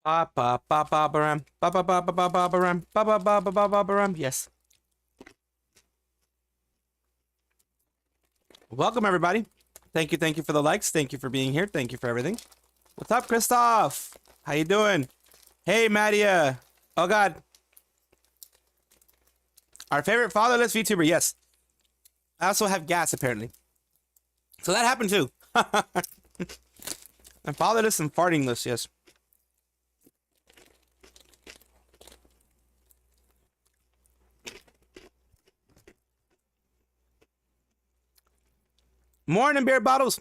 Ba ba ba ba ba ram ba ba ba ba ba ba ba ram ba ba ba ba ba ba ba ram. Yes. Welcome everybody. Thank you for the likes. Thank you for being here. Thank you for everything. What's up, Christoph? How you doing? Hey, Mattia. Oh God. Our favorite fatherless VTuber. Yes. I also have gas apparently. So that happened too. I'm fatherless and fartingless. Yes. Morning, beer bottles.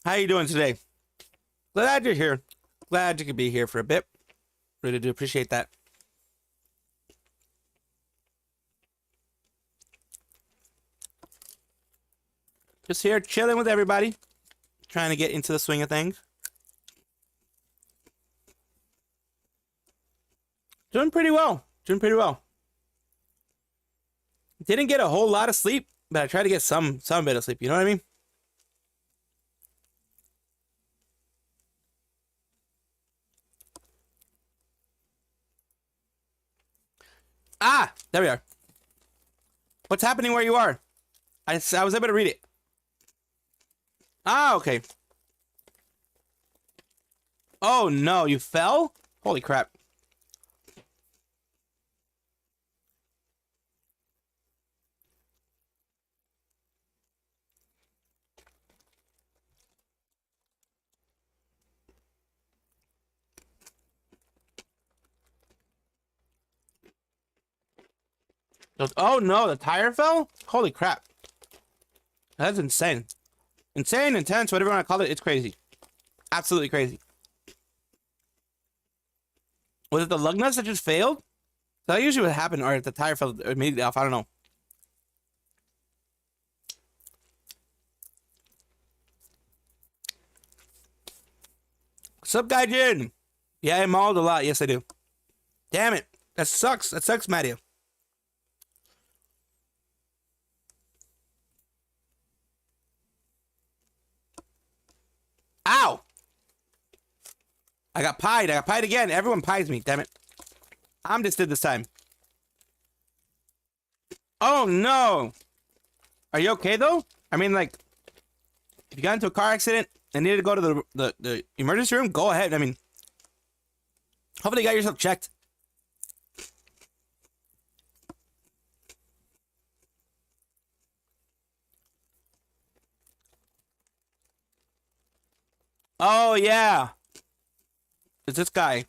How you doing today? Glad you're here. Glad you could be here for a bit. Really do appreciate that. Just here chilling with everybody. Trying to get into the swing of things. Doing pretty well. Doing pretty well. Didn't get a whole lot of sleep, but I tried to get some bit of sleep. You know what I mean? Ah, there we are. What's happening where you are? I was able to read it. Ah, okay. Oh no, you fell? Holy crap. Oh no, the tire fell? Holy crap. That's insane. Insane, intense, whatever you want to call it, it's crazy. Absolutely crazy. Was it the lug nuts that just failed? That usually would happen, or if the tire fell immediately off, I don't know. What's up, Gaijin? Yeah, I mauled a lot. Yes, I do. Damn it. That sucks. That sucks, Mario. Ow! I got pied. I got pied again. Everyone pies me. Damn it. I'm just did this time. Oh, no. Are you okay, though? I mean, like, if you got into a car accident and needed to go to the emergency room, go ahead. I mean, hopefully you got yourself checked. Oh, yeah. It's this guy.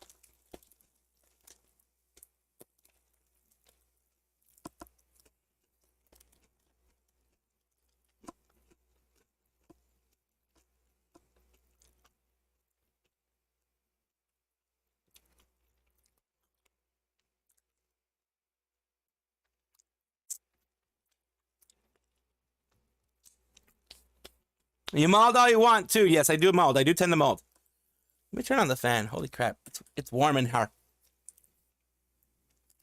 You mauled all you want, too. Yes, I do mauled. I do tend to mauled. Let me turn on the fan. Holy crap. It's warm in here.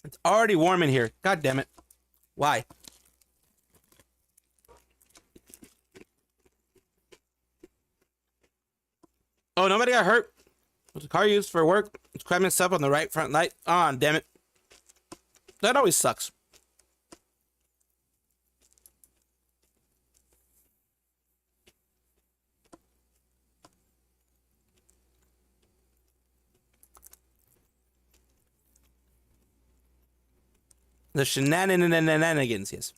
It's already warm in here. God damn it. Why? Oh, nobody got hurt. Was the car used for work? It's cramming itself on the right front light. Oh, damn it. That always sucks. The shenanigans, yes.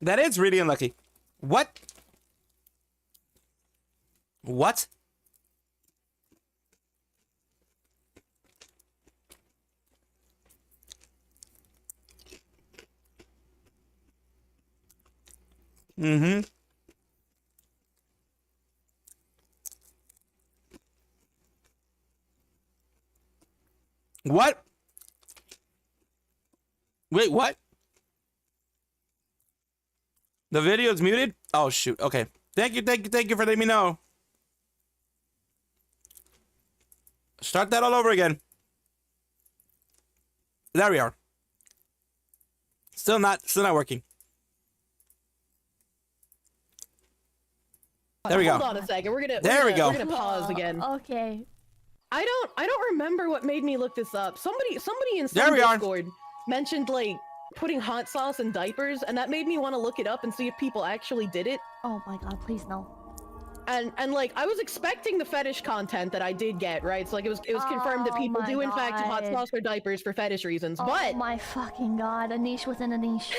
That is really unlucky. What? What? Mm-hmm. What? Wait, what? The video's muted? Oh, shoot. Okay. Thank you for letting me know. Start that all over again. There we are. Still not working. There we go. Hold on a second. We're gonna pause again. Okay. I don't remember what made me look this up. Somebody in There some we are. Discord mentioned like putting hot sauce in diapers, and that made me want to look it up and see if people actually did it. Oh my god, please no. And like I was expecting the fetish content that I did get, right? So like it was confirmed that people do in fact hot sauce their diapers for fetish reasons. But oh my fucking god, a niche within a niche.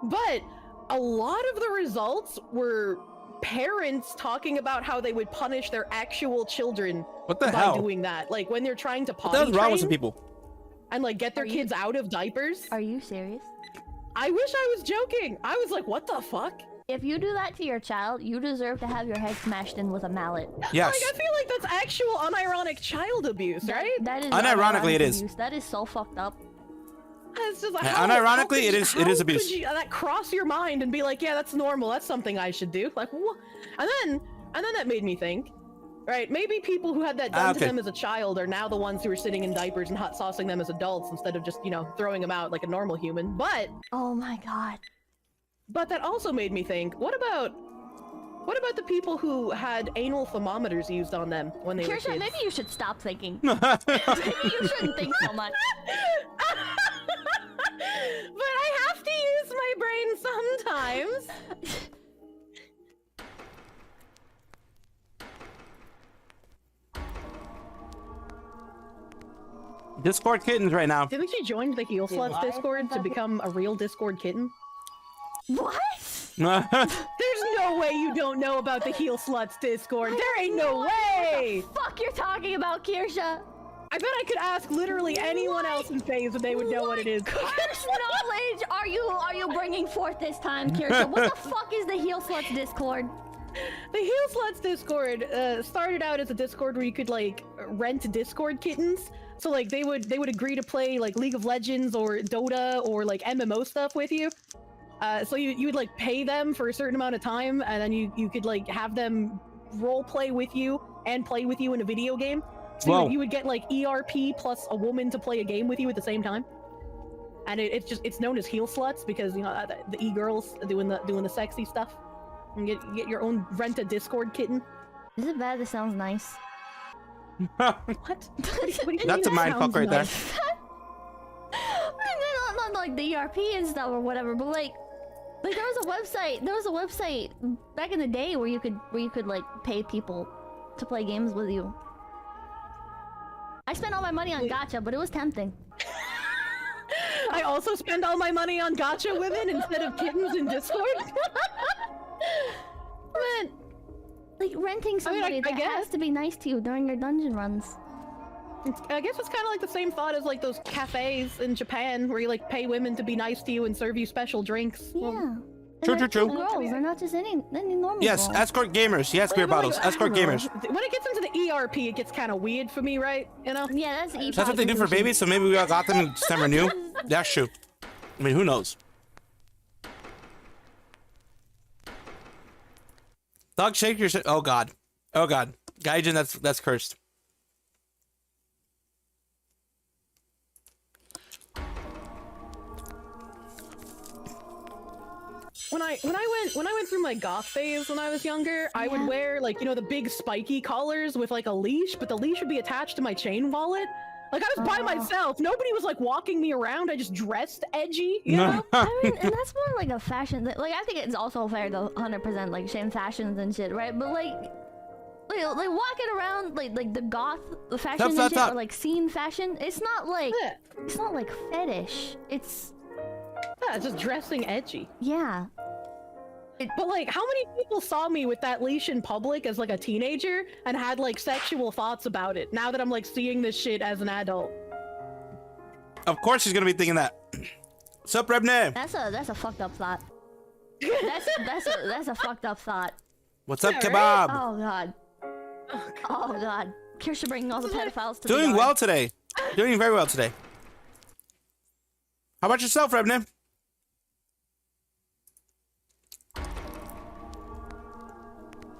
But a lot of the results were parents talking about how they would punish their actual children by doing that. Like when they're trying to potty train. What's wrong with some train people? and like get their kids out of diapers. Are you serious? I wish I was joking. I was like, what the fuck? If you do that to your child, you deserve to have your head smashed in with a mallet. Yes. Like I feel like that's actual unironic child abuse, right? That is unironically it is. Abuse. That is so fucked up. It's just like, unironically, it is abuse. Could you, that cross your mind and be like, yeah, that's normal. That's something I should do. Like, what? And then that made me think, right? Maybe people who had that done to them as a child are now the ones who are sitting in diapers and hot saucing them as adults instead of just, throwing them out like a normal human. But oh my god. But that also made me think, what about the people who had anal thermometers used on them when they were kids? Maybe you should stop thinking. Maybe you shouldn't think so much. But I have to use my brain sometimes. Discord kittens right now. Do you think she joined the Heel Sluts Discord to become a real Discord kitten? What? There's no way you don't know about the Heel Sluts Discord. There ain't no way. What the fuck you're talking about, Kirsha? I bet I could ask literally anyone else in FaZe and they would know what it is. Curse knowledge are you bringing forth this time, Kirsha? What the fuck is the Heel Sluts Discord? The Heel Sluts Discord started out as a Discord where you could like rent Discord kittens So like they would agree to play like League of Legends or Dota or like MMO stuff with you. So you would like pay them for a certain amount of time, and then you could like have them role play with you and play with you in a video game. So you would get like ERP plus a woman to play a game with you at the same time. And it's known as heel sluts because you know the e-girls doing the sexy stuff. And get your own rent a Discord kitten. Is it bad? This sounds nice. What? What do you That's a mean mind fuck sounds right there. nice? Not like the ERP and stuff or whatever, but like there was a website back in the day where you could like pay people to play games with you. I spent all my money on gacha, but it was tempting. I also spend all my money on gacha women instead of kittens in Discord. Man, like renting somebody I that guess. has to be nice to you during your dungeon runs. I guess it's kind of like the same thought as like those cafes in Japan where you like pay women to be nice to you and serve you special drinks. Yeah. True. Girls, they're not just any normal Yes, girls. escort gamers. Yes, beer bottles. I don't Escort know. gamers. When it gets into the ERP, it gets kind of weird for me, right? You know? Yeah, that's the That's what they do for babies, so maybe we all got them and just never knew. That's true. I mean, who knows? Dog, shake your shit. Oh god. Oh god. Gaijin, that's cursed. When I went through my goth phase when I was younger, I would wear like, you know, the big spiky collars with like a leash, but the leash would be attached to my chain wallet. Like I was by myself. Nobody was like walking me around. I just dressed edgy, you know? I mean, and that's more like a fashion thing. Like I think it's also fair to 100% like shame fashions and shit, right? But like walking around like the goth fashion and shit, or like scene fashion, it's not like fetish. It's just dressing edgy. Yeah. But like, how many people saw me with that leash in public as like a teenager and had like sexual thoughts about it? Now that I'm like seeing this shit as an adult. Of course she's gonna be thinking that. Sup, Rebne? That's a fucked up thought. That's a fucked up thought. What's up, Yeah, kebab? Oh god. Oh god. Kirsha bringing all the pedophiles to Doing the yard. well today. Doing very well today. How about yourself, Rebne?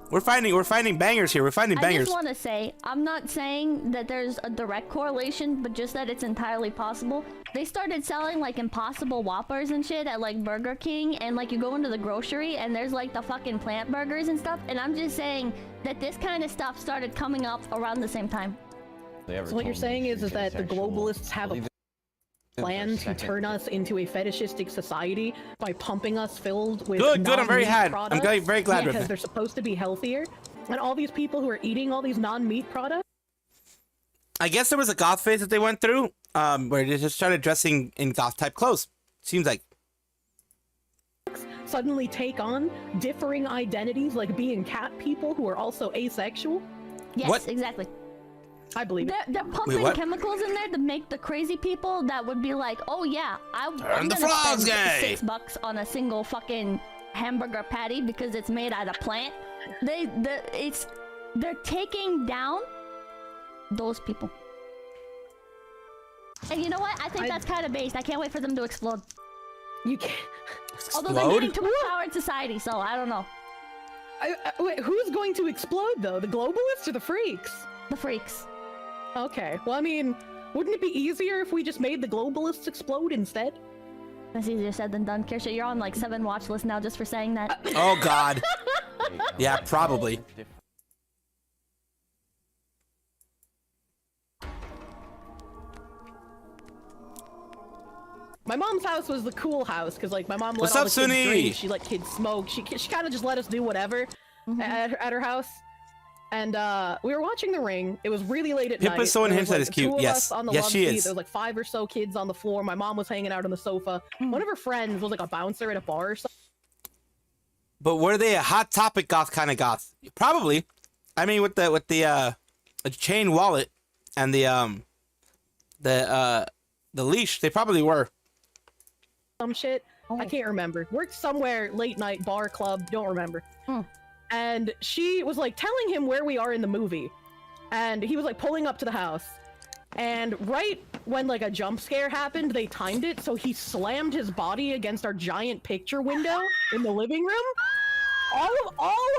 We're finding bangers here. We're finding I bangers. just want to say, I'm not saying that there's a direct correlation, but just that it's entirely possible. They started selling like Impossible Whoppers and shit at like Burger King, and like you go into the grocery and there's like the fucking plant burgers and stuff, and I'm just saying that this kind of stuff started coming up around the same time. So what you're saying is that the globalists have a plan to turn us into a fetishistic society by pumping us filled with Good, I'm very non-meat happy. products. I'm very glad with because it. they're supposed to be healthier, and all these people who are eating all these non-meat products. I guess there was a goth phase that they went through, where they just started dressing in goth type clothes. Seems like. Suddenly take on differing identities, like being cat people who are also asexual. Yes, What? exactly. I believe it. They're pumping what? chemicals in there to make the crazy people that would be like, oh yeah, I'm the gonna frogs spend gay. $6 on a single fucking hamburger patty because it's made out of plant. They're taking down those people. And you know what? I think that's kind of based. I can't wait for them to explode. You can't. Although they're getting too much power in society, so I don't know. Wait, who's going to explode though? The globalists or the freaks? The freaks. Okay. Well, I mean, wouldn't it be easier if we just made the globalists explode instead? That's easier said than done. Kirsha, you're on like 7 watch lists now just for saying that. Oh god. Yeah, probably. My mom's house was the cool house because like my mom let What's all up, the kids Suni? drink. She let kids smoke. She kind of just let us do whatever at her house. And we were watching The Ring. It was really late at night. Pippa's so There was, unhinged that like, is the cute. two of Yes. us on the Yes, love she seat. is. There was like 5 or so kids on the floor. My mom was hanging out on the sofa. One of her friends was like a bouncer at a bar or something. But were they a hot topic goth kind of goth? Probably. I mean, with the chain wallet and the leash, they probably were. Some shit. I can't remember. Worked somewhere late night bar club. Don't remember. And she was like telling him where we are in the movie, and he was like pulling up to the house, And right when like a jump scare happened, they timed it so he slammed his body against our giant picture window in the living room. All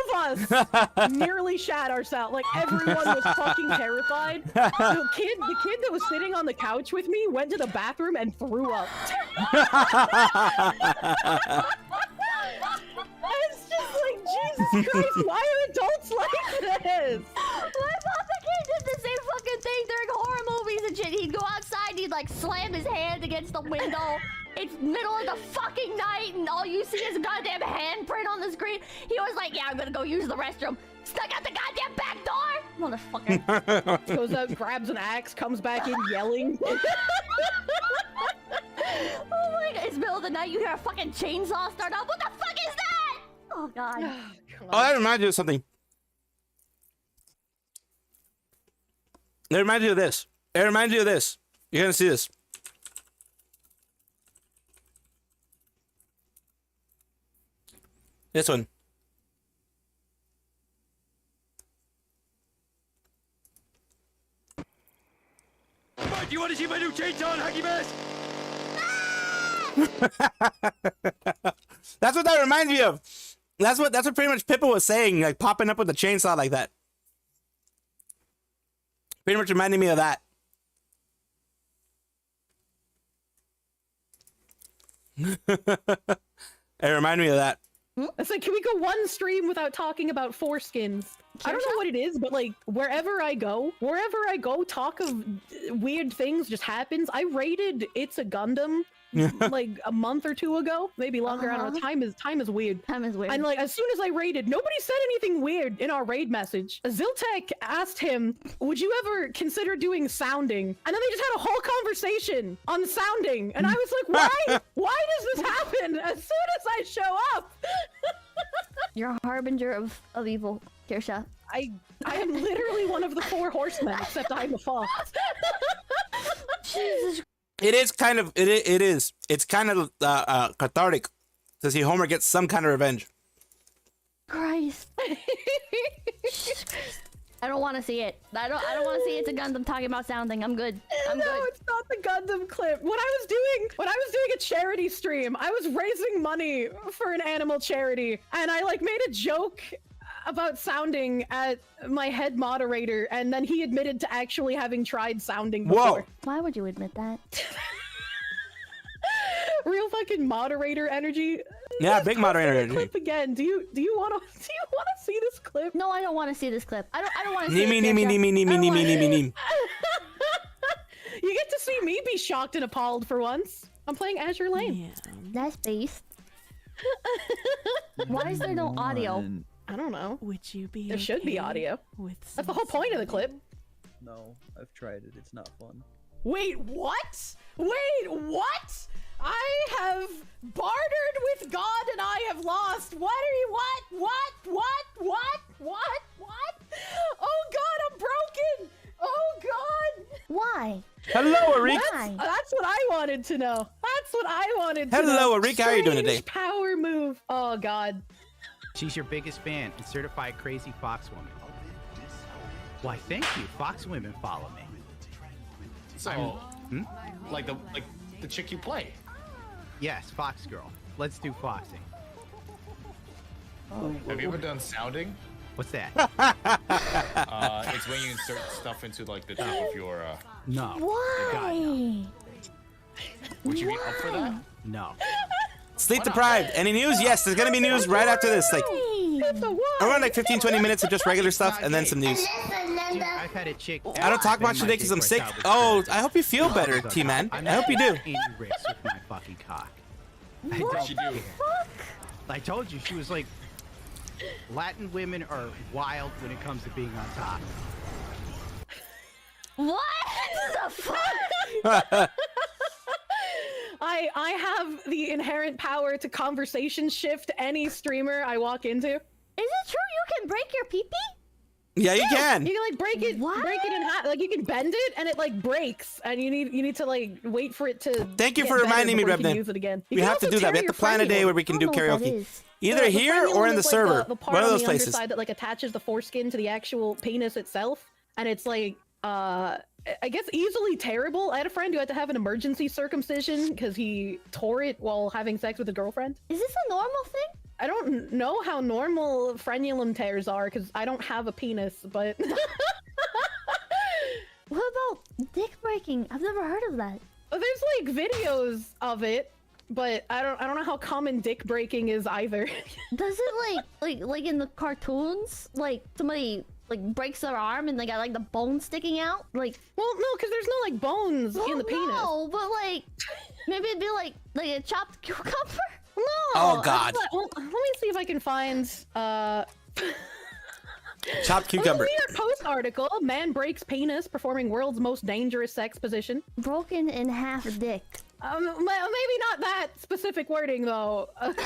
of us nearly shat ourselves. Like everyone was fucking terrified. The kid that was sitting on the couch with me went to the bathroom and threw up. It's just like, Jesus Christ, why are adults like this? My papa kid did the same fucking thing during horror movies and shit. He'd go outside, he'd like slam his hand against the window. It's middle of the fucking night and all you see is a goddamn handprint on the screen. He was like, yeah, I'm gonna go use the restroom. Stuck out the goddamn back door! Motherfucker. Goes out, grabs an axe, comes back in yelling. Oh my god, it's middle of the night, you hear a fucking chainsaw start up. What the fuck is that? Oh god. Oh, that reminds you of something. It reminds you of this. It reminds you of this. You're gonna see this. This one. Mike, do you want to see my new chainsaw and hockey mask? That's what that reminds me of. That's what pretty much Pippa was saying, like popping up with a chainsaw like that. Pretty much reminding me of that. It reminded me of that. It's like, can we go one stream without talking about foreskins? I don't know what it is, but like wherever I go, talk of weird things just happens. I raided It's a Gundam like a month or two ago, maybe longer. I don't know. Time is weird. Time is weird. And like as soon as I raided, nobody said anything weird in our raid message. Ziltek asked him, "Would you ever consider doing sounding?" And then they just had a whole conversation on sounding, and I was like, "Why? Why does this happen as soon as I show up?" You're a harbinger of evil, Kirsha. I am literally one of the 4 horsemen, except I'm a fox. Jesus. It is kind of it is. It's kind of cathartic to see Homer get some kind of revenge. Christ. I don't want to see it. I don't want to see It's a Gundam talking about sounding. I'm good. I'm no, good. it's not the Gundam clip. When I was doing a charity stream, I was raising money for an animal charity, and I like made a joke about sounding at my head moderator, and then he admitted to actually having tried sounding before. Whoa. Why would you admit that? Real fucking moderator energy. Yeah, Let's big post moderator that energy. clip again. Do you want to see this clip? No, I don't want to see this clip. I don't want to see it. Neem. You get to see me be shocked and appalled for once. I'm playing Azure Lane. Yeah. That's based. Why is there no audio? I don't know. Would you be There should be okay audio. with That's the whole point of the clip. No, I've tried it. It's not fun. Wait, what? Wait, what? I have bartered with God and I have lost. What are you? What? Oh God, I'm broken. Oh God. Why? Hello, Arika. Why? That's what I wanted to know. That's what I wanted to know. Hello, Arika. How are you doing today? Strange power move. Oh God. She's your biggest fan and certified crazy fox woman. Why, thank you. Fox women follow me. So, like the chick you play. Yes, Fox girl. Let's do foxing. Have you ever done sounding? What's that? It's when you insert stuff into like the top of your. No. Why? Would you be up for that? No. Sleep deprived. Any news? Yes, there's gonna be news right after this. Like It's a what? around like 15-20 minutes of just regular stuff and then some news. Dude, I've had a chick. I don't talk much today because I'm sick. Oh, I hope you feel better, T-Man. I hope you do. Any risks with my fucking cock. What you do? I told you, she was like, Latin women are wild when it comes to being on top. What the fuck? I have the inherent power to conversation shift any streamer I walk into. Is it true you can break your pee-pee? Yeah, you can. You can like break it in half. Like you can bend it and it like breaks, and you need to like wait for it to. Thank you get for better reminding me, before you can Rebden. use it again. You We can have to also do that. We tear have to your plan a day frenulum. where we can do I don't know what that karaoke. is. Either here frenulum or in the is, like, server. the part One of on those the places. underside that like attaches the foreskin to the actual penis itself, and it's like I guess easily terrible. I had a friend who had to have an emergency circumcision because he tore it while having sex with a girlfriend. Is this a normal thing? I don't know how normal frenulum tears are because I don't have a penis, but... What about dick breaking? I've never heard of that. There's like videos of it, but I don't know how common dick breaking is either. Does it like in the cartoons? Like somebody like breaks their arm and they got like the bone sticking out? Like, well, no, because there's no like bones in the penis. No, but like maybe it'd be like a chopped cucumber. No. Oh, God. Well, let me see if I can find Chopped cucumber. New York Post article: Man breaks penis performing world's most dangerous sex position. Broken in half dick. Maybe not that specific wording though. Like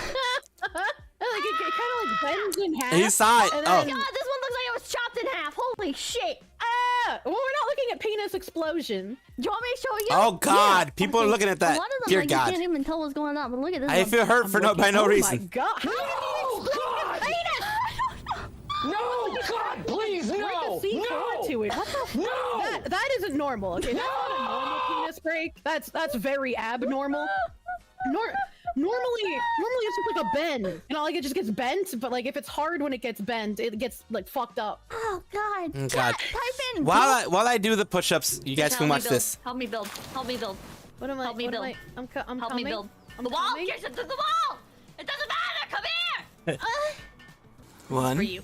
it kind of like bends in half. He saw it. and Oh. then- God, this one looks like it was chopped in half. Holy shit! Well, we're not looking at penis explosion. Do you want me to show you? Oh God! Yeah. People are Okay. looking at that. A lot of them, Dear like, God. you can't even tell what's going on. But look at this I one. feel hurt for by no Oh reason. my God! Oh God! No, God, please, Like no, a scene no, to it. What the no. That isn't normal. Okay, that's not a normal penis break. That's very abnormal. Normally it's just like a bend, and like it just gets bent. But like if it's hard when it gets bent, it gets like fucked up. Oh God! Oh, God. Chat, type in. While I do the push-ups, you guys Help can me watch build. this. Help me build. Help me build. What am I? Help me what am build. I- I'm Help coming. me build. I'm The wall. coming. Kirsten, to the wall. It doesn't matter. Come here. For 1, you.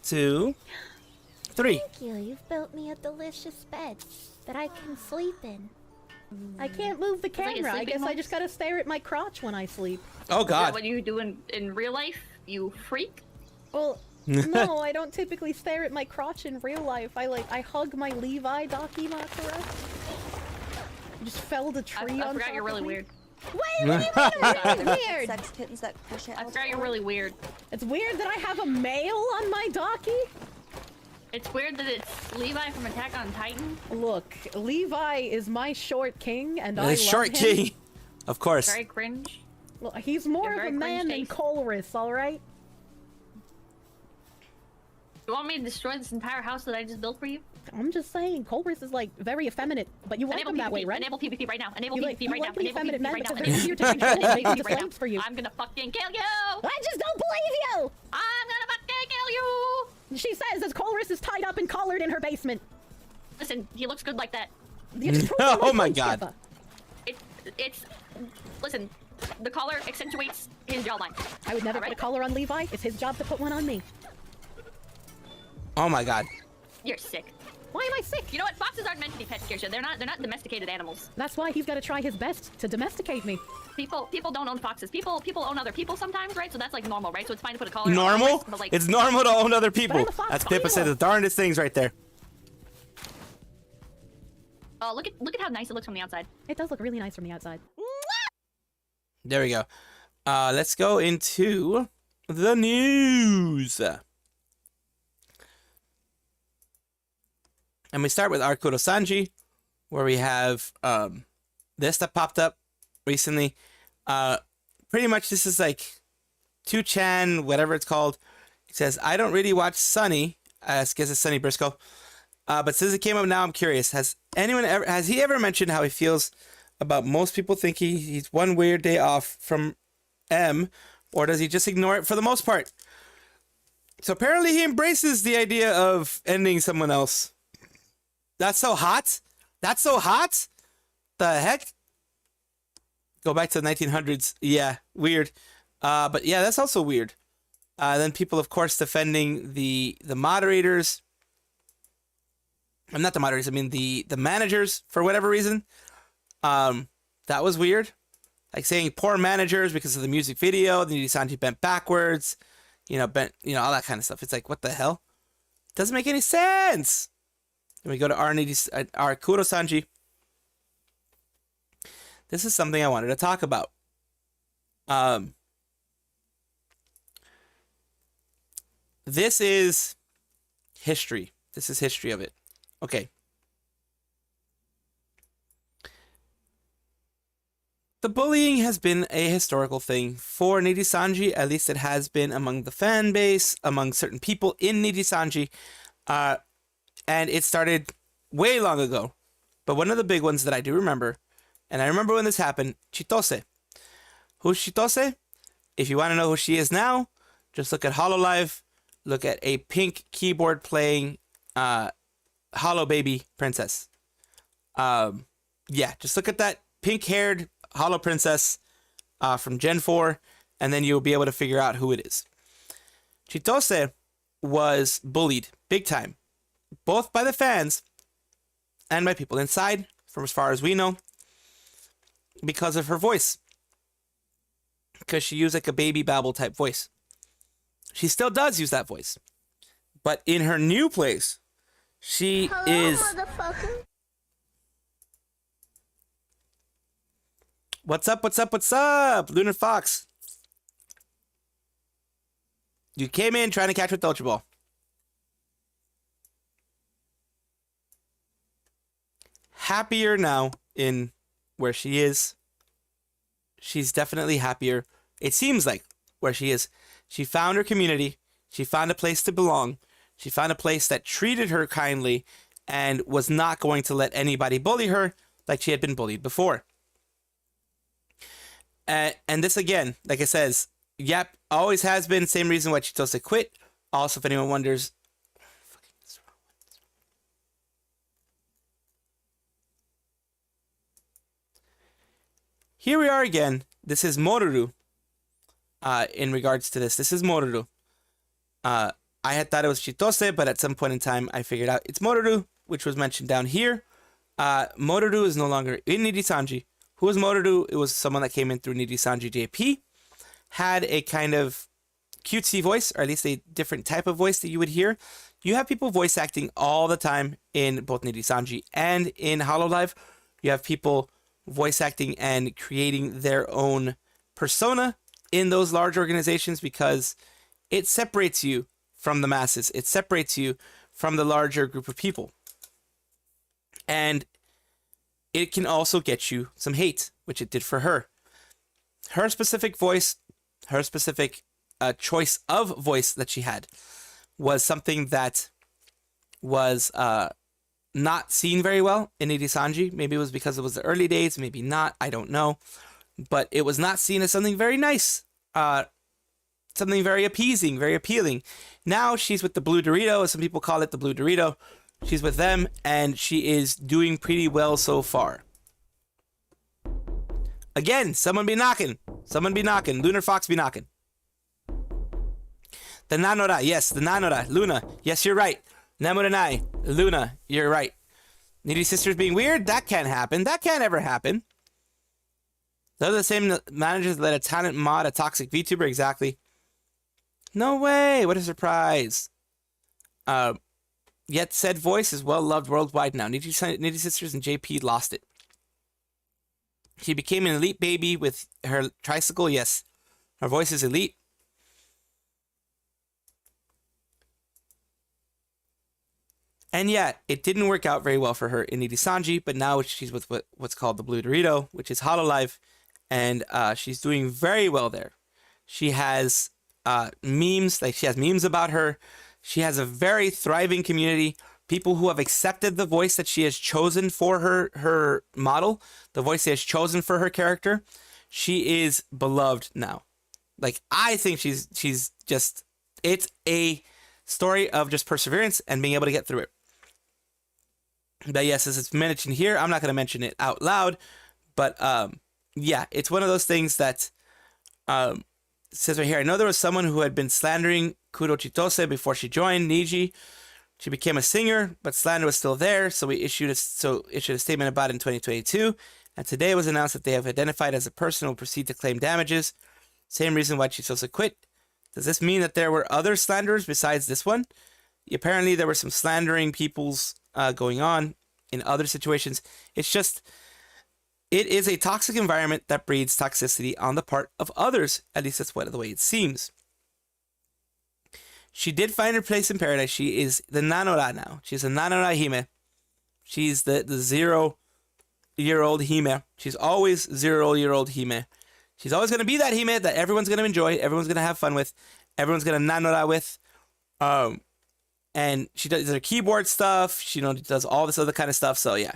2, 3. Thank you. You've built me a delicious bed that I can sleep in. I can't move the like a camera. I sleeping guess I box? just gotta stare at my crotch when I sleep. Oh Is that God. what you do in real life? You freak. Well, no, I don't typically stare at my crotch in real life. I hug my Levi Dokima, correct? I just felled a I tree on forgot top you're of really me. weird. Wait, what do you mean weird? Sex kittens that push it. I forgot you're really weird. It's weird that I have a male on my Doki? It's weird that it's Levi from Attack on Titan. Look, Levi is my short king, and I love Short him. key. Of course. Very cringe. Well, he's more You're of a very man than cringe-taste. Colress, alright? You want me to destroy this entire house that I just built for you? I'm just saying, Colress is like very effeminate, but you like Enable him that PvP. way, right? Enable PvP right now. Enable You PvP like, you right like now. an Enable effeminate PvP man, right but now. they're easier to control and make these right now. flames for you. I'm gonna fucking kill you! I just don't believe you! I'm gonna fucking kill you! She says as Colress is tied up and collared in her basement. Listen, he looks good like that. You just proved Oh my my point, God. Skipper. It's listen, the collar accentuates his jawline. I would never Alright. put a collar on Levi. It's his job to put one on me. Oh my God. You're sick. Why am I sick? You know what? Foxes aren't meant to be pets, Kirsha. They're not domesticated animals. That's why he's got to try his best to domesticate me. People don't own foxes. People own other people sometimes, right? So that's like normal, right? So it's fine to put a collar on Normal? Colress, but like It's normal to own other But people. I'm a fox That's Pippa said Milo. the darndest things right there. look at how nice it looks from the outside. It does look really nice from the outside. There we go. Let's go into the news. And we start with our Sanji, where we have this that popped up recently. Pretty much this is like 2chan, whatever it's called. It says, I don't really watch Sunny. I guess it's Sunny Briscoe. But since it came up now, I'm curious. Has he ever mentioned how he feels about most people think he's one weird day off from M, or does he just ignore it for the most part? So apparently he embraces the idea of ending someone else. That's so hot. That's so hot. The heck? Go back to the 1900s. Yeah, weird. But yeah, that's also weird. Then people, of course, defending the moderators. I'm not the moderators. I mean the managers for whatever reason. That was weird. Like saying poor managers because of the music video. The Nijisanji bent backwards. All that kind of stuff. It's like, what the hell? Doesn't make any sense. Then we go to our Sanji. This is something I wanted to talk about. This is history. This is history of it. Okay. The bullying has been a historical thing for Nijisanji. At least it has been among the fan base, among certain people in Nijisanji. And it started way long ago, but one of the big ones that I do remember, and I remember when this happened, Chitose. Who's Chitose? If you want to know who she is now, just look at Hololive, look at a pink keyboard playing Hollow Baby Princess. Yeah, just look at that pink-haired Hollow Princess from Gen 4, and then you'll be able to figure out who it is. Chitose was bullied big time, both by the fans and by people inside, from as far as we know, because of her voice. Because she used like a baby babble type voice. She still does use that voice. But in her new place, she is... Motherfucker. What's up, what's up, what's up? Lunar Fox. You came in trying to catch with Ultra Ball. Happier now in where she is. She's definitely happier. It seems like where she is. She found her community. She found a place to belong. She found a place that treated her kindly and was not going to let anybody bully her like she had been bullied before. And this again, like I says, yep, always has been. Same reason why Chitose quit. Also, if anyone wonders, here we are again. This is Moruru. In regards to this, this is Moruru. I had thought it was Chitose, but at some point in time, I figured out it's Moruru, which was mentioned down here. Moruru is no longer in Nijisanji. Who was Moruru? It was someone that came in through Nijisanji JP. Had a kind of cutesy voice, or at least a different type of voice that you would hear. You have people voice acting all the time in both Nijisanji and in Hololive. You have people voice acting and creating their own persona in those large organizations because it separates you from the masses. It separates you from the larger group of people. And it can also get you some hate, which it did for her. Her specific voice, her specific choice of voice that she had was something that was not seen very well in Nijisanji. Maybe it was because it was the early days, maybe not, I don't know. But it was not seen as something very nice, something very appeasing, very appealing. Now she's with the Blue Dorito, as some people call it, the Blue Dorito. She's with them, and she is doing pretty well so far. Again, someone be knocking. Someone be knocking. Lunar Fox be knocking. The Nanora, yes, the Nanora. Luna, yes, you're right. Namuranai, Luna, you're right. Needy Sisters being weird? That can't happen. That can't ever happen. Those are the same managers that let a talent mod a toxic VTuber, exactly. No way, what a surprise. Yet said voice is well loved worldwide now. Needy Sisters and JP lost it. She became an elite baby with her tricycle, yes. Her voice is elite. And yet, it didn't work out very well for her in Nijisanji, but now she's with what's called the Blue Dorito, which is Hololive, and she's doing very well there. She has memes, like she has memes about her. She has a very thriving community, people who have accepted the voice that she has chosen for her model, the voice she has chosen for her character. She is beloved now. Like, I think she's just, it's a story of just perseverance and being able to get through it. But yes, as it's mentioned here, I'm not going to mention it out loud, but yeah, it's one of those things that says right here, I know there was someone who had been slandering Kuro Chitose before she joined Niji. She became a singer, but slander was still there, so we issued a statement about it in 2022, and today it was announced that they have identified as a person who will proceed to claim damages. Same reason why Chitose quit. Does this mean that there were other slanderers besides this one? Apparently there were some slandering people's going on in other situations. It's just, it is a toxic environment that breeds toxicity on the part of others. At least that's the way it seems. She did find her place in paradise. She is the Nanora now. She's a Nanora Hime. She's the 0-year-old Hime. She's always 0-year-old Hime. She's always going to be that Hime that everyone's going to enjoy, everyone's going to have fun with, everyone's going to Nanora with. And she does her keyboard stuff. She, does all this other kind of stuff. So yeah.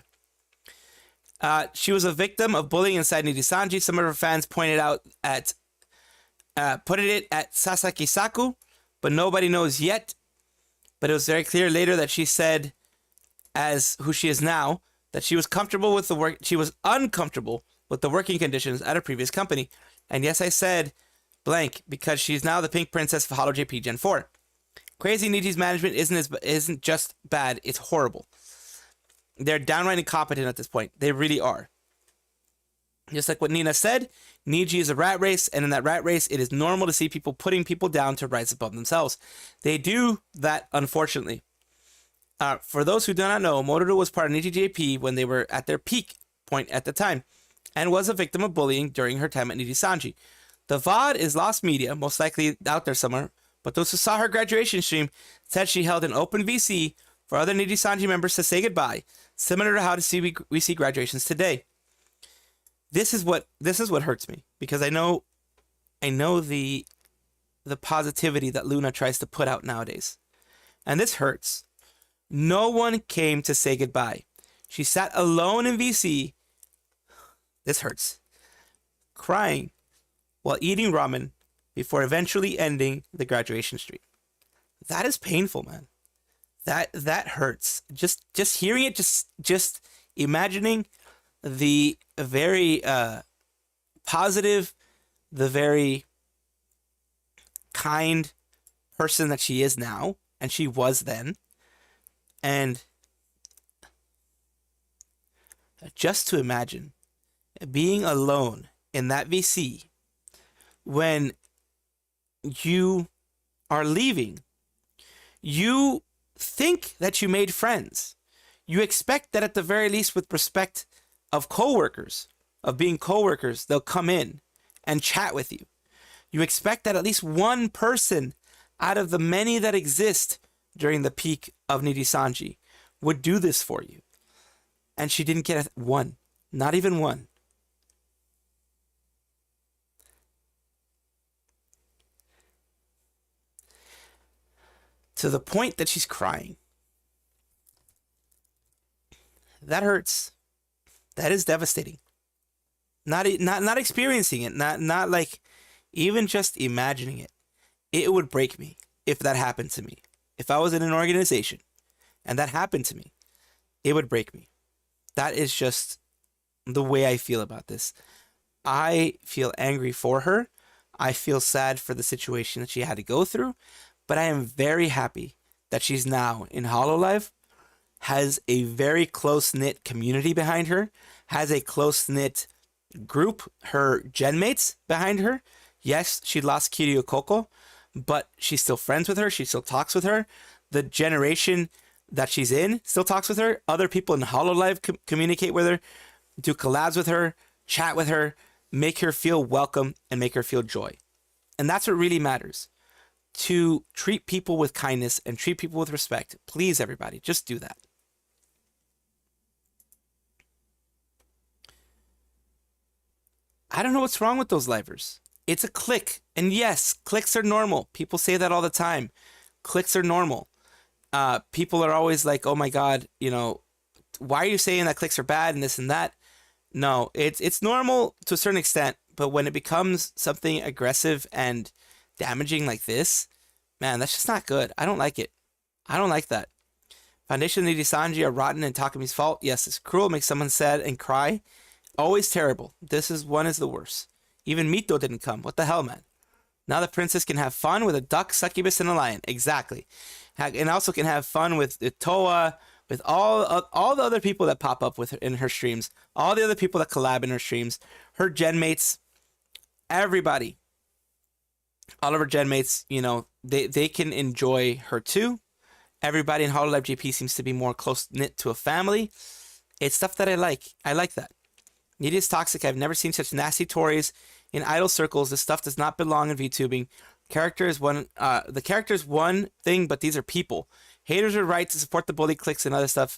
She was a victim of bullying inside Nijisanji. Some of her fans pointed it at Sasaki Saku, but nobody knows yet. But it was very clear later that she said, as who she is now, that she was comfortable with the work. She was uncomfortable with the working conditions at her previous company. And yes, I said blank because she's now the pink princess of Holo JP Gen 4. Crazy Niji's management isn't just bad, it's horrible. They're downright incompetent at this point. They really are. Just like what Nina said, Niji is a rat race, and in that rat race, it is normal to see people putting people down to rise above themselves. They do that, unfortunately. For those who do not know, Motoru was part of Niji JP when they were at their peak point at the time, and was a victim of bullying during her time at Nijisanji. The VOD is lost media, most likely out there somewhere, but those who saw her graduation stream said she held an open VC for other Nijisanji members to say goodbye, similar to how we see graduations today. This is what hurts me, because I know the positivity that Luna tries to put out nowadays. And this hurts. No one came to say goodbye. She sat alone in VC. This hurts. Crying while eating ramen before eventually ending the graduation stream. That is painful, man. That hurts. Just hearing it, just imagining the very positive, the very kind person that she is now, and she was then, and just to imagine being alone in that VC when you are leaving. You think that you made friends. You expect that at the very least, with respect of coworkers, of being coworkers, they'll come in and chat with you. You expect that at least one person out of the many that exist during the peak of Nijisanji would do this for you. And she didn't get one. Not even one. To the point that she's crying. That hurts. That is devastating. Not experiencing it. Not like even just imagining it. It would break me if that happened to me. If I was in an organization and that happened to me, it would break me. That is just the way I feel about this. I feel angry for her. I feel sad for the situation that she had to go through. But I am very happy that she's now in Hololive, has a very close-knit community behind her, has a close-knit group, her genmates behind her. Yes, she lost Kiryu Koko, but she's still friends with her. She still talks with her. The generation that she's in still talks with her. Other people in Hololive communicate with her, do collabs with her, chat with her, make her feel welcome, and make her feel joy. And that's what really matters. To treat people with kindness and treat people with respect. Please, everybody, just do that. I don't know what's wrong with those livers. It's a click. And yes, clicks are normal. People say that all the time. Clicks are normal. People are always like, oh my God, why are you saying that clicks are bad and this and that? No, it's normal to a certain extent. But when it becomes something aggressive and damaging like this, man, that's just not good. I don't like it. I don't like that. Foundation and Nijisanji are rotten and Takami's fault. Yes, it's cruel, makes someone sad and cry. Always terrible. One is the worst. Even Mito didn't come. What the hell, man? Now the princess can have fun with a duck, succubus, and a lion. Exactly. And also can have fun with Toa, with all the other people that pop up with her in her streams. All the other people that collab in her streams. Her genmates. Everybody. All of her genmates, they can enjoy her too. Everybody in Hololive GP seems to be more close-knit to a family. It's stuff that I like. I like that. Nidhi is toxic. I've never seen such nasty Tories in idol circles. This stuff does not belong in VTubing. The character is one thing, but these are people. Haters are right to support the bully cliques and other stuff.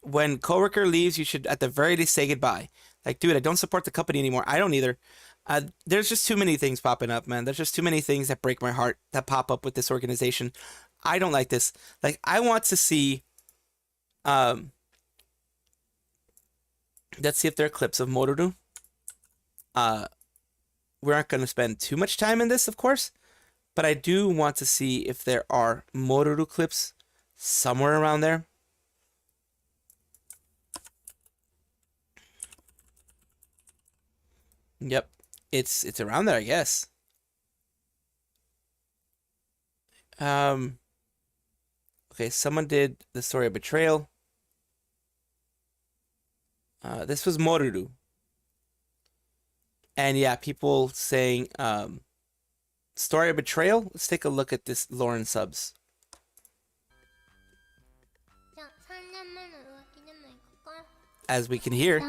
When coworker leaves, you should at the very least say goodbye. Like, dude, I don't support the company anymore. I don't either. There's just too many things popping up, man. There's just too many things that break my heart that pop up with this organization. I don't like this. Like, I want to see, let's see if there are clips of Motoru. We aren't going to spend too much time in this, of course, but I do want to see if there are Motoru clips somewhere around there. Yep, it's around there, I guess. Okay, someone did the story of betrayal. This was Motoru. And yeah, people saying story of betrayal. Let's take a look at this Lauren subs. As we can hear.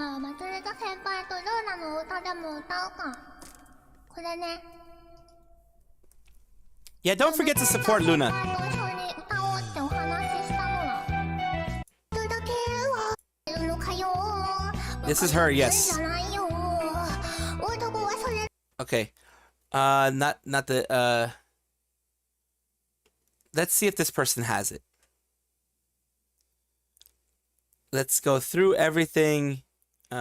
Yeah, don't forget to support Luna. This is her, yes. Okay. Not the let's see if this person has it. Let's go through everything. We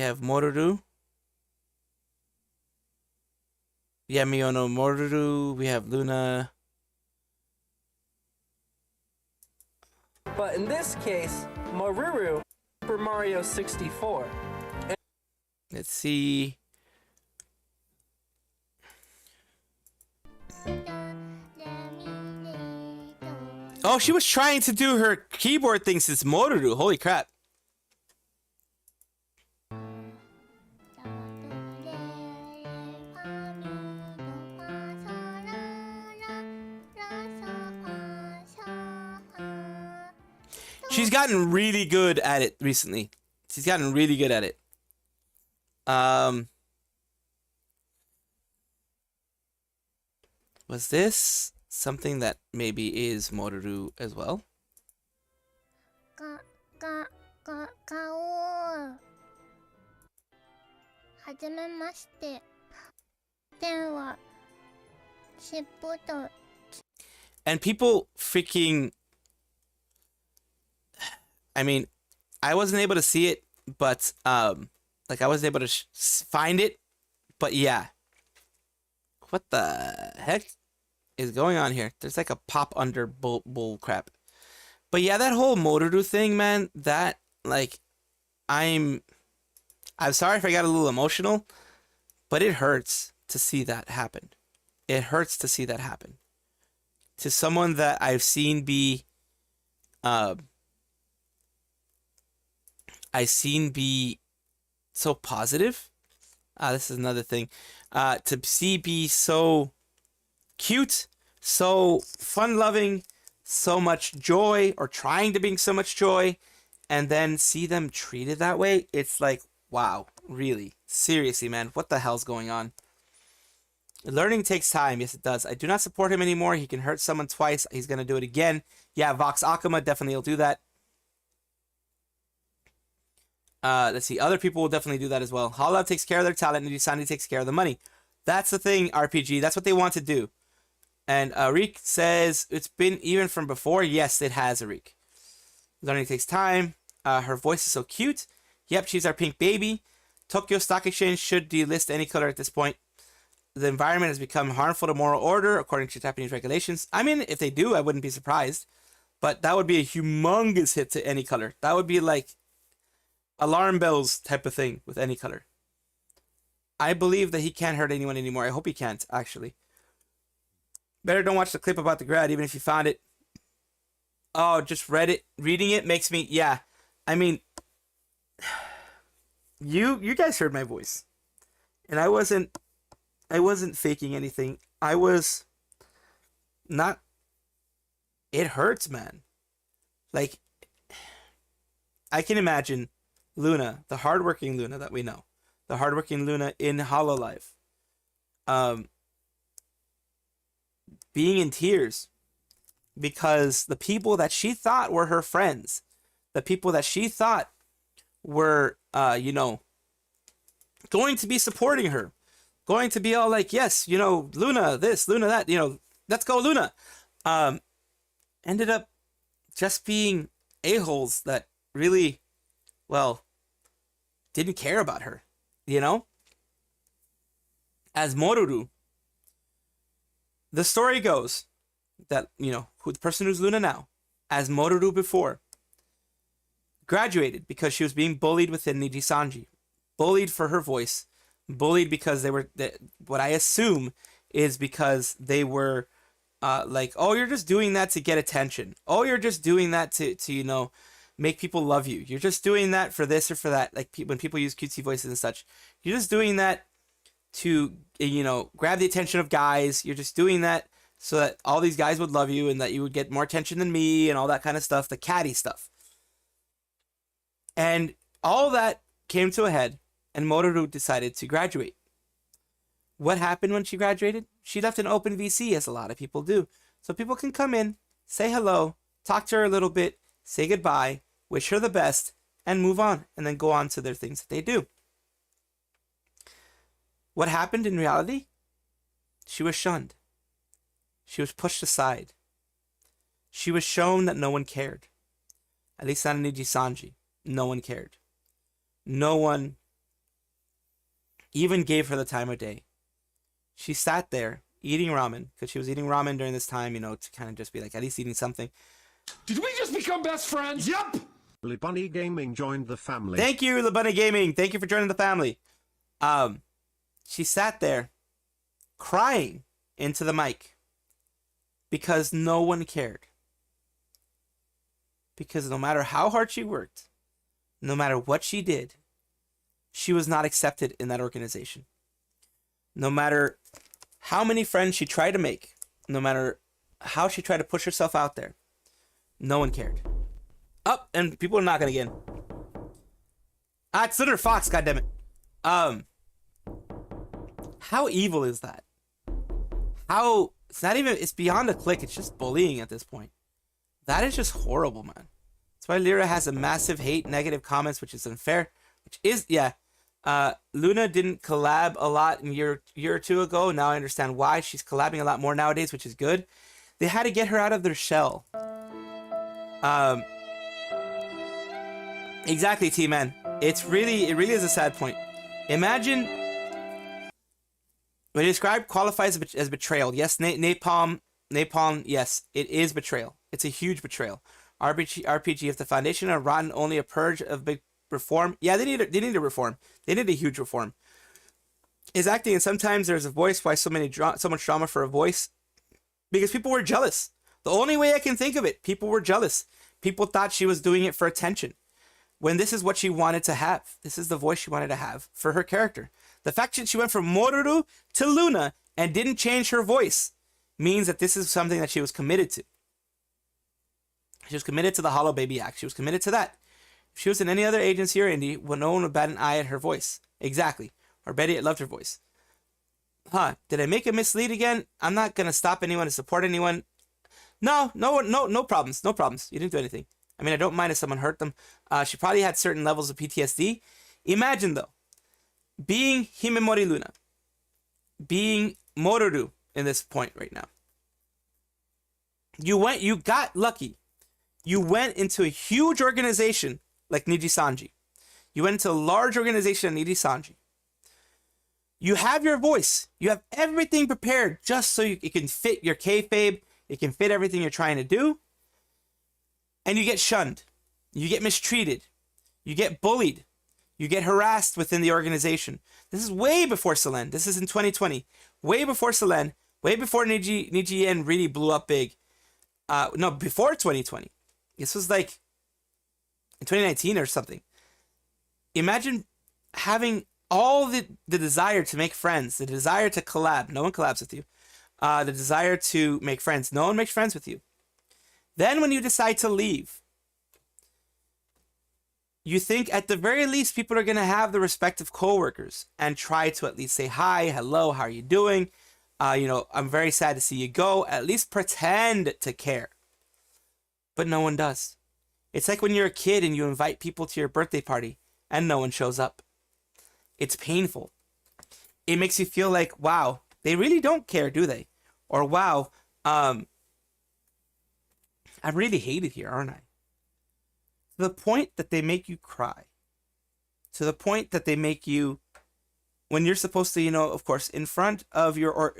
have Motoru. We have Miyono Motoru. We have Luna. But in this case, Maruru, Super Mario 64. Let's see. Oh, she was trying to do her keyboard thing since Motoru. Holy crap. She's gotten really good at it recently. She's gotten really good at it. Was this something that maybe is Motoru as well? And people freaking... I mean, I wasn't able to see it, but like I wasn't able to find it, but yeah. What the heck is going on here? There's like a pop under bull crap. But yeah, that whole Motoru thing, man, that like I'm sorry if I got a little emotional, but it hurts to see that happen. It hurts to see that happen. To someone that I've seen be so positive. This is another thing. To see be so cute, so fun-loving, so much joy, or trying to bring so much joy, and then see them treated that way, it's like, wow, really? Seriously, man, what the hell's going on? Learning takes time. Yes, it does. I do not support him anymore. He can hurt someone twice. He's going to do it again. Yeah, Vox Akuma definitely will do that. Let's see. Other people will definitely do that as well. Hololive takes care of their talent. Nijisanji takes care of the money. That's the thing, RPG. That's what they want to do. And Arik says, it's been even from before. Yes, it has, Arik. Learning takes time. Her voice is so cute. Yep, she's our pink baby. Tokyo Stock Exchange should delist any color at this point. The environment has become harmful to moral order, according to Japanese regulations. I mean, if they do, I wouldn't be surprised. But that would be a humongous hit to any color. That would be like alarm bells type of thing with any color. I believe that he can't hurt anyone anymore. I hope he can't, actually. Better don't watch the clip about the grad, even if you found it. Oh, just read it. Reading it makes me, yeah. I mean, you guys heard my voice. And I wasn't faking anything. I was not, it hurts, man. Like, I can imagine Luna, the hardworking Luna that we know, the hardworking Luna in Hololive, being in tears because the people that she thought were her friends, the people that she thought were, going to be supporting her, going to be all like, yes, you know, Luna this, Luna that, you know, let's go Luna. Ended up just being a-holes that really, well, didn't care about her, you know? As Moruru, the story goes that, you know, who the person who's Luna now, as Moruru before, graduated because she was being bullied within Nijisanji. Bullied for her voice. Bullied because what I assume is because they were like, oh, you're just doing that to get attention. Oh, you're just doing that to you know, make people love you. You're just doing that for this or for that. Like when people use cutesy voices and such. You're just doing that to, you know, grab the attention of guys. You're just doing that so that all these guys would love you and that you would get more attention than me and all that kind of stuff. The catty stuff. And all that came to a head and Moruru decided to graduate. What happened when she graduated? She left an open VC, as a lot of people do. So people can come in, say hello, talk to her a little bit, say goodbye, wish her the best, and move on, and then go on to their things that they do. What happened in reality? She was shunned. She was pushed aside. She was shown that no one cared. At least not in Nijisanji. No one cared. No one even gave her the time of day. She sat there eating ramen, because she was eating ramen during this time, you know, to kind of just be like, at least eating something. Did we just become best friends? Yup! Libunny Gaming joined the family. Thank you, Libunny Gaming. Thank you for joining the family. She sat there crying into the mic because no one cared. Because no matter how hard she worked, no matter what she did, she was not accepted in that organization. No matter how many friends she tried to make, no matter how she tried to push herself out there, no one cared. Up, and people are knocking again. It's Litter Fox, goddammit. How evil is that? How, it's not even, it's beyond a click, it's just bullying at this point. That is just horrible, man. That's why Lyra has a massive hate, negative comments, which is unfair. Which is, yeah. Luna didn't collab a lot a year or two ago. Now I understand why. She's collabing a lot more nowadays, which is good. They had to get her out of their shell. Exactly, T-Man. It really is a sad point. Imagine when you describe qualifies as betrayal. Yes, napalm, yes, it is betrayal. It's a huge betrayal. RPG, if the foundation are rotten, only a purge of big reform. Yeah, they need a reform. They need a huge reform. Is acting, and sometimes there's a voice. Why so much drama for a voice? Because people were jealous. The only way I can think of it, people were jealous. People thought she was doing it for attention, when this is what she wanted to have. This is the voice she wanted to have for her character. The fact that she went from Moruru to Luna and didn't change her voice means that this is something that she was committed to. She was committed to the Hollow Baby Act. She was committed to that. If she was in any other agency or indie, well, no one would bat an eye at her voice. Exactly. Or Betty loved her voice. Did I make a mislead again? I'm not going to stop anyone to support anyone. No problems. No problems. You didn't do anything. I mean, I don't mind if someone hurt them. She probably had certain levels of PTSD. Imagine, though, being Himemori Luna, being Moruru in this point right now. You got lucky. You went into a huge organization like Nijisanji. You went into a large organization like Nijisanji. You have your voice. You have everything prepared just so it can fit your kayfabe. It can fit everything you're trying to do. And you get shunned. You get mistreated. You get bullied. You get harassed within the organization. This is way before Selen. This is in 2020. Way before Selen. Way before Nijien really blew up big. No, before 2020. This was like in 2019 or something. Imagine having all the desire to make friends, the desire to collab. No one collabs with you. The desire to make friends. No one makes friends with you. Then when you decide to leave, you think at the very least people are going to have the respect of coworkers and try to at least say hi, hello, how are you doing? I'm very sad to see you go. At least pretend to care. But no one does. It's like when you're a kid and you invite people to your birthday party and no one shows up. It's painful. it makes you feel like, wow, they really don't care, do they? Or wow, I'm really hated here, aren't I? To the point that they make you cry. To the point that they make you, when you're supposed to, of course, in front of your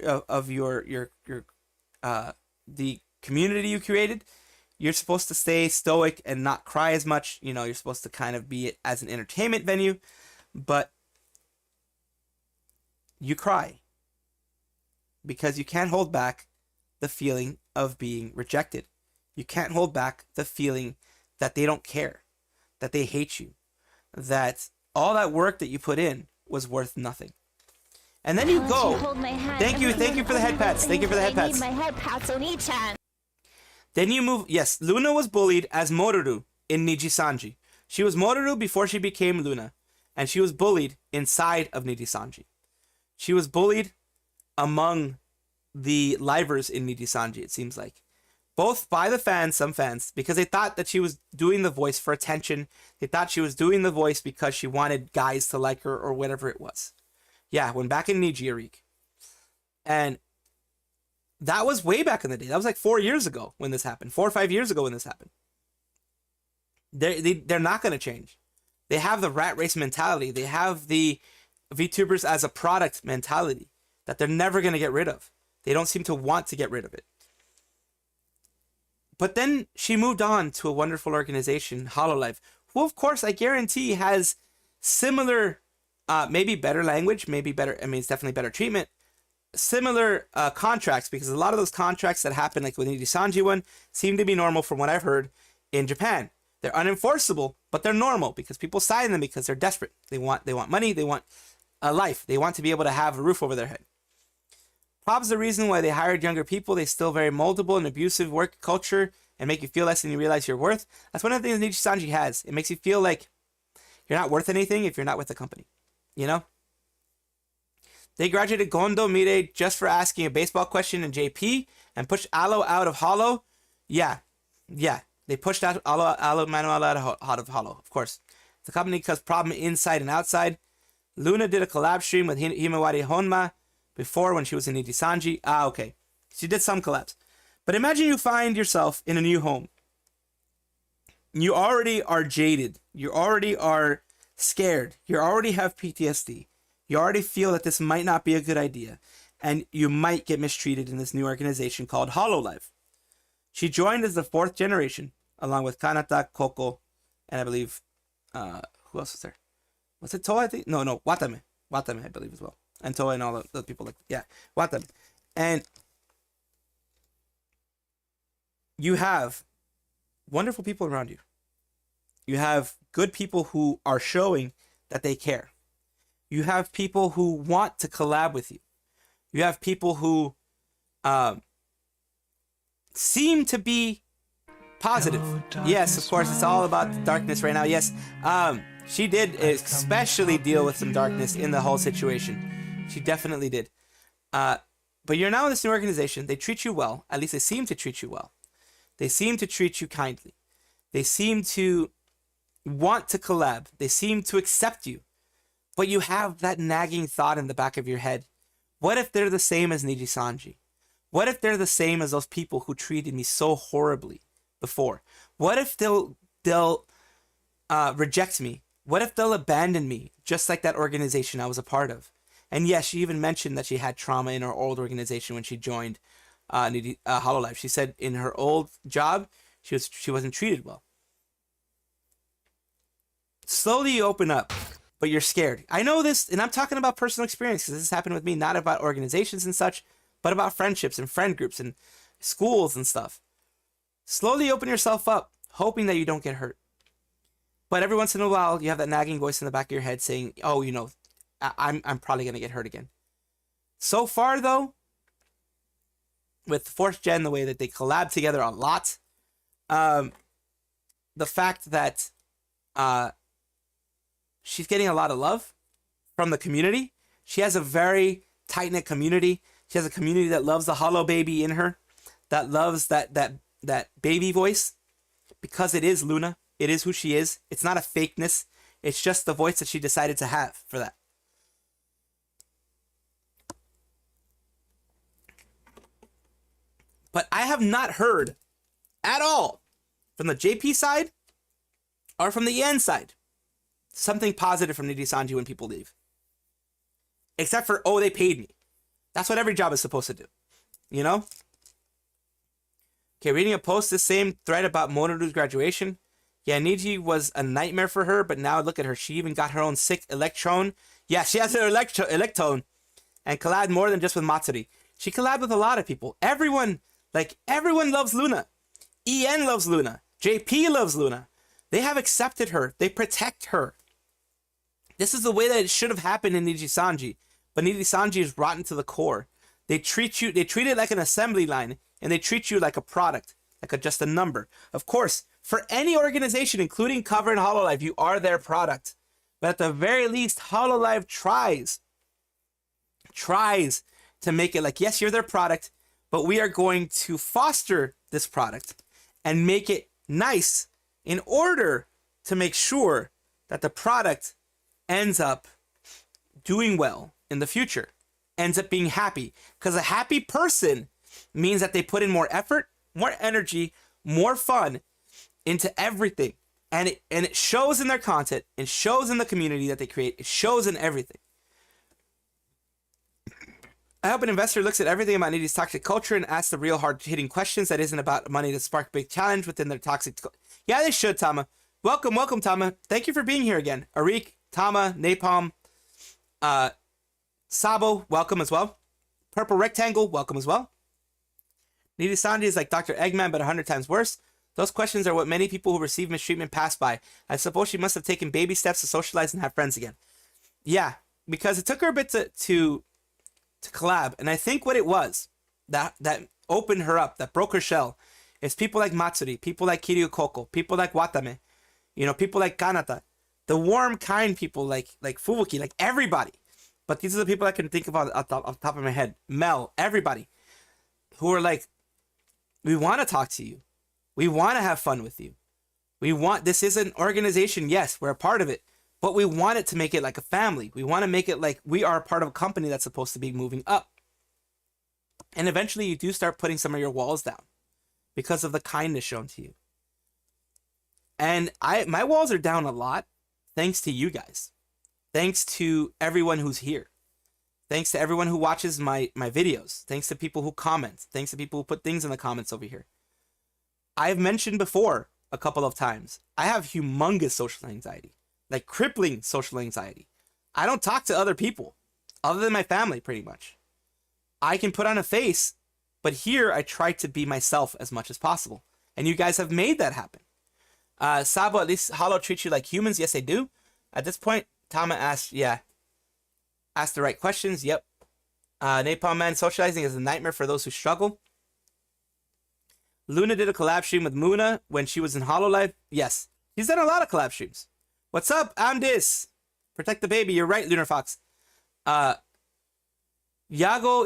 the community you created, you're supposed to stay stoic and not cry as much. You're supposed to kind of be it as an entertainment venue, but you cry because you can't hold back the feeling of being rejected. You can't hold back the feeling that they don't care, that they hate you, that all that work that you put in was worth nothing. And then you go. Thank you for the head pats. Thank you for the head pats. I need my head pats on each hand. Then you move. Yes, Luna was bullied as Motoru in Nijisanji. She was Motoru before she became Luna, and she was bullied inside of Nijisanji. She was bullied among the livers in Nijisanji, it seems like. Both by the fans, some fans, because they thought that she was doing the voice for attention. They thought she was doing the voice because she wanted guys to like her or whatever it was. Yeah, when back in Niji-Arik. And that was way back in the day. That was like 4 years ago when this happened. 4 or 5 years ago when this happened. They're not going to change. They have the rat race mentality. They have the VTubers as a product mentality that they're never going to get rid of. They don't seem to want to get rid of it. But then she moved on to a wonderful organization, Hololive, who, of course, I guarantee has similar, maybe better language, maybe better, it's definitely better treatment, similar contracts, because a lot of those contracts that happen, like with the Nijisanji one, seem to be normal from what I've heard in Japan. They're unenforceable, but they're normal because people sign them because they're desperate. They want money, they want a life, they want to be able to have a roof over their head. Probably the reason why they hired younger people. They still very moldable and abusive work culture and make you feel less than you realize you're worth. That's one of the things Nijisanji has. It makes you feel like you're not worth anything if you're not with the company. They graduated Gondo Mire just for asking a baseball question in JP and pushed Alo out of Holo. Yeah. They pushed out Alo Manuel out of Holo, of course. The company caused problem inside and outside. Luna did a collab stream with Himawari Honma before when she was in Nijisanji. Okay. She did some collabs. But imagine you find yourself in a new home. You already are jaded. You already are scared. You already have PTSD. You already feel that this might not be a good idea. And you might get mistreated in this new organization called Hololive. She joined as the 4th generation, along with Kanata, Koko, and I believe, who else was there? Was it Toa, I think? No, Watame. Watame, I believe, as well. And Toa and all the people Watame. And you have wonderful people around you. You have good people who are showing that they care. You have people who want to collab with you. You have people who seem to be positive. Yes, of course, it's all about the darkness right now. Yes, she did especially deal with some darkness in the whole situation. She definitely did. But you're now in this new organization. They treat you well. At least they seem to treat you well. They seem to treat you kindly. They seem to want to collab. They seem to accept you. But you have that nagging thought in the back of your head. What if they're the same as Nijisanji? What if they're the same as those people who treated me so horribly before? What if they'll reject me? What if they'll abandon me, just like that organization I was a part of? And yes, she even mentioned that she had trauma in her old organization when she joined Hololive. She said in her old job, she wasn't treated well. Slowly you open up, but you're scared. I know this, and I'm talking about personal experience because this has happened with me, not about organizations and such, but about friendships and friend groups and schools and stuff. Slowly open yourself up, hoping that you don't get hurt. But every once in a while, you have that nagging voice in the back of your head saying, oh, I'm probably going to get hurt again. So far, though, with 4th Gen, the way that they collab together a lot, the fact that she's getting a lot of love from the community. She has a very tight-knit community. She has a community that loves the Holo baby in her, that loves that baby voice, because it is Luna. It is who she is. It's not a fakeness. It's just the voice that she decided to have for that. But I have not heard at all from the JP side or from the EN side something positive from Nijisanji when people leave. Except for, oh, they paid me. That's what every job is supposed to do. You know? Okay, reading a post, the same thread about Monoru's graduation. Yeah, Niji was a nightmare for her, but now look at her. She even got her own sick electron. Yeah, she has her electron. And collabed more than just with Matsuri. She collabed with a lot of people. Everyone loves Luna. EN loves Luna. JP loves Luna. They have accepted her. They protect her. This is the way that it should have happened in Nijisanji. But Nijisanji is rotten to the core. They treat it like an assembly line, and they treat you like a product, like just a number. Of course, for any organization, including Cover and Hololive, you are their product. But at the very least, Hololive tries to make it like, yes, you're their product, but we are going to foster this product and make it nice in order to make sure that the product ends up doing well in the future, ends up being happy. Because a happy person means that they put in more effort, more energy, more fun into everything. And it shows in their content, it shows in the community that they create, it shows in everything. I hope an investor looks at everything about Niji's toxic culture and asks the real hard-hitting questions that isn't about money to spark big challenge within their toxic... Yeah, they should, Tama. Welcome, Tama. Thank you for being here again. Arik, Tama, Napalm, Sabo, welcome as well. Purple Rectangle, welcome as well. Nijisanji is like Dr. Eggman, but 100 times worse. Those questions are what many people who receive mistreatment pass by. I suppose she must have taken baby steps to socialize and have friends again. Yeah, because it took her a bit to collab, and I think what it was that opened her up, that broke her shell, is people like Matsuri, people like Kiryu Koko, people like Watame, people like Kanata, the warm, kind people like Fubuki, like everybody. But these are the people I can think of off the top of my head. Mel, everybody, who are like, we want to talk to you, we want to have fun with you, this is an organization, yes, we're a part of it. But we want it to make it like a family. We want to make it like we are a part of a company that's supposed to be moving up. And eventually you do start putting some of your walls down because of the kindness shown to you. And my walls are down a lot thanks to you guys. Thanks to everyone who's here. Thanks to everyone who watches my videos. Thanks to people who comment. Thanks to people who put things in the comments over here. I've mentioned before a couple of times, I have humongous social anxiety. Like crippling social anxiety. I don't talk to other people other than my family, pretty much. I can put on a face, but here I try to be myself as much as possible. And you guys have made that happen. Sabo, at least Holo treats you like humans. Yes, they do. At this point, Tama asked, ask the right questions. Yep. Napalm Man, socializing is a nightmare for those who struggle. Luna did a collab stream with Muna when she was in Hololive. Yes. He's done a lot of collab streams. What's up? I'm this. Protect the baby. You're right, Lunar Fox. Yago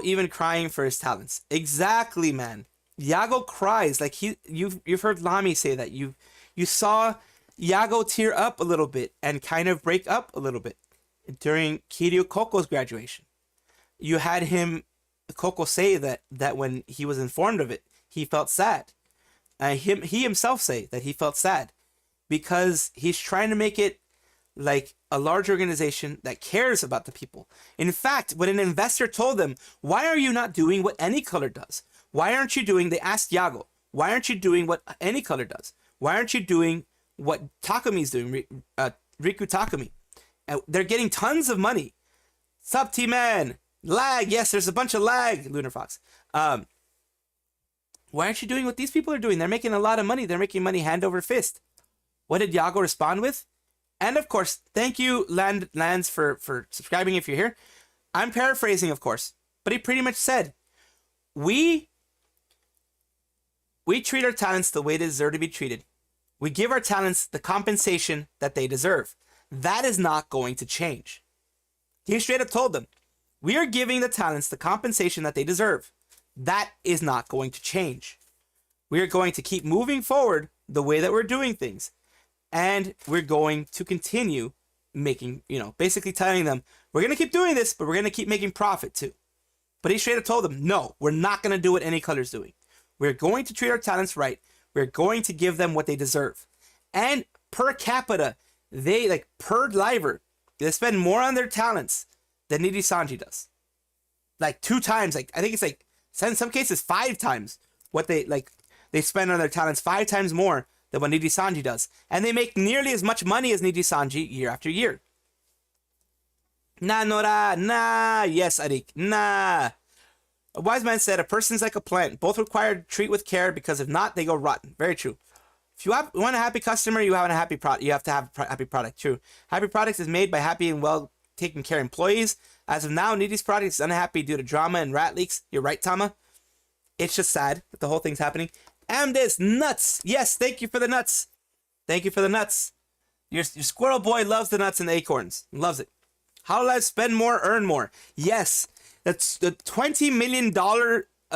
even crying for his talents. Exactly, man. Yago cries like you've heard Lami say that. You saw Yago tear up a little bit and kind of break up a little bit during Kiryu Koko's graduation. You had Koko say that when he was informed of it, he felt sad. He himself say that he felt sad. Because he's trying to make it like a large organization that cares about the people. In fact, when an investor told them, why are you not doing what Any Color does? Why aren't you doing, they asked Yago, why aren't you doing what Any Color does? Why aren't you doing what Takami's doing, Riku Takami? They're getting tons of money. Sup, T-Man? Lag, yes, there's a bunch of lag, Lunar Fox. Why aren't you doing what these people are doing? They're making a lot of money. They're making money hand over fist. What did Yago respond with? And of course, thank you, Lands, for subscribing if you're here. I'm paraphrasing, of course. But he pretty much said, we treat our talents the way they deserve to be treated. We give our talents the compensation that they deserve. That is not going to change. He straight up told them, we are giving the talents the compensation that they deserve. That is not going to change. We are going to keep moving forward the way that we're doing things. And we're going to continue making, basically telling them, we're going to keep doing this, but we're going to keep making profit too. But he straight up told them, no, we're not going to do what Any Color's doing. We're going to treat our talents right. We're going to give them what they deserve. And per capita, they, like, per liver, they spend more on their talents than Nijisanji does. Like 2 times, like, I think it's like, in some cases, 5 times what they spend on their talents, 5 times more than what Nijisanji does. And they make nearly as much money as Nijisanji year after year. Nah, Nora, nah. Yes, Arik, nah. A wise man said, a person's like a plant. Both require to treat with care, because if not, they go rotten. Very true. If you want a happy customer, you have a happy product. You have to have a happy product. True. Happy products is made by happy and well taken care employees. As of now, Niji's product is unhappy due to drama and rat leaks. You're right, Tama. It's just sad that the whole thing's happening. Amdes, nuts. Yes, thank you for the nuts. Thank you for the nuts. Your squirrel boy loves the nuts and the acorns. Loves it. Hololive, spend more, earn more. Yes. That's the $20 million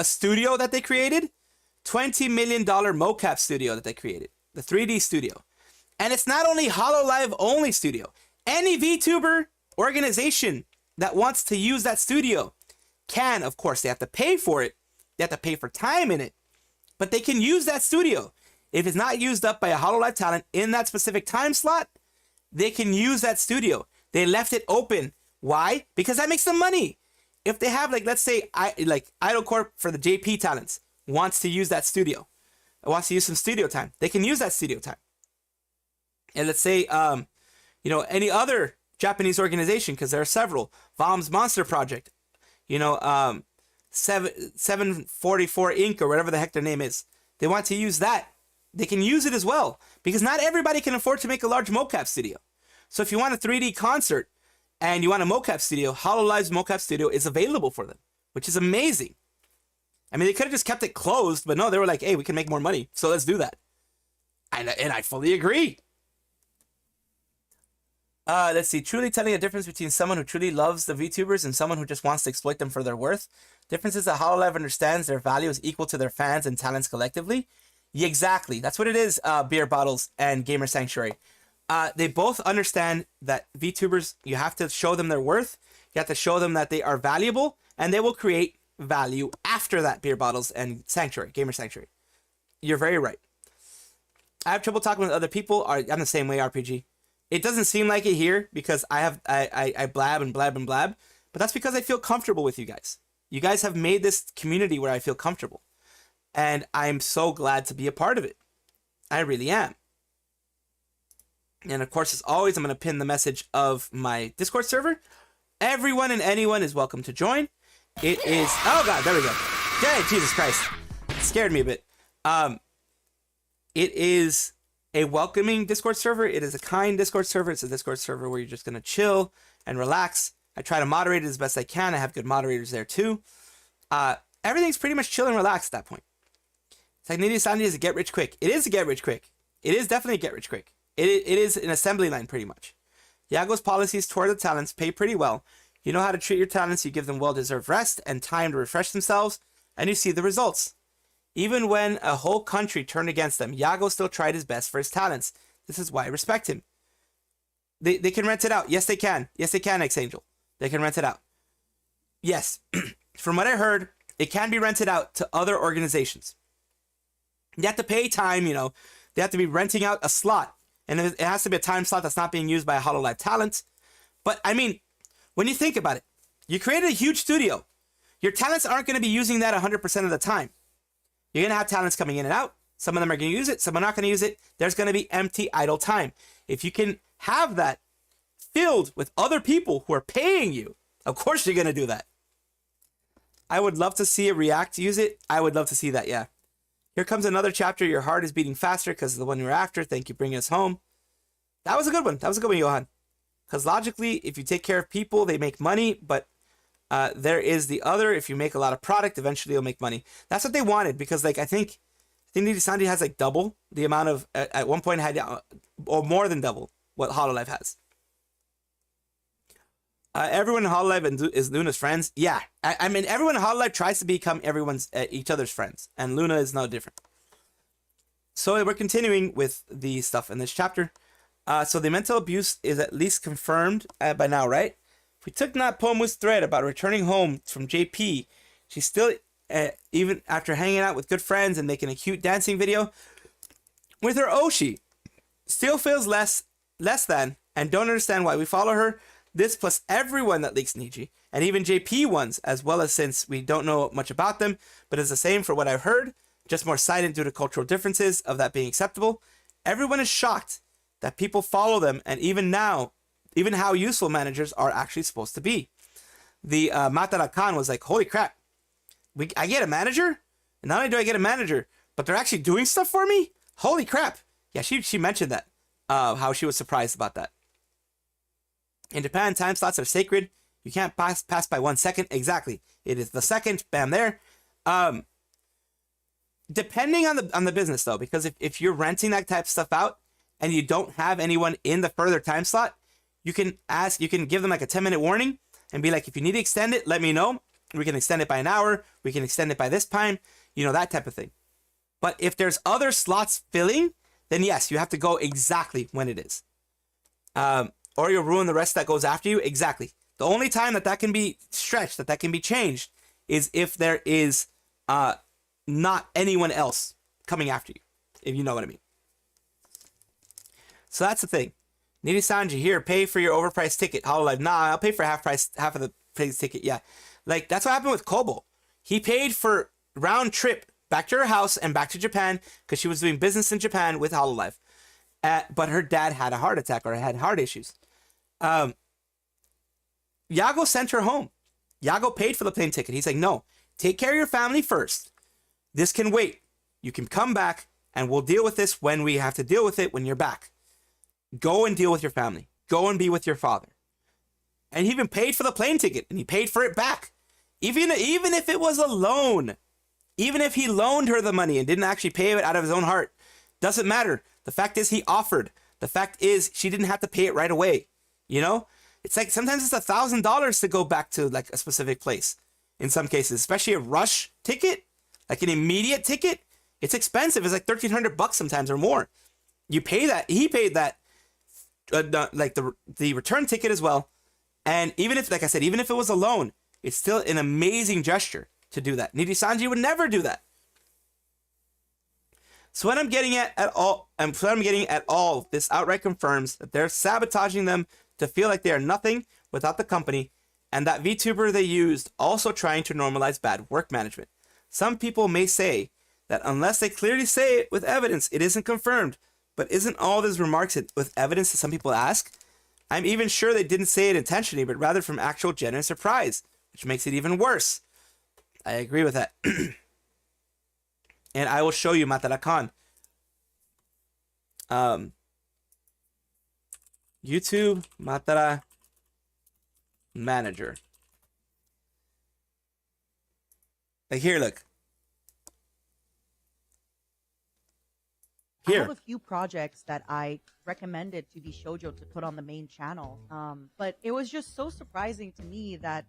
studio that they created. $20 million mocap studio that they created. The 3D studio. And it's not only Hololive only studio. Any VTuber organization that wants to use that studio can, of course, they have to pay for it. They have to pay for time in it. But they can use that studio. If it's not used up by a Hololive talent in that specific time slot, they can use that studio. They left it open. Why? Because that makes them money. If they have, like, let's say, Idol Corp for the JP talents wants to use that studio, wants to use some studio time, they can use that studio time. And let's say, any other Japanese organization, because there are several, Vom's Monster Project, 744 Inc. or whatever the heck their name is, they want to use that. They can use it as well, because not everybody can afford to make a large mocap studio. So if you want a 3D concert, and you want a mocap studio, Hololive's mocap studio is available for them, which is amazing. I mean, they could have just kept it closed, but no, they were like, hey, we can make more money, so let's do that. And I fully agree. Let's see. Truly telling a difference between someone who truly loves the VTubers and someone who just wants to exploit them for their worth. Difference is that Hololive understands their value is equal to their fans and talents collectively. Yeah, exactly. That's what it is, Beer Bottles and Gamer Sanctuary. They both understand that VTubers, you have to show them their worth. You have to show them that they are valuable, and they will create value after that, Beer Bottles and Sanctuary, Gamer Sanctuary. You're very right. I have trouble talking with other people. I'm the same way, RPG. It doesn't seem like it here because I blab and blab and blab, but that's because I feel comfortable with you guys. You guys have made this community where I feel comfortable, and I'm so glad to be a part of it. I really am. And of course, as always, I'm going to pin the message of my Discord server. Everyone and anyone is welcome to join. It is... Oh, God, there we go. Yay, Jesus Christ. It scared me a bit. It is a welcoming Discord server. It is a kind Discord server. It's a Discord server where you're just going to chill and relax. I try to moderate it as best I can. I have good moderators there, too. Everything's pretty much chill and relaxed at that point. It's like Nijisanji is a get-rich-quick. It is a get-rich-quick. It is definitely a get-rich-quick. It is an assembly line, pretty much. Yago's policies toward the talents pay pretty well. You know how to treat your talents, you give them well-deserved rest and time to refresh themselves, and you see the results. Even when a whole country turned against them, Yago still tried his best for his talents. This is why I respect him. They can rent it out. Yes, they can. Yes, they can, X-Angel. They can rent it out. Yes. From what I heard, it can be rented out to other organizations. You have to pay time, They have to be renting out a slot. And it has to be a time slot that's not being used by a Hololive talent. But, I mean, when you think about it, you created a huge studio. Your talents aren't going to be using that 100% of the time. You're going to have talents coming in and out. Some of them are going to use it. Some are not going to use it. There's going to be empty, idle time. If you can have that filled with other people who are paying you, of course you're going to do that. I would love to see a React use it. I would love to see that, yeah. Here comes another chapter. Your heart is beating faster because of the one you're after. Thank you for bringing us home. That was a good one. That was a good one, Johan. Because logically, if you take care of people, they make money. But there is the other. If you make a lot of product, eventually you'll make money. That's what they wanted. Because I think Nijisanji has like double the amount of, at one point had, or more than double what Hololive has. Everyone in Hololive is Luna's friends. Yeah, I mean, everyone in Hololive tries to become each other's friends, and Luna is no different. So we're continuing with the stuff in this chapter. So the mental abuse is at least confirmed by now, right? If we took not Pomu's thread about returning home from JP, she still even after hanging out with good friends and making a cute dancing video with her Oshi, still feels less than, and don't understand why we follow her. This plus everyone that leaks Niji, and even JP ones, as well as since we don't know much about them, but it's the same for what I've heard, just more silent due to cultural differences of that being acceptable. Everyone is shocked that people follow them, and even now, even how useful managers are actually supposed to be. The Matara Khan was like, holy crap, I get a manager? And not only do I get a manager, but they're actually doing stuff for me? Holy crap. Yeah, she mentioned that, how she was surprised about that. In Japan, time slots are sacred. You can't pass by 1 second. Exactly. It is the second. Bam, there. Depending on the business, though, because if you're renting that type of stuff out and you don't have anyone in the further time slot, you can give them like a 10-minute warning and be like, if you need to extend it, let me know. We can extend it by an hour. We can extend it by this time. You know, that type of thing. But if there's other slots filling, then yes, you have to go exactly when it is. Or you'll ruin the rest that goes after you. Exactly. The only time that can be stretched, that can be changed, is if there is not anyone else coming after you, if you know what I mean. So that's the thing. Nijisanji, here, pay for your overpriced ticket. Hololive, nah, I'll pay for half of the price ticket. Yeah, like that's what happened with Kobo. He paid for round trip back to her house and back to Japan because she was doing business in Japan with Hololive. But her dad had a heart attack or had heart issues. Yago sent her home. Yago paid for the plane ticket. He's like, no, take care of your family first. This can wait. You can come back and we'll deal with this when we have to deal with it when you're back. Go and deal with your family. Go and be with your father. And he even paid for the plane ticket and he paid for it back. Even if it was a loan, even if he loaned her the money and didn't actually pay it out of his own heart, doesn't matter. The fact is he offered. The fact is she didn't have to pay it right away. You know, it's like sometimes it's $1,000 to go back to like a specific place. In some cases, especially a rush ticket, like an immediate ticket, it's expensive. It's like $1,300 sometimes or more. You pay that. He paid that, like the return ticket as well. And even if, like I said, even if it was a loan, it's still an amazing gesture to do that. Nijisanji would never do that. So what I'm getting at all, this outright confirms that they're sabotaging them to feel like they are nothing without the company, and that VTuber they used also trying to normalize bad work management. Some people may say that unless they clearly say it with evidence, it isn't confirmed. But isn't all these remarks with evidence that some people ask? I'm even sure they didn't say it intentionally, but rather from actual genuine surprise, which makes it even worse. I agree with that. And I will show you Matara Khan. YouTube Matara Manager. Like here, look. Here. I have a few projects that I recommended to the shoujo to put on the main channel. But it was just so surprising to me that,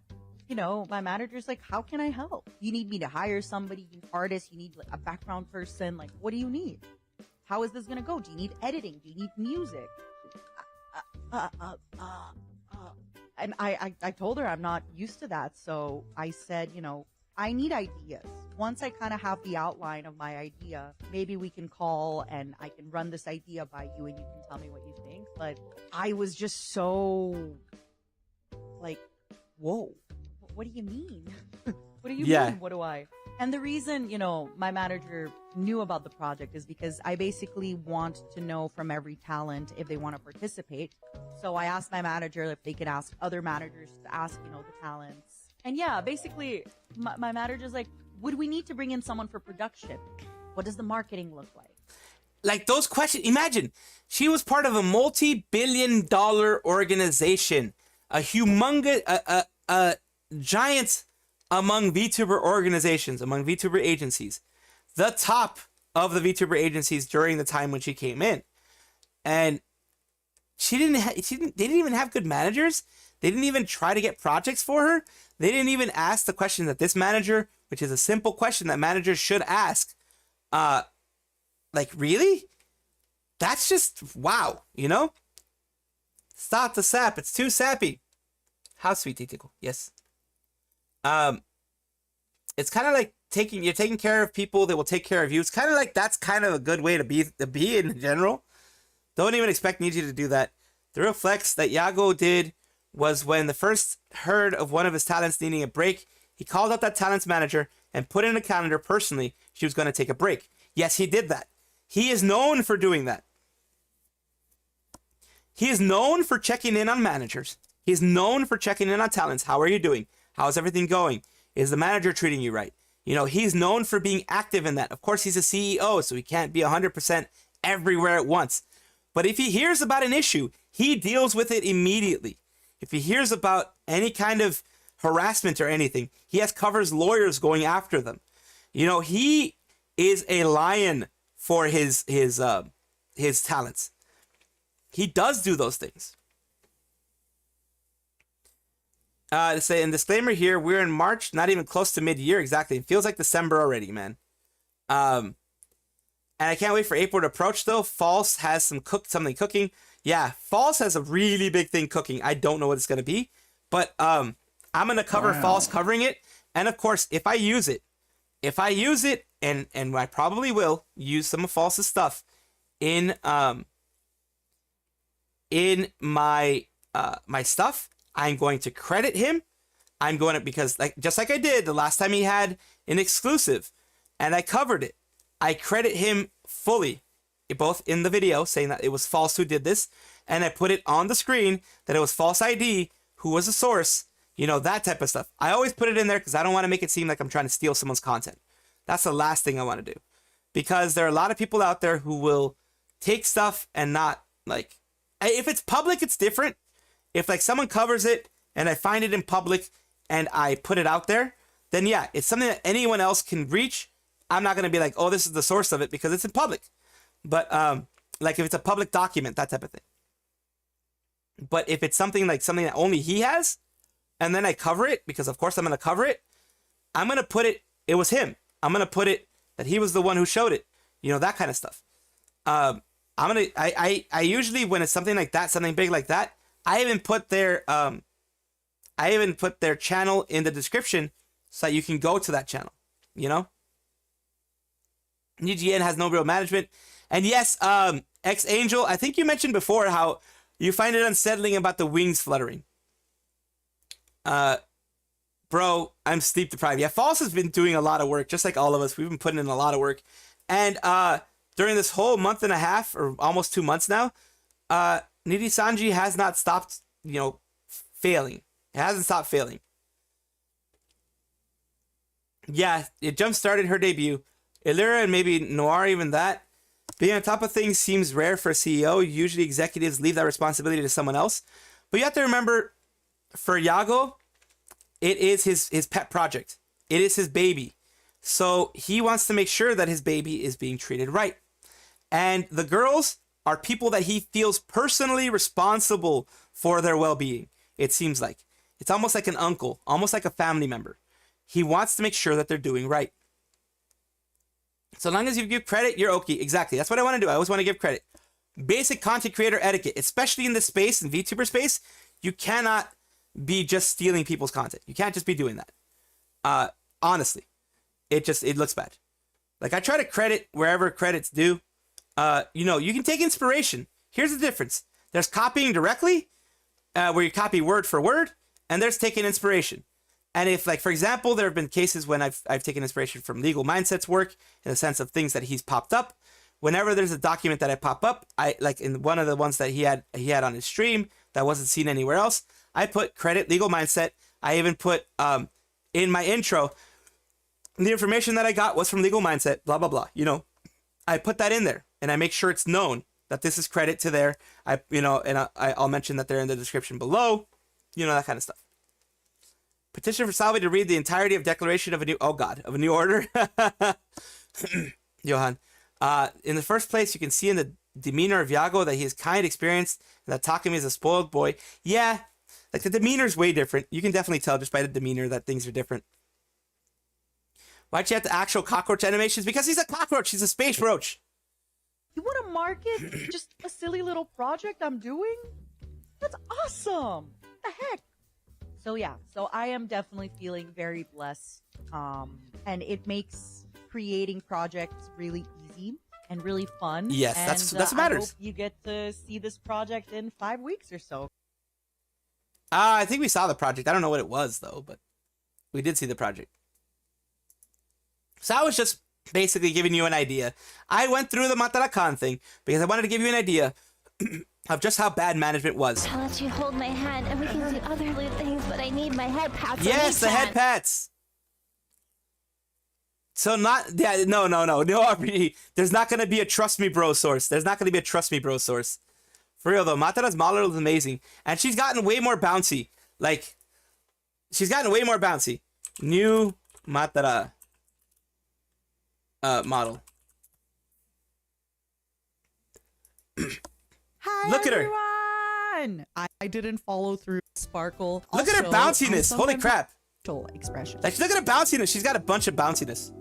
you know, my manager's like, how can I help? You need me to hire somebody, an artist, you need like a background person. Like, what do you need? How is this going to go? Do you need editing? Do you need music? And I told her I'm not used to that. So I said, you know, I need ideas. Once I kind of have the outline of my idea, maybe we can call and I can run this idea by you and you can tell me what you think. But I was just so like, whoa, what do you mean? What do you mean? What do I? And the reason, you know, my manager knew about the project is because I basically want to know from every talent if they want to participate. So I asked my manager if they could ask other managers to ask, you know, the talents. And yeah, basically, my manager's like, would we need to bring in someone for production? What does the marketing look like? Like those questions. Imagine, she was part of a multi-billion-dollar organization, a humongous, a giant among VTuber organizations, among VTuber agencies, the top of the VTuber agencies during the time when she came in, and they didn't even have good managers. They didn't even try to get projects for her. They didn't even ask the question that this manager, which is a simple question that managers should ask. Like, really? That's just wow, you know? Stop the sap. It's too sappy. How sweet, Titico. Yes. It's kind of like you're taking care of people, they will take care of you. It's kind of like that's kind of a good way to be in general. Don't even expect Niji to do that. The real flex that Yago did was when the first heard of one of his talents needing a break, he called up that talent's manager and put in a calendar personally she was going to take a break. Yes, he did that. He is known for doing that. He is known for checking in on managers. He is known for checking in on talents. How are you doing? How's everything going? Is the manager treating you right? You know, he's known for being active in that. Of course, he's a CEO, so he can't be 100% everywhere at once. But if he hears about an issue, he deals with it immediately. If he hears about any kind of harassment or anything, he covers lawyers going after them. You know, he is a lion for his talents. He does do those things. To say in disclaimer here, we're in March, not even close to mid-year exactly. It feels like December already, man. And I can't wait for April to approach though. False has something cooking. Yeah, False has a really big thing cooking. I don't know what it's gonna be, but I'm gonna cover False covering it. And of course, if I use it, and I probably will use some of False's stuff in my my stuff, I'm going to credit him. I'm going to, because just like I did the last time he had an exclusive and I covered it, I credit him fully, both in the video saying that it was False who did this, and I put it on the screen that it was False ID who was the source, you know, that type of stuff. I always put it in there because I don't want to make it seem like I'm trying to steal someone's content. That's the last thing I want to do, because there are a lot of people out there who will take stuff and not, like, if it's public, it's different. If like someone covers it and I find it in public and I put it out there, then yeah, it's something that anyone else can reach. I'm not going to be like, oh, this is the source of it because it's in public. But like if it's a public document, that type of thing. But if it's something that only he has, and then I cover it, because of course I'm going to cover it, I'm going to put it was him. I'm going to put it that he was the one who showed it. You know, that kind of stuff. I usually, when it's something like that, something big like that, I even put their channel in the description so that you can go to that channel, you know? UGN has no real management. And yes, X Angel, I think you mentioned before how you find it unsettling about the wings fluttering. Bro, I'm sleep deprived. Yeah, False has been doing a lot of work, just like all of us. We've been putting in a lot of work. And during this whole month and a half, or almost 2 months now, Nijisanji has not stopped, you know, failing. It hasn't stopped failing. Yeah, it jump-started her debut. Illyra and maybe Noir, even that. Being on top of things seems rare for a CEO. Usually executives leave that responsibility to someone else. But you have to remember, for Yago, it is his pet project. It is his baby. So he wants to make sure that his baby is being treated right. And the girls are people that he feels personally responsible for their well-being, it seems like. It's almost like an uncle, almost like a family member. He wants to make sure that they're doing right. So long as you give credit, you're okay. Exactly. That's what I want to do. I always want to give credit. Basic content creator etiquette, especially in this space, in VTuber space, you cannot be just stealing people's content. You can't just be doing that. Honestly, it looks bad. Like, I try to credit wherever credit's due. You know, you can take inspiration. Here's the difference. There's copying directly, where you copy word for word, and there's taking inspiration. And if, like, for example, there have been cases when I've taken inspiration from Legal Mindset's work in the sense of things that he's popped up. Whenever there's a document that I pop up, I, like in one of the ones that he had on his stream that wasn't seen anywhere else, I put credit Legal Mindset. I even put in my intro, the information that I got was from Legal Mindset, blah, blah, blah. You know, I put that in there and I make sure it's known that this is credit to there. I'll mention that they're in the description below, you know, that kind of stuff. Petition for Salvi to read the entirety of Declaration of a New... Oh, God. Of a New Order. Johan. In the first place, you can see in the demeanor of Yago that he is kind, experienced, and that Takumi is a spoiled boy. Yeah. Like, the demeanor is way different. You can definitely tell just by the demeanor that things are different. Why'd you have the actual cockroach animations? Because he's a cockroach. He's a space roach. You want to market just a silly little project I'm doing? That's awesome. What the heck? So yeah, so I am definitely feeling very blessed and it makes creating projects really easy and really fun. Yes, and, that's what I matters. hope you get to see this project in 5 weeks or so. I think we saw the project. I don't know what it was though, but we did see the project. So I was just basically giving you an idea. I went through the Matarakan thing because I wanted to give you an idea of just how bad management was. I'll let you hold my hand and we can do other little things, but I need my head pats. Yes, the head pats. So no RPG. There's not gonna be a trust me bro source. There's not gonna be a trust me bro source. For real though, Matara's model is amazing, and she's gotten way more bouncy. Like, she's gotten way more bouncy. New Matara model. Hi, Look at her. everyone! I didn't follow through Sparkle. Look at her Also, bounciness. I Holy sometimes crap. facial expression. Like, look at her bounciness. She's got a bunch of bounciness.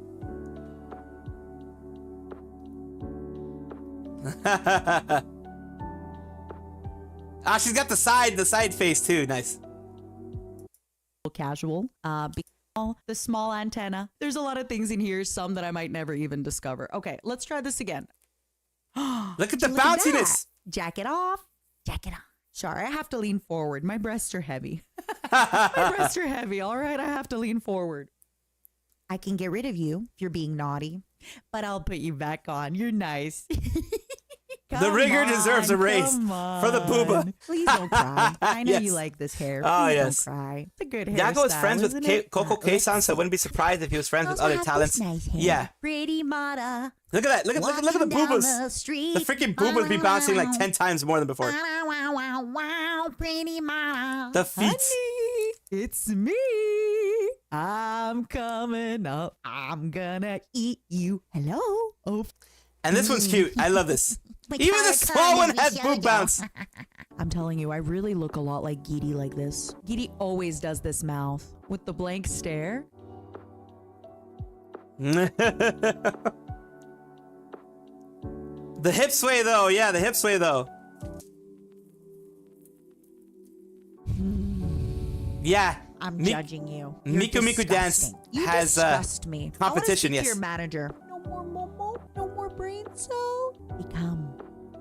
Ah, she's got the side face too. Nice. Casual. The small antenna. There's a lot of things in here, some that I might never even discover. Okay, let's try this again. Look at the bounciness. Jack it off. Jack it off. Sorry, I have to lean forward. My breasts are heavy. My breasts are heavy. All right, I have to lean forward. I can get rid of you if you're being naughty, but I'll put you back on. You're nice. The rigger deserves a raise for the booba. Please don't cry. I know Yes. you like this hair. Oh, Please yes. don't cry. It's a good hairstyle. Yago is friends with isn't it? Coco K-san, so I wouldn't be surprised if he was friends with other talents. Yeah. Pretty Mata. Look at that. Look at the boobas. The freaking boobas be bouncing like 10 times more than before. Pretty Mata. The feet. Honey, it's me. I'm coming up. I'm gonna eat you. Hello. Oh. And this one's cute. I love this. Even the small one has boob bounce. I'm telling you, I really look a lot like Giri like this. Giri always does this mouth with the blank stare. The hip sway though. Yeah, the hip sway though. Yeah. I'm judging you. Miku Miku Dance You has disgust me. competition, I wanna speak yes. to your manager. No more Momo. No more brain cell. Become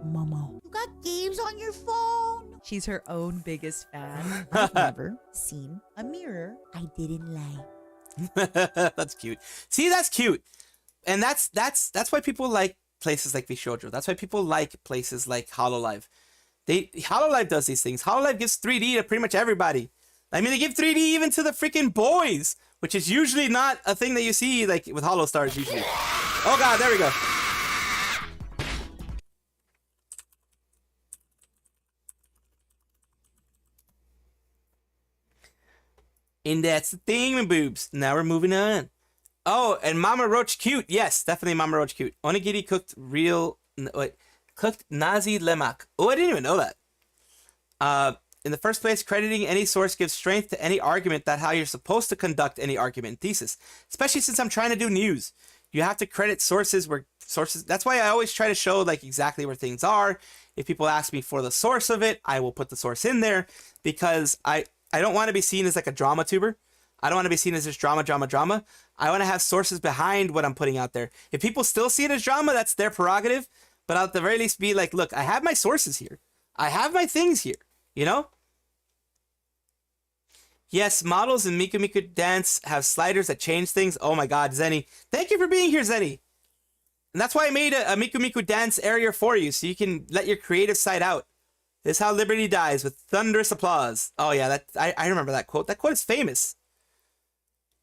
Momo. You got games on your phone. She's her own biggest fan. I've never seen a mirror I didn't like. That's cute. See, that's cute. And that's why people like places like Vishojo. That's why people like places like Hololive. Hololive does these things. Hololive gives 3D to pretty much everybody. I mean, they give 3D even to the freaking boys, which is usually not a thing that you see like with Hollow Stars usually. Oh god, there we go. And that's the thing, my boobs. Now we're moving on. Oh, and Mama Roach cute. Yes, definitely Mama Roach cute. Onigiri cooked cooked nazi lemak. Oh, I didn't even know that. In the first place, crediting any source gives strength to any argument that how you're supposed to conduct any argument thesis. Especially since I'm trying to do news. You have to credit sources where sources... That's why I always try to show like exactly where things are. If people ask me for the source of it, I will put the source in there. Because I don't want to be seen as like a drama tuber. I don't want to be seen as just drama. I want to have sources behind what I'm putting out there. If people still see it as drama, that's their prerogative. But I'll at the very least be like, look, I have my sources here. I have my things here. You know? Yes, models in Miku Miku Dance have sliders that change things. Oh my god, Zenny. Thank you for being here, Zenny. And that's why I made a Miku Miku Dance area for you, so you can let your creative side out. This is how liberty dies, with thunderous applause. Oh yeah, I remember that quote. That quote is famous.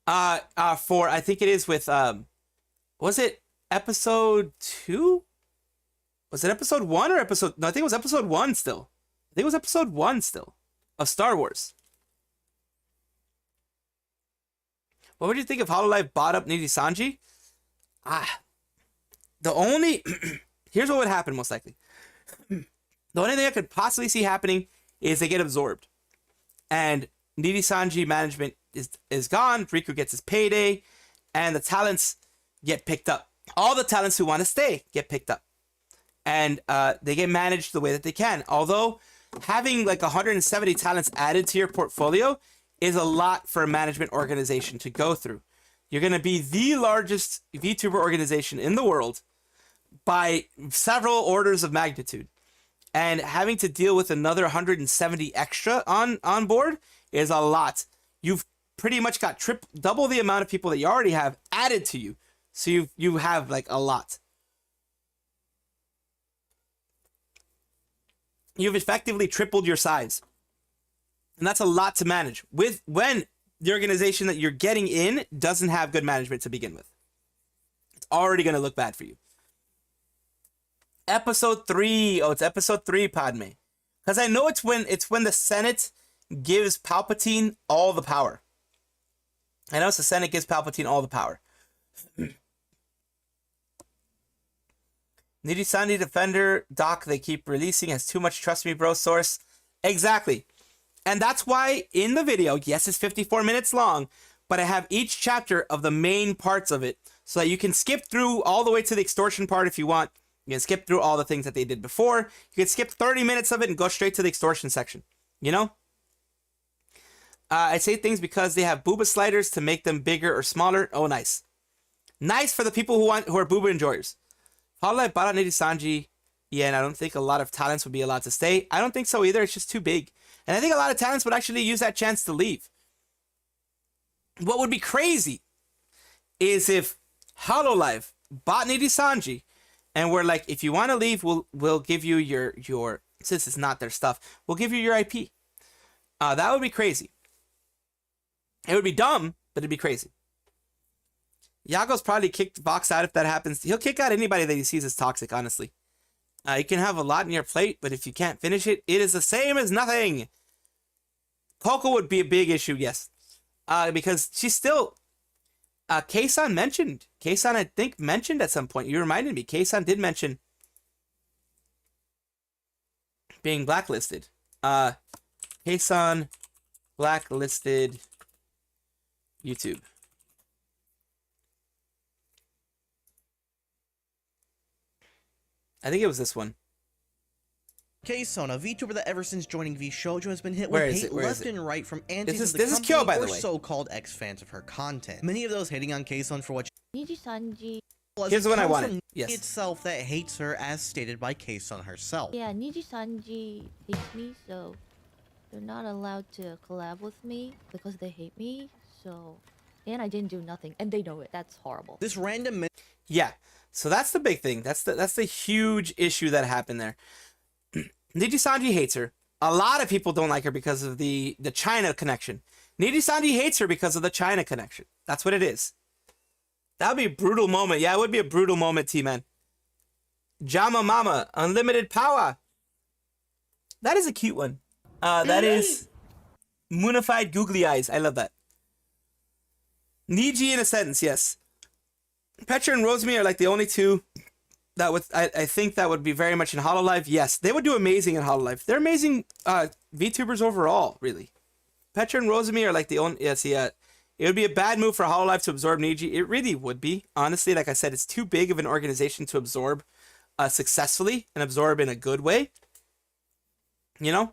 I think it is with, was it episode 2? Was it episode 1 or episode... No, I think it was episode 1 still. I think it was episode 1 still of Star Wars. What would you think if Hololive bought up Nijisanji? The only... Here's what would happen most likely. The only thing I could possibly see happening is they get absorbed. And Nijisanji management is gone, Riku gets his payday, and the talents get picked up. All the talents who want to stay get picked up. And they get managed the way that they can. Although having like 170 talents added to your portfolio is a lot for a management organization to go through. You're going to be the largest VTuber organization in the world by several orders of magnitude. And having to deal with another 170 extra on board is a lot. You've pretty much got double the amount of people that you already have added to you. So you have like a lot. You've effectively tripled your size. And that's a lot to manage when the organization that you're getting in doesn't have good management to begin with. It's already going to look bad for you. Episode 3. Oh, it's episode 3, Padme. Because I know it's when the Senate gives Palpatine all the power. I know it's the Senate gives Palpatine all the power. Nijisanji Defender doc they keep releasing has too much trust me bro source. Exactly. And that's why in the video, yes, it's 54 minutes long, but I have each chapter of the main parts of it so that you can skip through all the way to the extortion part if you want. You can skip through all the things that they did before. You can skip 30 minutes of it and go straight to the extortion section. You know? I say things because they have booba sliders to make them bigger or smaller. Oh, nice. Nice for the people who are booba enjoyers. Hololive bought out Nijisanji. Yeah, and I don't think a lot of talents would be allowed to stay. I don't think so either. It's just too big. And I think a lot of talents would actually use that chance to leave. What would be crazy is if Hololive bought Nijisanji and we're like, if you want to leave, we'll give you your since it's not their stuff, we'll give you your IP. That would be crazy. It would be dumb, but it'd be crazy. Yago's probably kicked Vox out if that happens. He'll kick out anybody that he sees as toxic, honestly. You can have a lot on your plate, but if you can't finish it, it is the same as nothing. Coco would be a big issue, yes. Because she's still... Kei-san mentioned. Kei-san, I think, mentioned at some point. You reminded me. Kei-san did mention being blacklisted. Kei-san blacklisted YouTube. I think it was this one. Kei-san, a VTuber that ever since joining VShojo has been hit Where with is hate it? Where left is it? and right from antis This of the is company Kyo, by the or way. so-called ex-fans of her content. Many of those hating on Kei-san for what Nijisanji. Here's the one I comes wanted. from Yes. itself that hates her, as stated by Kei-san herself. Yeah, Nijisanji hates me, so they're not allowed to collab with me because they hate me. So, and I didn't do nothing, and they know it. That's horrible. This random Yeah. So that's the big thing. That's the huge issue that happened there. Nijisanji hates her. A lot of people don't like her because of the China connection. Nijisanji hates her because of the China connection. That's what it is. That would be a brutal moment. Yeah, it would be a brutal moment, T-Man. Jama Mama, unlimited power. That is a cute one. That is moonified googly eyes. I love that. Niji in a sentence, yes. Petra and Rosemi are like the only two that would I think that would be very much in Hololive. Yes, they would do amazing in Hololive. They're amazing VTubers overall, really. Petra and Rosemi are like the only it would be a bad move for Hololive to absorb Niji. It really would be. Honestly, like I said, it's too big of an organization to absorb successfully and absorb in a good way. You know?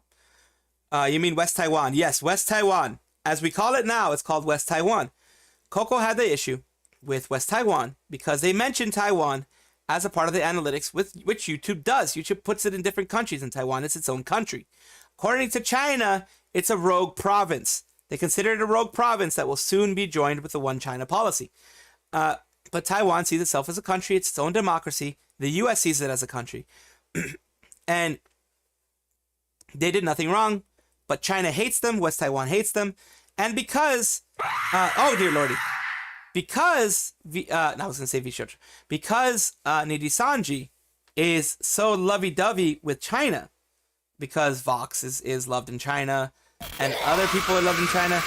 You mean West Taiwan. Yes, West Taiwan. As we call it now, it's called West Taiwan. Coco had the issue with West Taiwan because they mentioned Taiwan as a part of the analytics, which YouTube does. YouTube puts it in different countries, and Taiwan is its own country. According to China, it's a rogue province. They consider it a rogue province that will soon be joined with the One China policy. But Taiwan sees itself as a country. It's its own democracy. The US sees it as a country. And they did nothing wrong, but China hates them. West Taiwan hates them. And because... oh, dear lordy. Because... I was going to say VShojo. Because Nijisanji is so lovey-dovey with China, because Vox is loved in China, and other people are loved in China.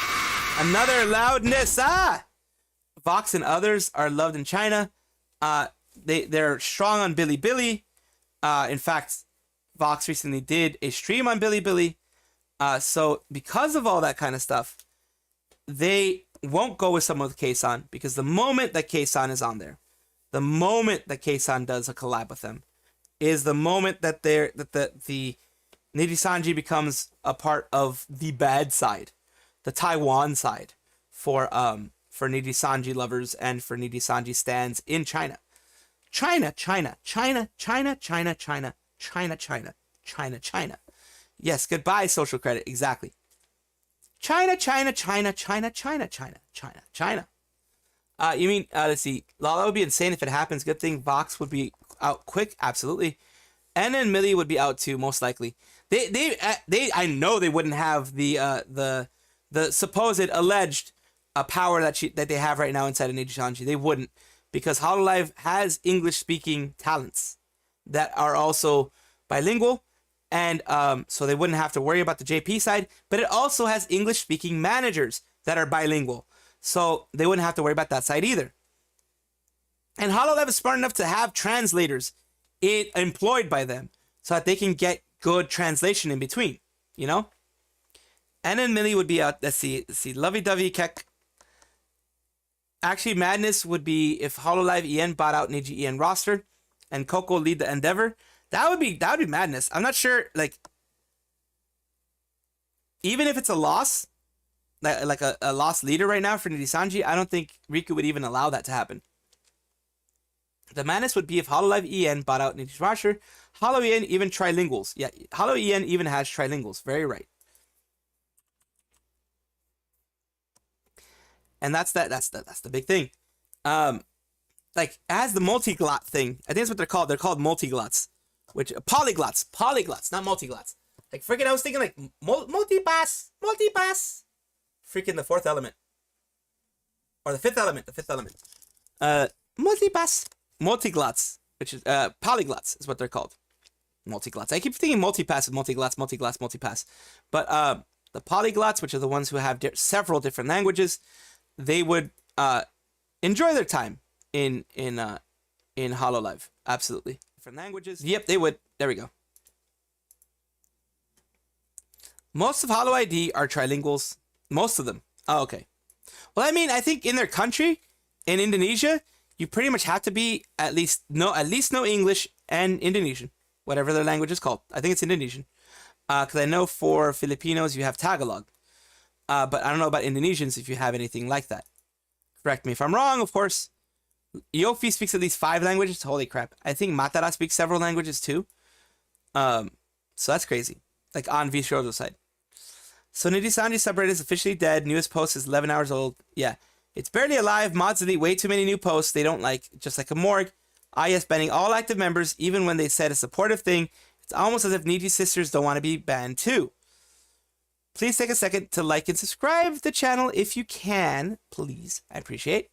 Another loudness! Vox and others are loved in China. They're strong on Bilibili. In fact, Vox recently did a stream on Bilibili. So because of all that kind of stuff, they won't go with someone with Kei-san, because the moment that Kei-san is on there, the moment that Kei-san does a collab with them, is the moment that the Nijisanji becomes a part of the bad side, the Taiwan side for for Nijisanji lovers and for Nijisanji stands in China. China, China, China, China, China, China, China, China, China, China. Yes, goodbye, social credit. Exactly. China, China, China, China, China, China, China, China. You mean, let's see. Lala would be insane if it happens. Good thing Vox would be out quick. Absolutely. And then Millie would be out too, most likely. I know they wouldn't have the supposed alleged power that they have right now inside of Nijisanji. They wouldn't, because Hololive has English speaking talents that are also bilingual, and so they wouldn't have to worry about the JP side. But it also has English speaking managers that are bilingual, so they wouldn't have to worry about that side either. And Hololive is smart enough to have translators employed by them so that they can get good translation in between, you know? And then Millie would be out. Let's see. Lovey-dovey Kek. Actually, madness would be if Hololive EN bought out Niji EN roster and Coco lead the Endeavor. That would be madness. I'm not sure, like, even if it's a loss, like a lost leader right now for Nijisanji, I don't think Riku would even allow that to happen. The madness would be if Hololive EN bought out Niji's roster. Holo EN even trilinguals. Yeah, Holo EN even has trilinguals. Very right. And that's the big thing. Like, as the multiglot thing, I think that's what they're called. They're called multiglots, which polyglots, not multiglots. Like, freaking, I was thinking like multipass. Freaking the fourth element, or the fifth element. Multiglots, which is polyglots, is what they're called. Multiglots. I keep thinking multipass and multipass. But the polyglots, which are the ones who have several different languages, they would enjoy their time in Hololive. Absolutely. Different languages. Yep, they would. There we go. Most of Holo ID are trilinguals. Most of them. Oh, okay. Well, I mean, I think in their country, in Indonesia, you pretty much have to be at least know English and Indonesian, whatever their language is called. I think it's Indonesian. Because I know for Filipinos, you have Tagalog. But I don't know about Indonesians if you have anything like that. Correct me if I'm wrong, of course. Yofi speaks at least 5 languages. Holy crap. I think Matara speaks several languages too. So that's crazy. Like on VTuber's side. So Nijisanji subreddit is officially dead. Newest post is 11 hours old. Yeah. It's barely alive. Mods delete way too many new posts they don't like. Just like a morgue. IS banning all active members even when they said a supportive thing. It's almost as if Niji sisters don't want to be banned too. Please take a second to like and subscribe to the channel if you can. Please. I appreciate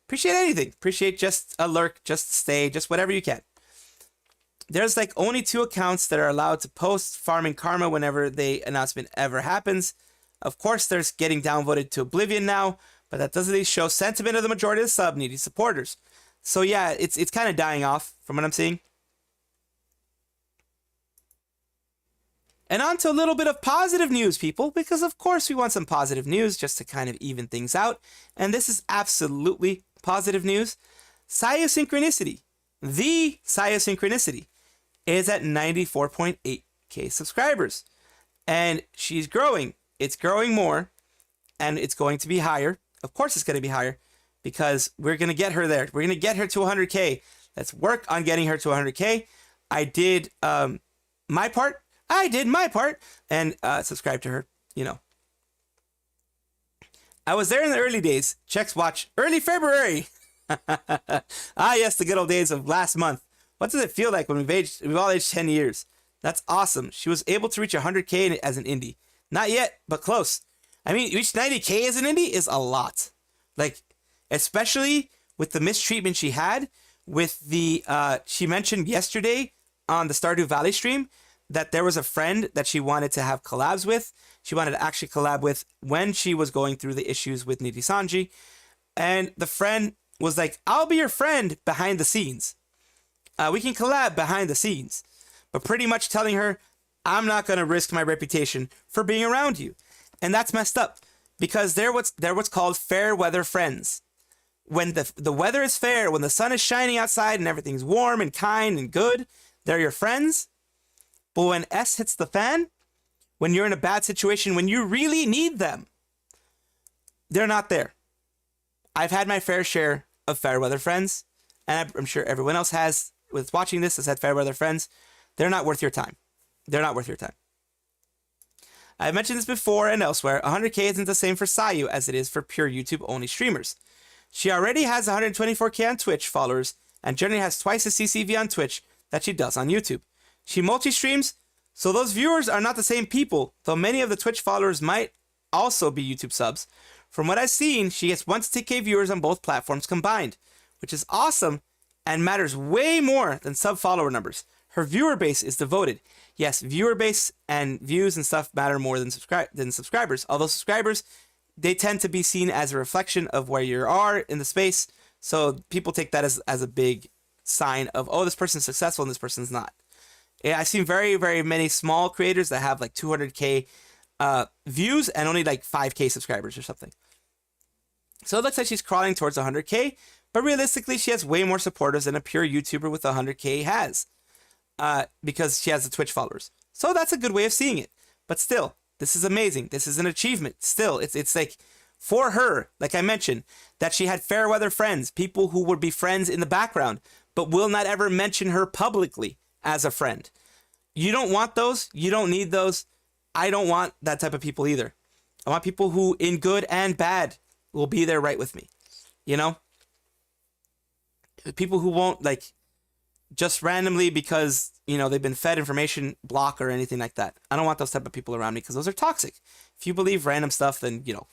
anything. Appreciate just a lurk, just stay, just whatever you can. There's like only 2 accounts that are allowed to post farming karma whenever the announcement ever happens. Of course, there's getting downvoted to oblivion now, but that doesn't really show sentiment of the majority of the sub-needy supporters. So yeah, it's kind of dying off from what I'm seeing. And on to a little bit of positive news, people, because of course we want some positive news just to kind of even things out. And this is absolutely positive news. Sayu Synchronicity, the Sayu Synchronicity, is at 94.8k subscribers. And she's growing. It's growing more. And it's going to be higher. Of course it's going to be higher. Because we're going to get her there. We're going to get her to 100k. Let's work on getting her to 100k. I did my part. And subscribe to her. You know. I was there in the early days. Checks watch. Early February. Yes, the good old days of last month. What does it feel like when we've all aged 10 years? That's awesome. She was able to reach 100k as an indie. Not yet, but close. I mean, reach 90k as an indie is a lot. Like, especially with the mistreatment she had with the, she mentioned yesterday on the Stardew Valley stream that there was a friend that she wanted to have collabs with. She wanted to actually collab with when she was going through the issues with Nijisanji. And the friend was like, I'll be your friend behind the scenes. We can collab behind the scenes. But pretty much telling her, I'm not going to risk my reputation for being around you. And that's messed up. Because they're what's called fair weather friends. When the weather is fair, when the sun is shining outside and everything's warm and kind and good, they're your friends. But when S hits the fan, when you're in a bad situation, when you really need them, they're not there. I've had my fair share of fair weather friends, and I'm sure everyone else has with watching this has had fair weather friends. They're not worth your time. They're not worth your time. I've mentioned this before and elsewhere. 100k isn't the same for Sayu as it is for pure YouTube only streamers. She already has 124k on Twitch followers and generally has twice the CCV on Twitch that she does on YouTube. She multi-streams, so those viewers are not the same people, though many of the Twitch followers might also be YouTube subs. From what I've seen, she gets 1 to 10k viewers on both platforms combined, which is awesome and matters way more than sub-follower numbers. Her viewer base is devoted. Yes, viewer base and views and stuff matter more than subscribers. Although subscribers, they tend to be seen as a reflection of where you are in the space. So people take that as a big sign of, oh, this person's successful and this person's not. Yeah, I've seen very, very many small creators that have like 200k views and only like 5k subscribers or something. So it looks like she's crawling towards 100k, but realistically, she has way more supporters than a pure YouTuber with 100k has. Because she has the Twitch followers. So that's a good way of seeing it. But still, this is amazing. This is an achievement. Still, it's like for her, like I mentioned, that she had fair weather friends, people who would be friends in the background, but will not ever mention her publicly as a friend. You don't want those. You don't need those. I don't want that type of people either. I want people who, in good and bad, will be there right with me. You know? People who won't, like, just randomly because, you know, they've been fed information block or anything like that. I don't want those type of people around me because those are toxic. If you believe random stuff, then, you know,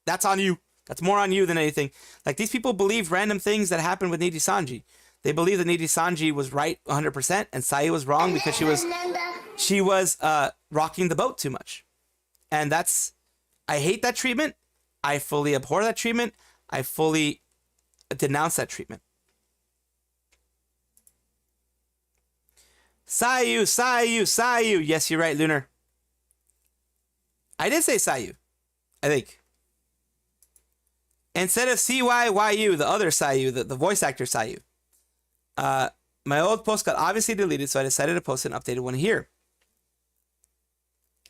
that's on you. That's more on you than anything. Like, these people believe random things that happened with Nijisanji. They believe that Nijisanji was right 100% and Sayu was wrong because she was rocking the boat too much. And that's, I hate that treatment. I fully abhor that treatment. I fully denounce that treatment. Sayu, Sayu, Sayu. Yes, you're right, Lunar. I did say Sayu, I think. Instead of CYYU, the other Sayu, the voice actor Sayu. My old post got obviously deleted, so I decided to post an updated one here.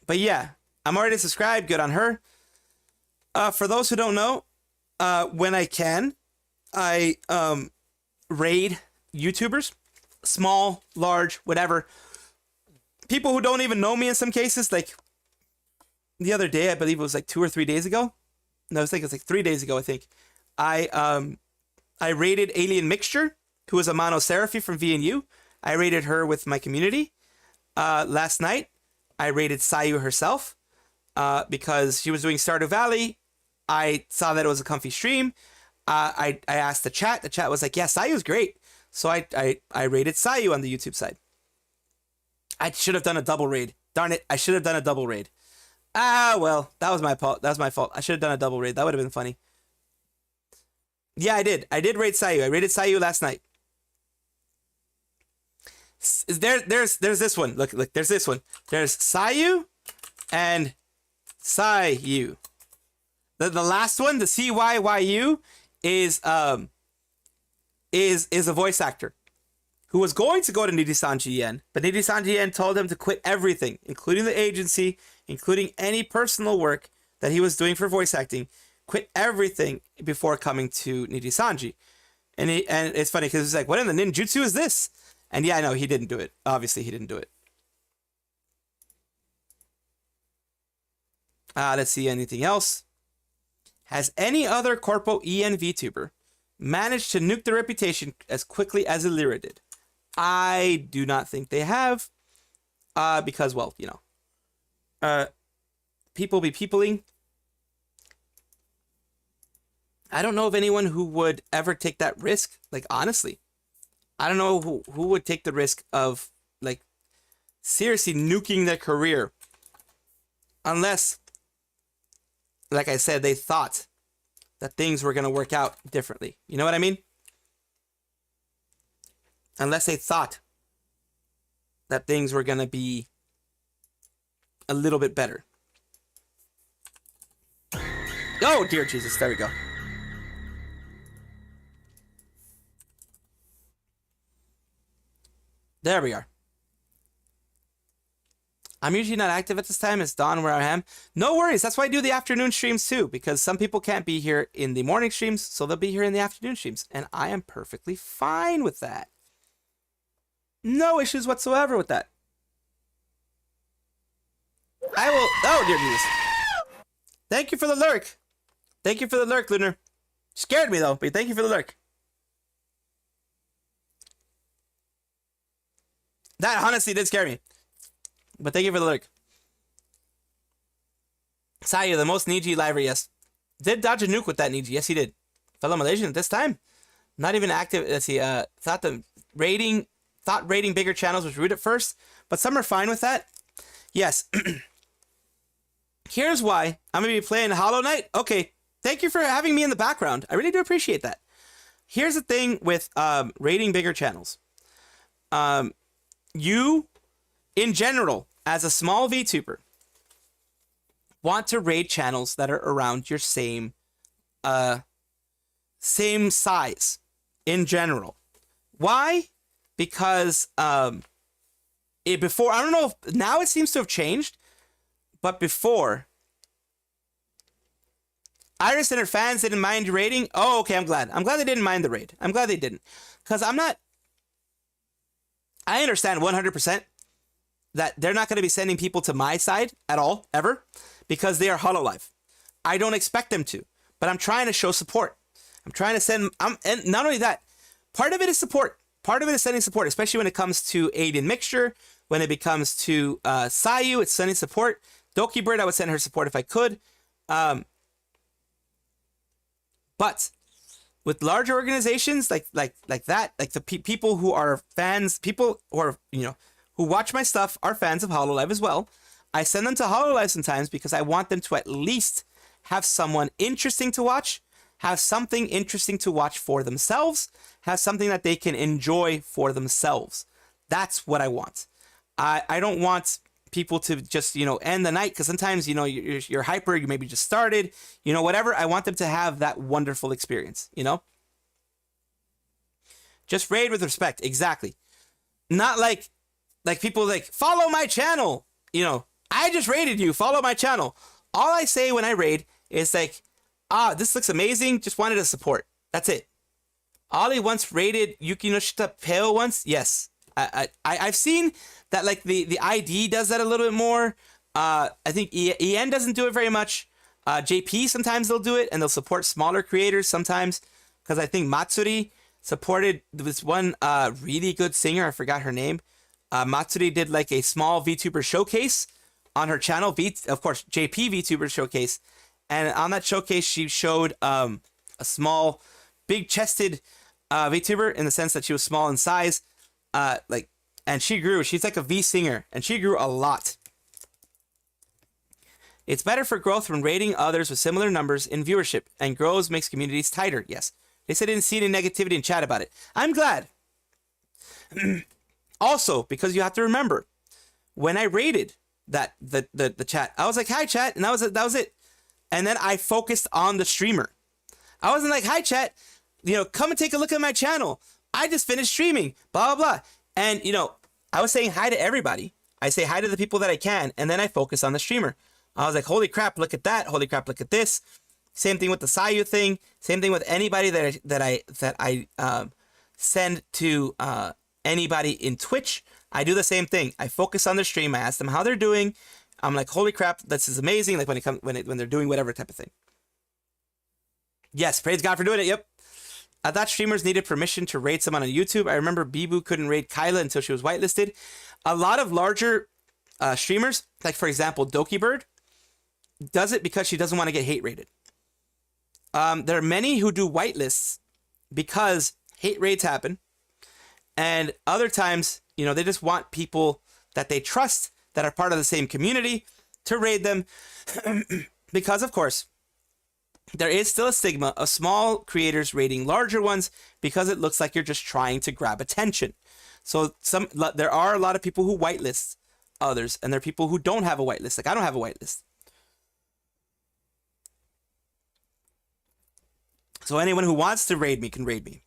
But yeah, I'm already subscribed. Good on her. For those who don't know, when I can, I raid YouTubers. Small, large, whatever. People who don't even know me in some cases. Like the other day, I believe it was like 2 or 3 days ago. No, I think it was like 3 days ago, I think. I raided Alien Mixture, who is a Mono Seraphy from VNU. I raided her with my community. Last night, I raided Sayu herself because she was doing Stardew Valley. I saw that it was a comfy stream. I asked the chat. The chat was like, yeah, Sayu's great. So I raided Sayu on the YouTube side. I should have done a double raid. Darn it, I should have done a double raid. Ah, well, that was my fault. That was my fault. I should have done a double raid. That would have been funny. Yeah, I did. I did raid Sayu. I raided Sayu last night. There's this one. Look, there's this one. There's Sayu and Sayu. The last one, the CYYU, is a voice actor who was going to go to Nijisanji Yen, but Nijisanji Yen told him to quit everything, including the agency, including any personal work that he was doing for voice acting, quit everything before coming to Nijisanji. And it's funny because it's like, what in the ninjutsu is this? And yeah, no, he didn't do it. Obviously, he didn't do it. Let's see, anything else? Has any other Corpo EN VTuber managed to nuke their reputation as quickly as Illyra did? I do not think they have. Because, well, you know. People be peopling. I don't know of anyone who would ever take that risk. Like, honestly. I don't know who would take the risk of, like, seriously nuking their career. Unless, like I said, they thought that things were going to work out differently. You know what I mean? Unless they thought that things were going to be a little bit better. Oh, dear Jesus. There we go. There we are. I'm usually not active at this time. It's dawn where I am. No worries. That's why I do the afternoon streams too, because some people can't be here in the morning streams, so they'll be here in the afternoon streams. And I am perfectly fine with that. No issues whatsoever with that. I will... Oh, dear Jesus. Thank you for the lurk. Thank you for the lurk, Lunar. Scared me, though, but thank you for the lurk. That honestly did scare me. But thank you for the lurk. Sayu, the most Niji liver, yes. Did dodge a nuke with that Niji. Yes, he did. Fellow Malaysian at this time. Not even active. Let's see. Thought rating bigger channels was rude at first, but some are fine with that. Yes. Here's why. I'm going to be playing Hollow Knight. Okay. Thank you for having me in the background. I really do appreciate that. Here's the thing with rating bigger channels. You, in general, as a small VTuber, want to raid channels that are around your same size in general. Why? Because before, I don't know if now it seems to have changed, but before, Iris and her fans didn't mind raiding. Oh, okay, I'm glad. I'm glad they didn't mind the raid. I'm glad they didn't. Because I understand 100% that they're not going to be sending people to my side at all, ever, because they are Hololive. I don't expect them to, but I'm trying to show support. I'm trying to send, and not only that, part of it is support. Part of it is sending support, especially when it comes to Alien Mixture, when it becomes to Sayu, it's sending support. Dokibird, I would send her support if I could. But with large organizations like that, like the people who are fans, people who are, who watch my stuff are fans of Hololive as well. I send them to Hololive sometimes because I want them to at least have someone interesting to watch, have something interesting to watch for themselves, have something that they can enjoy for themselves. That's what I want. I don't want people to just, end the night, because sometimes, you're hyper, you maybe just started, whatever. I want them to have that wonderful experience, Just raid with respect, exactly. Not like people follow my channel, I just raided you, follow my channel. All I say when I raid is this looks amazing, just wanted to support. That's it. Ollie once raided Yukinoshita Pale once. Yes. I've seen that the ID does that a little bit more. I think EN doesn't do it very much. JP, sometimes they'll do it, and they'll support smaller creators sometimes. Because I think Matsuri supported this one really good singer. I forgot her name. Matsuri did a small VTuber showcase on her channel. Of course, JP VTuber showcase. And on that showcase, she showed a small, big-chested VTuber in the sense that she was small in size. And she grew. She's like a V singer, and she grew a lot. It's better for growth when rating others with similar numbers in viewership, and grows makes communities tighter. Yes. They said they didn't see any negativity in chat about it. I'm glad. Also, because you have to remember, when I rated the chat, I was like, "Hi, chat," and that was it. And then I focused on the streamer. I wasn't like, "Hi, chat, come and take a look at my channel. I just finished streaming, blah, blah, blah." And, I was saying hi to everybody. I say hi to the people that I can, and then I focus on the streamer. I was like, holy crap, look at that. Holy crap, look at this. Same thing with the Sayu thing. Same thing with anybody that I send to anybody in Twitch. I do the same thing. I focus on the stream. I ask them how they're doing. I'm like, holy crap, this is amazing. Like when they're doing whatever type of thing. Yes, praise God for doing it. Yep. I thought streamers needed permission to raid someone on YouTube. I remember Bibu couldn't raid Kyla until she was whitelisted. A lot of larger streamers, like for example, dokibird, does it because she doesn't want to get hate raided. There are many who do whitelists because hate raids happen. And other times, they just want people that they trust that are part of the same community to raid them. Because, of course, there is still a stigma of small creators raiding larger ones because it looks like you're just trying to grab attention. So there are a lot of people who whitelist others, and there are people who don't have a whitelist. Like I don't have a whitelist. So anyone who wants to raid me can raid me.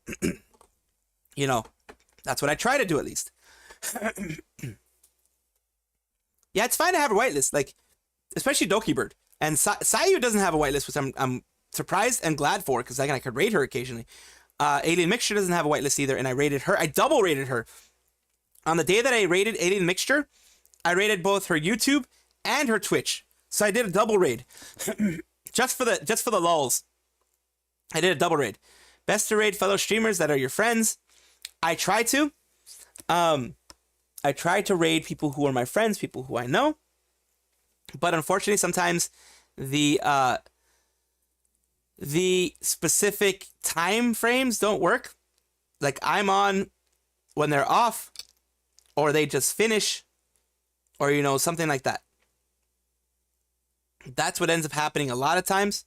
That's what I try to do at least. Yeah, it's fine to have a whitelist, like especially Dokibird. And Sayu doesn't have a whitelist, which I'm surprised and glad for, because I could raid her occasionally. Alien Mixture doesn't have a whitelist either, and I raided her. I double raided her. On the day that I raided Alien Mixture, I raided both her YouTube and her Twitch. So I did a double raid. just for the lulz. I did a double raid. Best to raid fellow streamers that are your friends. I try to. I try to raid people who are my friends, people who I know. But unfortunately, sometimes the specific time frames don't work. Like I'm on when they're off, or they just finish, or something like that. That's what ends up happening a lot of times.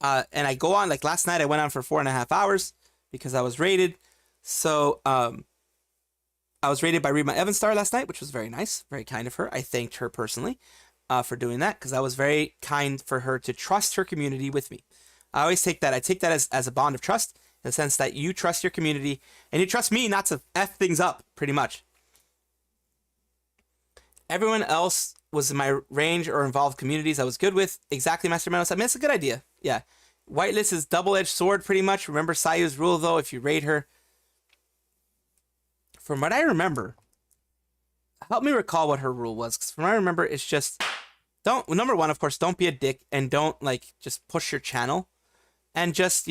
And I go on, like last night I went on for 4.5 hours because I was raided. So I was raided by Rima Evanstar last night, which was very nice, very kind of her. I thanked her personally for doing that, because that was very kind for her to trust her community with me. I always take that. I take that as a bond of trust, in the sense that you trust your community and you trust me not to F things up, pretty much. Everyone else was in my range or involved communities I was good with. Exactly, Master Menos. I mean, it's a good idea. Yeah. Whitelist is double-edged sword, pretty much. Remember Sayu's rule, though, if you raid her. From what I remember, help me recall what her rule was. Because from what I remember, it's just, number one, of course, don't be a dick and don't, just push your channel. And just,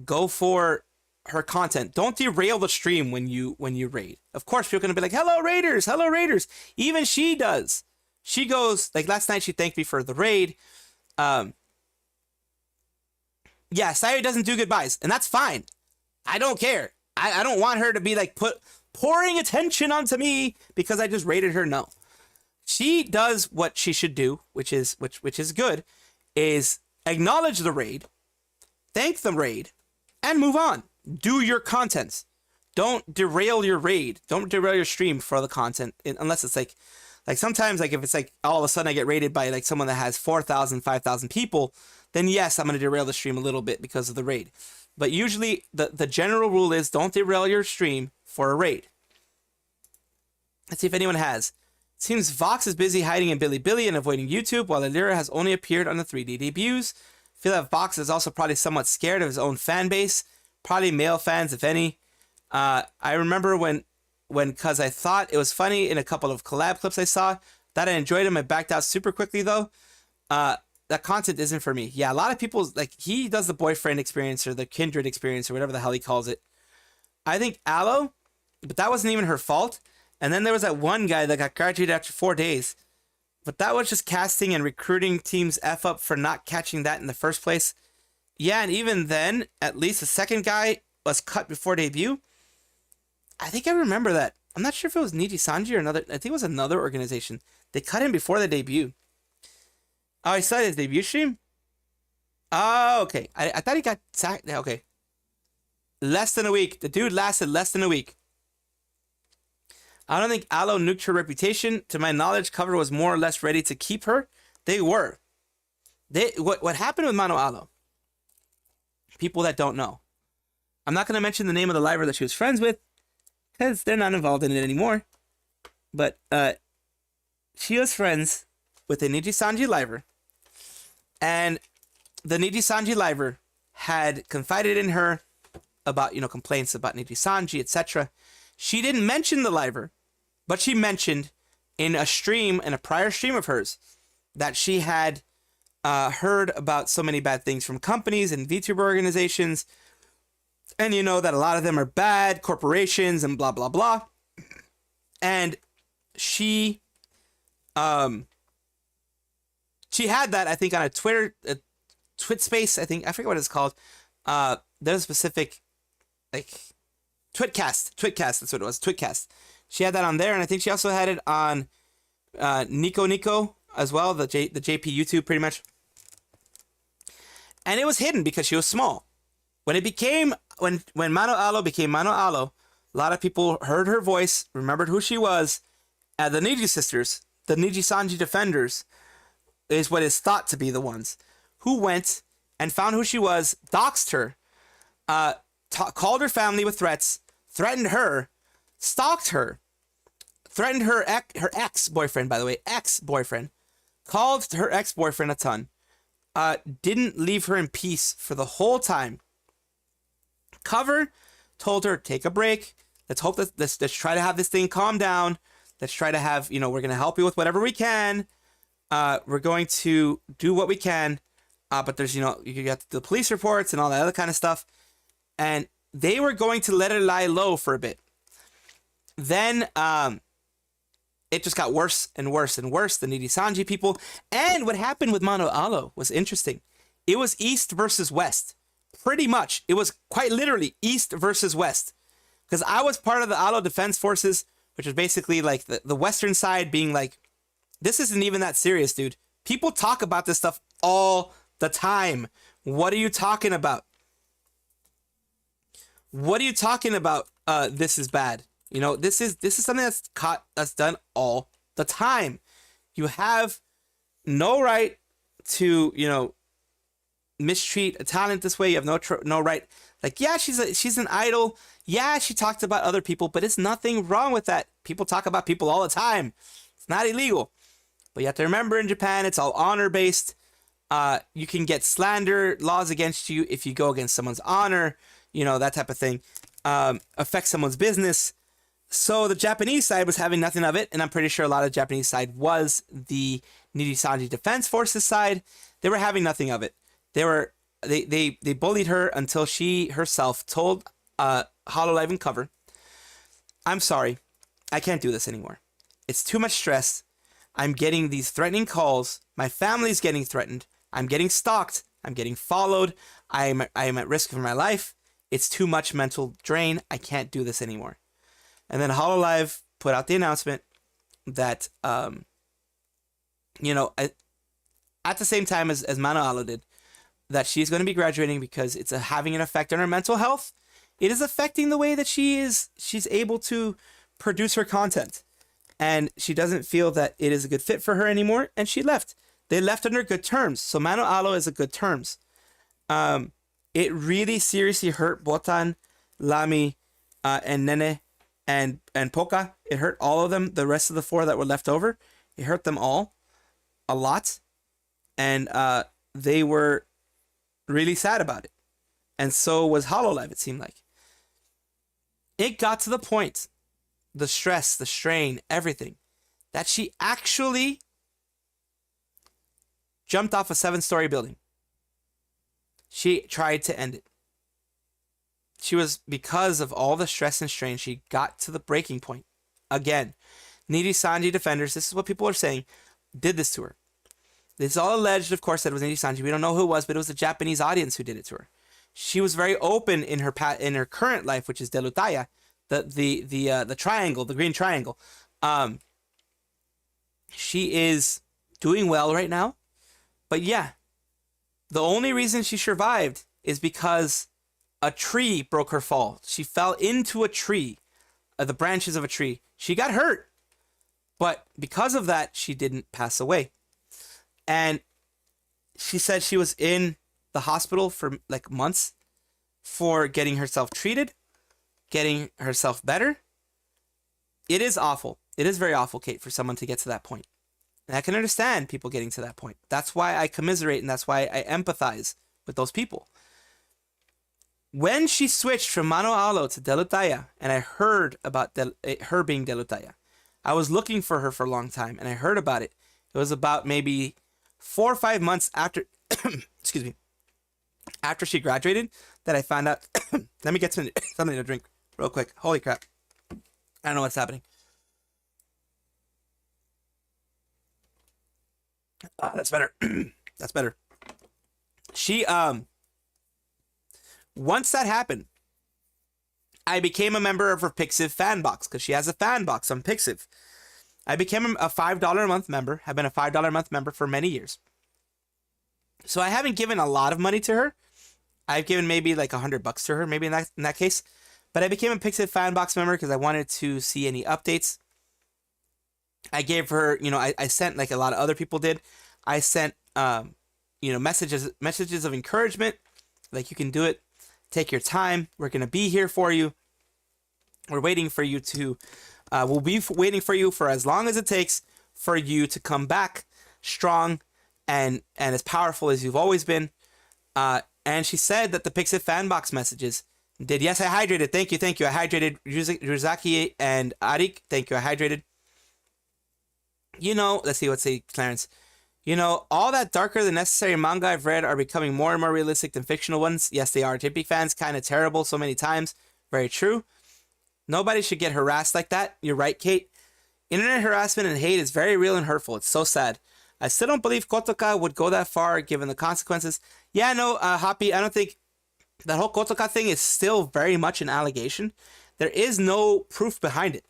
go for her content. Don't derail the stream when you raid. Of course, people are going to be like, hello, raiders, hello, raiders. Even she does. She goes, like last night, she thanked me for the raid. Yeah, Sayu doesn't do goodbyes, and that's fine. I don't care. I don't want her to be pouring attention onto me because I just raided her. No. She does what she should do, which is good, is acknowledge the raid, thank the raid, and move on. Do your content. Don't derail your raid. Don't derail your stream for the content, unless it's like sometimes, if it's all of a sudden I get raided by someone that has 4,000, 5,000 people, then yes, I'm going to derail the stream a little bit because of the raid. But usually the general rule is don't derail your stream for a raid. Let's see if anyone has. It seems Vox is busy hiding in Bilibili and avoiding YouTube, while Alira has only appeared on the 3D debuts. I feel that Vox is also probably somewhat scared of his own fan base. Probably male fans, if any. I remember because I thought it was funny in a couple of collab clips I saw, that I enjoyed him. I backed out super quickly, though. That content isn't for me. Yeah, a lot of people, he does the boyfriend experience or the kindred experience or whatever the hell he calls it. I think Aloe, but that wasn't even her fault. And then there was that one guy that got graduated after 4 days. But that was just casting and recruiting teams F up for not catching that in the first place. Yeah, and even then, at least the second guy was cut before debut. I think I remember that. I'm not sure if it was Nijisanji or another. I think it was another organization. They cut him before the debut. Oh, he saw his debut stream? Oh, okay. I thought he got sacked. Okay. Less than a week. The dude lasted less than a week. I don't think Aloe nuked her reputation. To my knowledge, Cover was more or less ready to keep her. They were. What happened with Mano Aloe? People that don't know. I'm not going to mention the name of the liver that she was friends with, because they're not involved in it anymore. But she was friends with a Nijisanji liver. And the Nijisanji liver had confided in her about, complaints about Nijisanji, etc. She didn't mention the liver, but she mentioned in a prior stream of hers, that she had heard about so many bad things from companies and VTuber organizations. And that a lot of them are bad corporations and blah, blah, blah. And she had that, I think, on a Twit space. I forget what it's called. There's a specific, Twitcast, that's what it was, Twitcast. She had that on there, and I think she also had it on Nico as well, the JP YouTube, pretty much. And it was hidden because she was small. When Mano Aloe became Mano Aloe, a lot of people heard her voice, remembered who she was. The Niji sisters, the Nijisanji defenders, is what is thought to be the ones who went and found who she was, doxed her, called her family with threats, threatened her, stalked her, threatened her ex-boyfriend, by the way, ex-boyfriend, called her ex-boyfriend a ton, didn't leave her in peace for the whole time. Cover told her, take a break. Let's hope that let's try to have this thing calm down. Let's try to have, we're going to help you with whatever we can. We're going to do what we can. But there's, you got the police reports and all that other kind of stuff. And they were going to let her lie low for a bit. Then it just got worse and worse and worse. The Nijisanji people. And what happened with Mano Alo was interesting. It was East versus West. Pretty much. It was quite literally East versus West. Because I was part of the Alo Defense Forces, which was basically like the Western side being like, this isn't even that serious, dude. People talk about this stuff all the time. What are you talking about? What are you talking about? This is bad. This is something that's done all the time. You have no right to, mistreat a talent this way. You have no right. Like, yeah, she's an idol. Yeah, she talked about other people, but it's nothing wrong with that. People talk about people all the time. It's not illegal. But you have to remember, in Japan, it's all honor-based. You can get slander laws against you if you go against someone's honor, that type of thing. Affect someone's business. So the Japanese side was having nothing of it, and I'm pretty sure a lot of the Japanese side was the Nijisanji Defense Forces side. They were having nothing of it. They bullied her until she herself told Hololive and Cover, I'm sorry, I can't do this anymore. It's too much stress. I'm getting these threatening calls. My family's getting threatened. I'm getting stalked. I'm getting followed. I am at risk for my life. It's too much mental drain. I can't do this anymore. And then Hololive put out the announcement that, at the same time as Mano Alo did, that she's going to be graduating because it's having an effect on her mental health. It is affecting the way that she's able to produce her content. And she doesn't feel that it is a good fit for her anymore, and she left. They left under good terms. So Mano Alo is a good terms. It really seriously hurt Botan, Lami, and Nene, and Poka. It hurt all of them. The rest of the 4 that were left over, it hurt them all a lot. And they were really sad about it. And so was Hololive, it seemed like. It got to the point, the stress, the strain, everything, that she actually jumped off a 7-story building. She tried to end it. Because of all the stress and strain, she got to the breaking point. Again, Nijisanji defenders, this is what people are saying, did this to her. It's all alleged, of course, that it was Nijisanji. We don't know who it was, but it was the Japanese audience who did it to her. She was very open in her current life, which is Delutaya, the triangle, the green triangle. She is doing well right now, but yeah, the only reason she survived is because a tree broke her fall. She fell into a tree, the branches of a tree. She got hurt, but because of that, she didn't pass away. And she said she was in the hospital for like months for getting herself treated, getting herself better. It is awful. It is very awful, Kate, for someone to get to that point. And I can understand people getting to that point. That's why I commiserate and that's why I empathize with those people. When she switched from Mano Alo to Delutaya, and I heard about her being Delutaya, I was looking for her for a long time, and I heard about it. It was about maybe 4 or 5 months after, excuse me, after she graduated, that I found out. Let me get something to drink real quick. Holy crap. I don't know what's happening. That's better. That's better. She, once that happened, I became a member of her Pixiv fan box, because she has a fan box on Pixiv. I became a $5 a month member. Have been a $5 a month member for many years. So I haven't given a lot of money to her. I've given maybe like $100 to her, maybe in that case. But I became a Pixiv fan box member because I wanted to see any updates. I gave her, I sent, like a lot of other people did, I sent, messages of encouragement, like, you can do it, take your time, we're going to be here for you, we're waiting for you to We'll be waiting for you for as long as it takes for you to come back strong and as powerful as you've always been. And she said that the Pixit Fanbox messages did. Yes, I hydrated. Thank you. I hydrated Ryuzaki and Arik. Thank you. I hydrated. You know, let's see, Clarence. You know, all that darker than necessary manga I've read are becoming more and more realistic than fictional ones. Yes, they are. JP fans, kind of terrible so many times. Very true. Nobody should get harassed like that. You're right, Kate. Internet harassment and hate is very real and hurtful. It's so sad. I still don't believe Kotoka would go that far given the consequences. Yeah, no, Hoppy, I don't think that whole Kotoka thing is still very much an allegation. There is no proof behind it.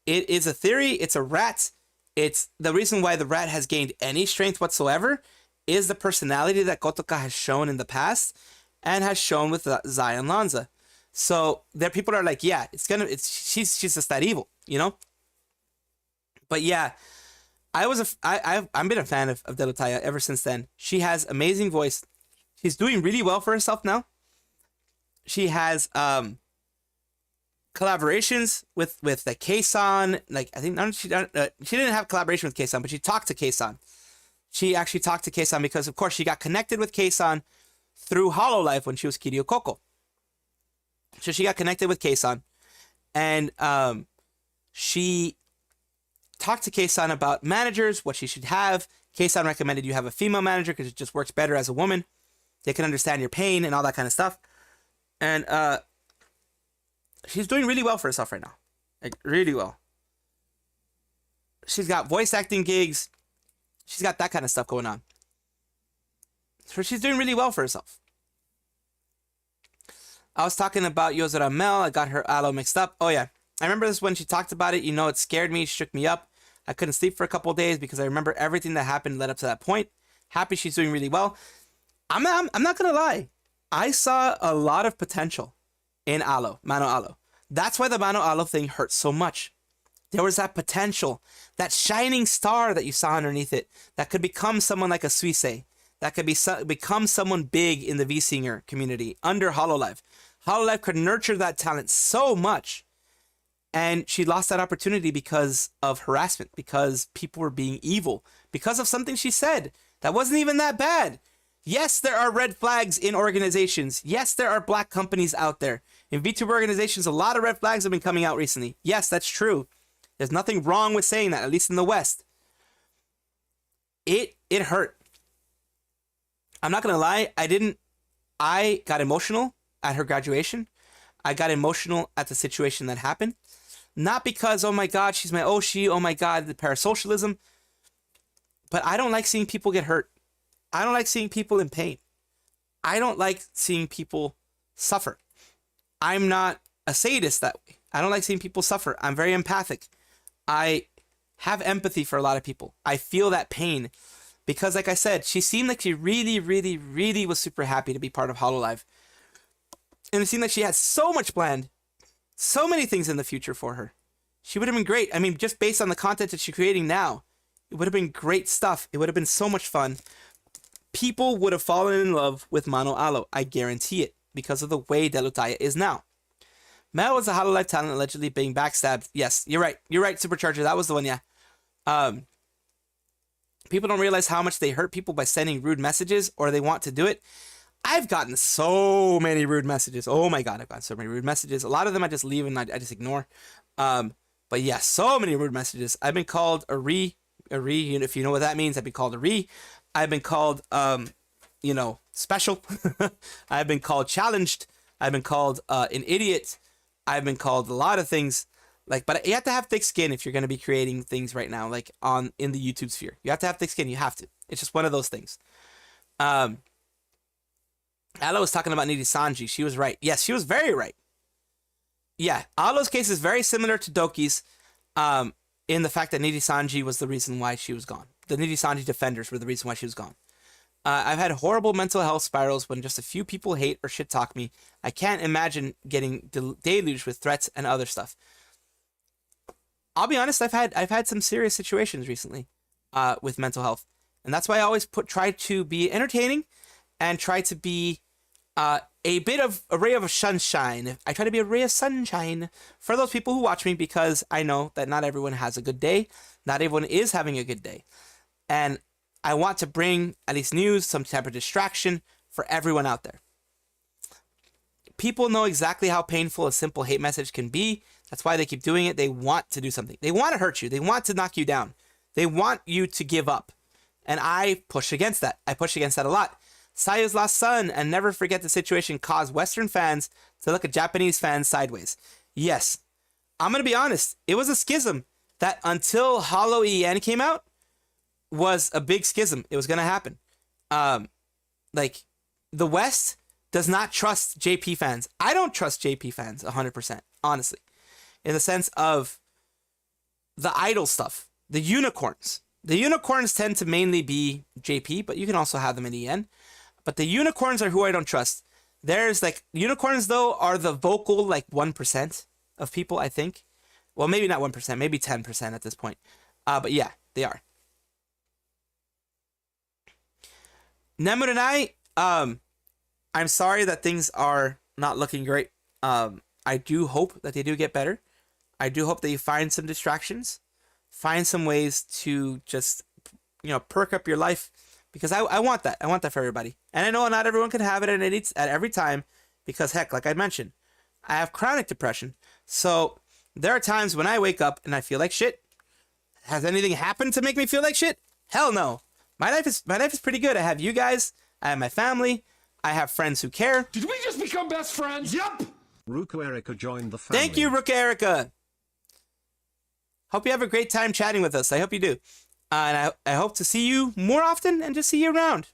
It is a theory. It's a rat. It's the reason why the rat has gained any strength whatsoever is the personality that Kotoka has shown in the past and has shown with Zaion Lanza. So there people are like, yeah, she's just that evil, you know? But yeah, I've been a fan of Delutaya ever since then. She has amazing voice. She's doing really well for herself now. She has collaborations with the Kei-san. Like I think she didn't have collaboration with Kei-san, but she talked to Kei-san. She actually talked to Kei-san because of course she got connected with Kei-san through Hololive when she was Kiryu Koko. So she got connected with Kei-san, and she talked to Kei-san about managers, what she should have. Kei-san recommended you have a female manager because it just works better as a woman. They can understand your pain and all that kind of stuff. And she's doing really well for herself right now. Like, really well. She's got voice acting gigs. She's got that kind of stuff going on. So she's doing really well for herself. I was talking about Yozora Mel. I got her aloe mixed up. Oh, yeah. I remember this when she talked about it. You know, it scared me. It shook me up. I couldn't sleep for a couple of days because I remember everything that happened led up to that point. Happy she's doing really well. I'm not going to lie. I saw a lot of potential in Aloe, Mano Aloe. That's why the Mano Aloe thing hurt so much. There was that potential, that shining star that you saw underneath it that could become someone like a Suisei, that could become someone big in the V-Singer community under Hololive. Hololive could nurture that talent so much. And she lost that opportunity because of harassment, because people were being evil, because of something she said that wasn't even that bad. Yes, there are red flags in organizations. Yes, there are black companies out there. In VTuber organizations, a lot of red flags have been coming out recently. Yes, that's true. There's nothing wrong with saying that, at least in the West. It hurt. I'm not going to lie. I got emotional at her graduation. I got emotional at the situation that happened. Not because, oh my God, she's my Oshi, oh my God, the parasocialism. But I don't like seeing people get hurt. I don't like seeing people in pain. I don't like seeing people suffer. I'm not a sadist that way. I don't like seeing people suffer. I'm very empathic. I have empathy for a lot of people. I feel that pain because, like I said, she seemed like she really, really, really was super happy to be part of Hololive. And it seemed like she had so much planned, so many things in the future for her. She would have been great. I mean, just based on the content that she's creating now, it would have been great stuff. It would have been so much fun. People would have fallen in love with Mano Aloe. I guarantee it, because of the way Delutaya is now. Mel was a Hololive talent allegedly being backstabbed. Yes, you're right. You're right, Supercharger. That was the one, yeah. People don't realize how much they hurt people by sending rude messages, or they want to do it. I've gotten so many rude messages. Oh my God, I've gotten so many rude messages. A lot of them I just leave and I just ignore. But yeah, so many rude messages. I've been called a re, if you know what that means, I've been called a re. I've been called, special. I've been called challenged. I've been called an idiot. I've been called a lot of things. But you have to have thick skin if you're going to be creating things right now, in the YouTube sphere. You have to have thick skin. You have to. It's just one of those things. Aloe was talking about Nijisanji. She was right. Yes, she was very right. Yeah, Aloe's case is very similar to Doki's in the fact that Nijisanji was the reason why she was gone. The Nijisanji defenders were the reason why she was gone. I've had horrible mental health spirals when just a few people hate or shit talk me. I can't imagine getting deluged with threats and other stuff. I'll be honest, I've had some serious situations recently with mental health. And that's why I always try to be entertaining and try to be a bit of a ray of sunshine. I try to be a ray of sunshine for those people who watch me, because I know that not everyone has a good day. Not everyone is having a good day. And I want to bring at least news, some type of distraction for everyone out there. People know exactly how painful a simple hate message can be. That's why they keep doing it. They want to do something. They want to hurt you. They want to knock you down. They want you to give up. And I push against that. I push against that a lot. Sayu's lost son, and never forget the situation caused Western fans to look at Japanese fans sideways. Yes, I'm going to be honest. It was a schism that until Hollow EN came out was a big schism. It was going to happen. Like, the West does not trust JP fans. I don't trust JP fans 100%, honestly. In the sense of the idol stuff. The unicorns. The unicorns tend to mainly be JP, but you can also have them in EN. But the unicorns are who I don't trust. There's like, unicorns though are the vocal like 1% of people, I think. Well, maybe not 1%, maybe 10% at this point. But yeah, they are. Nemuranai, I'm sorry that things are not looking great. I do hope that they do get better. I do hope that you find some distractions. Find some ways to just, perk up your life. Because I want that. I want that for everybody. And I know not everyone can have it and it needs at every time. Because heck, like I mentioned, I have chronic depression. So there are times when I wake up and I feel like shit. Has anything happened to make me feel like shit? Hell no. My life is pretty good. I have you guys. I have my family. I have friends who care. Did we just become best friends? Yup. Ruka Erica joined the family. Thank you, Ruka Erica. Hope you have a great time chatting with us. I hope you do. And I hope to see you more often and just see you around.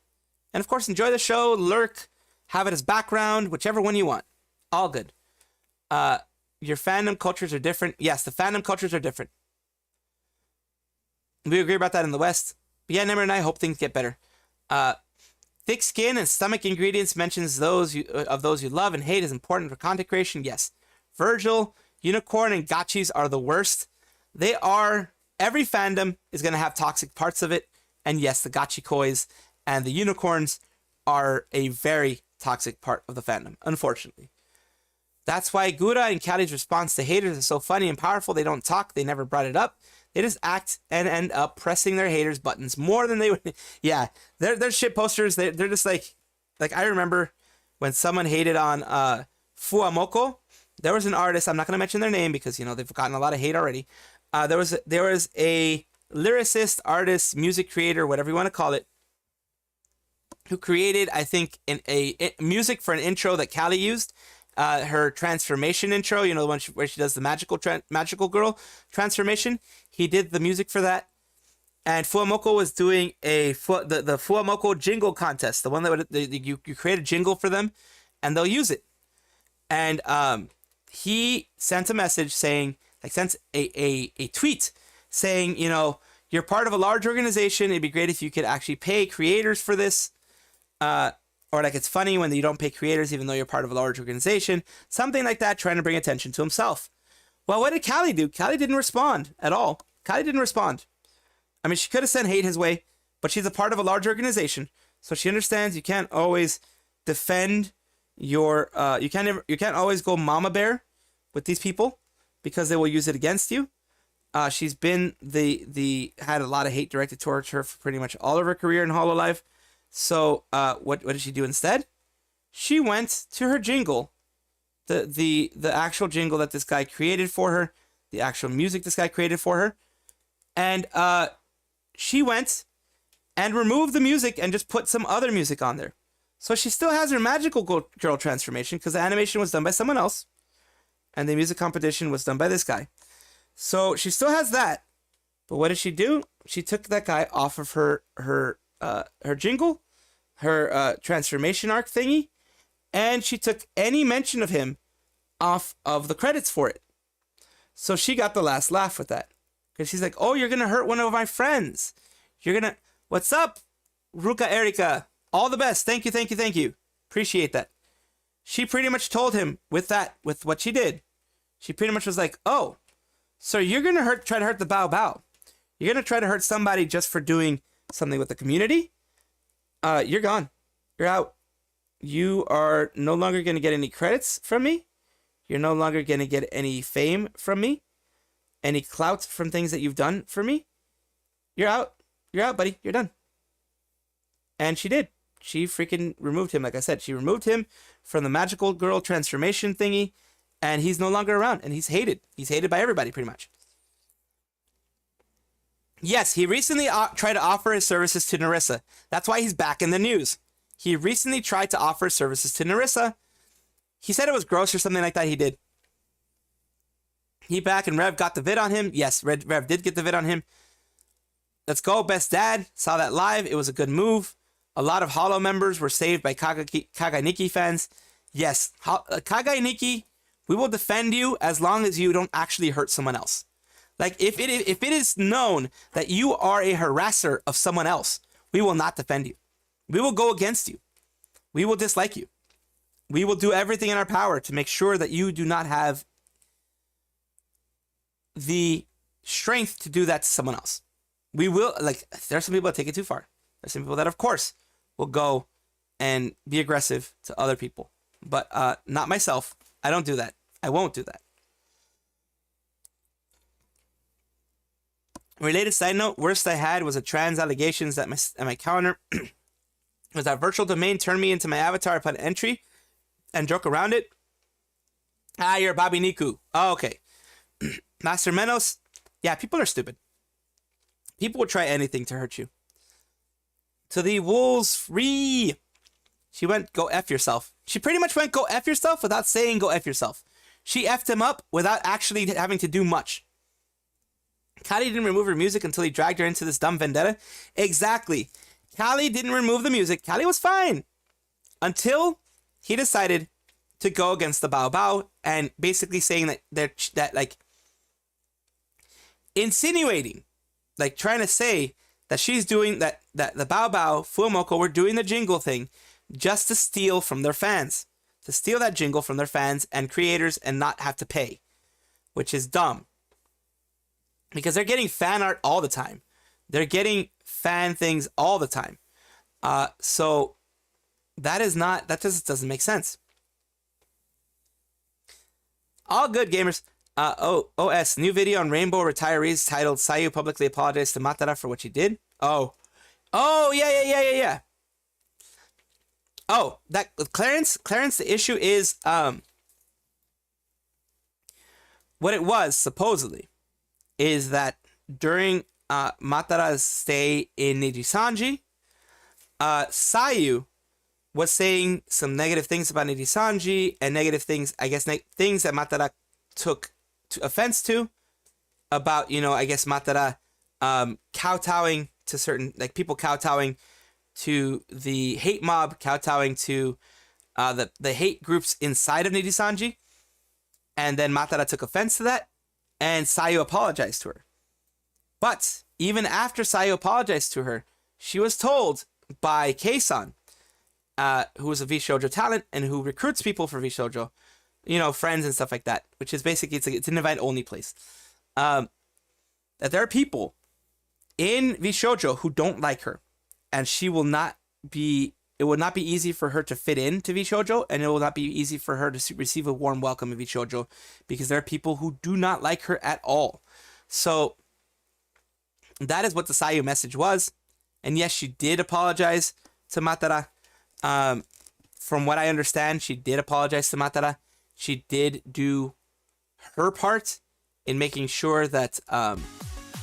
And of course, enjoy the show, lurk, have it as background, whichever one you want. All good. Your fandom cultures are different. Yes, the fandom cultures are different. We agree about that in the West. But yeah, Nemmer and I hope things get better. Thick skin and stomach ingredients mentions those you love and hate is important for content creation. Yes. Virgil, Unicorn, and Gachis are the worst. They are... Every fandom is going to have toxic parts of it. And yes, the Gachikois and the unicorns are a very toxic part of the fandom, unfortunately. That's why Gura and Kali's response to haters is so funny and powerful. They don't talk. They never brought it up. They just act and end up pressing their haters' buttons more than they would. Yeah, they're shit posters. They're just like I remember when someone hated on Fuamoko. There was an artist. I'm not going to mention their name because, they've gotten a lot of hate already. There was a lyricist, artist, music creator, whatever you want to call it, who created, I think, a music for an intro that Callie used, her transformation intro. The one where she does the magical girl transformation. He did the music for that, and Fuamoko was doing the Fuamoko jingle contest, the one that you create a jingle for them, and they'll use it. And he sent a message saying. Sent a tweet saying, you're part of a large organization. It'd be great if you could actually pay creators for this. Or it's funny when you don't pay creators even though you're part of a large organization. Something like that, trying to bring attention to himself. Well, what did Callie do? Callie didn't respond at all. Callie didn't respond. I mean, she could have sent hate his way, but she's a part of a large organization. So she understands you can't always defend your... you can't always go mama bear with these people. Because they will use it against you. She's been had a lot of hate directed towards her for pretty much all of her career in Hololive. So what did she do instead? She went to her jingle, the actual jingle that this guy created for her, the actual music this guy created for her, and she went and removed the music and just put some other music on there. So she still has her magical girl transformation because the animation was done by someone else. And the music competition was done by this guy. So she still has that. But what did she do? She took that guy off of her jingle, her transformation arc thingy, and she took any mention of him off of the credits for it. So she got the last laugh with that. Because she's like, oh, you're going to hurt one of my friends. What's up, Ruka Erica? All the best. Thank you. Appreciate that. She pretty much told him with what she did. She pretty much was like, oh, so you're going to try to hurt the Bao Bao. You're going to try to hurt somebody just for doing something with the community? You're gone. You're out. you are no longer going to get any credits from me. You're no longer going to get any fame from me. Any clout from things that you've done for me. You're out. You're out, buddy. You're done. And she did. She freaking removed him. Like I said, she removed him from the magical girl transformation thingy. And he's no longer around. And he's hated. He's hated by everybody, pretty much. Yes, he recently tried to offer his services to Narissa. That's why he's back in the news. He recently tried to offer his services to Narissa. He said it was gross or something like that. He did. He back and Rev got the vid on him. Yes, Rev did get the vid on him. Let's go, best dad. Saw that live. It was a good move. A lot of Hollow members were saved by Kagainiki fans. Yes, Kagainiki, we will defend you as long as you don't actually hurt someone else. Like, if it is known that you are a harasser of someone else, we will not defend you. We will go against you. We will dislike you. We will do everything in our power to make sure that you do not have the strength to do that to someone else. We will, like, there's some people that take it too far. There's some people that, of course, will go and be aggressive to other people. But not myself. I don't do that. I won't do that. Related side note, worst I had was a trans allegations that my counter was that virtual domain turned me into my avatar. I put an entry and joke around it. Ah, you're Bobby Niku. Oh, okay. Master Menos. Yeah, people are stupid. People will try anything to hurt you. To the wolves free. She went, go F yourself. She pretty much went, go F yourself without saying go F yourself. She F'd him up without actually having to do much. Callie didn't remove her music until he dragged her into this dumb vendetta. Exactly. Callie didn't remove the music. Callie was fine. Until he decided to go against the Bao Bao and basically saying that like insinuating, like trying to say that she's doing that the Bao Bao, Fuomoko were doing the jingle thing just to steal from their fans. To steal that jingle from their fans and creators and not have to pay. Which is dumb. Because they're getting fan art all the time. They're getting fan things all the time. So that just doesn't make sense. All good, gamers. OS, new video on Rainbow Retirees titled Sayu publicly apologized to Matara for what she did. Oh, yeah. Oh, that Clarence, the issue is what it was supposedly is that during Matara's stay in Nijisanji, Sayu was saying some negative things about Nijisanji and negative things, I guess, things that Matara took offense to about, I guess Matara kowtowing to certain, like people kowtowing to the hate mob, kowtowing to the hate groups inside of Nijisanji. And then Matara took offense to that. And Sayu apologized to her. But even after Sayu apologized to her, she was told by Kei-san, who is a VShoujo talent and who recruits people for VShoujo, friends and stuff like that, which is basically, it's an invite-only place, that there are people in VShoujo who don't like her, and it will not be easy for her to fit in to VShoujo, and it will not be easy for her to receive a warm welcome in VShoujo, because there are people who do not like her at all. So that is what the Sayu message was. And yes, she did apologize to Matara. From what I understand, she did apologize to Matara. She did do her part in making sure that, oh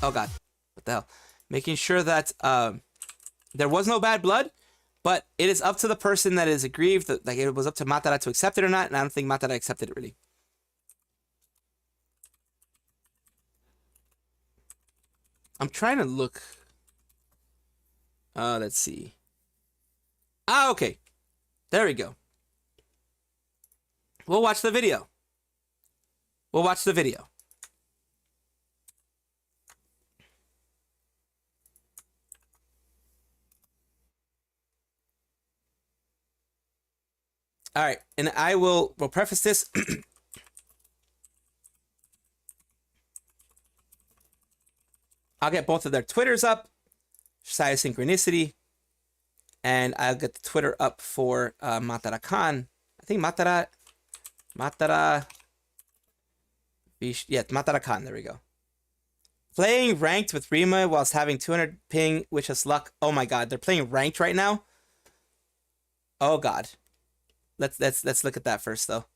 God, what the hell? Making sure that there was no bad blood. But it is up to the person that is aggrieved. Like, it was up to Matara to accept it or not, and I don't think Matara accepted it, really. I'm trying to look. Let's see. Okay. There we go. We'll watch the video. All right, and we'll preface this. I'll get both of their Twitters up, Sayu Synchronicity, And I'll get the Twitter up for Matara-kan. I think Matara, yeah, Matara-kan, there we go. Playing ranked with Rima whilst having 200 ping, which is luck. Oh my god, they're playing ranked right now? Oh god. Let's look at that first though.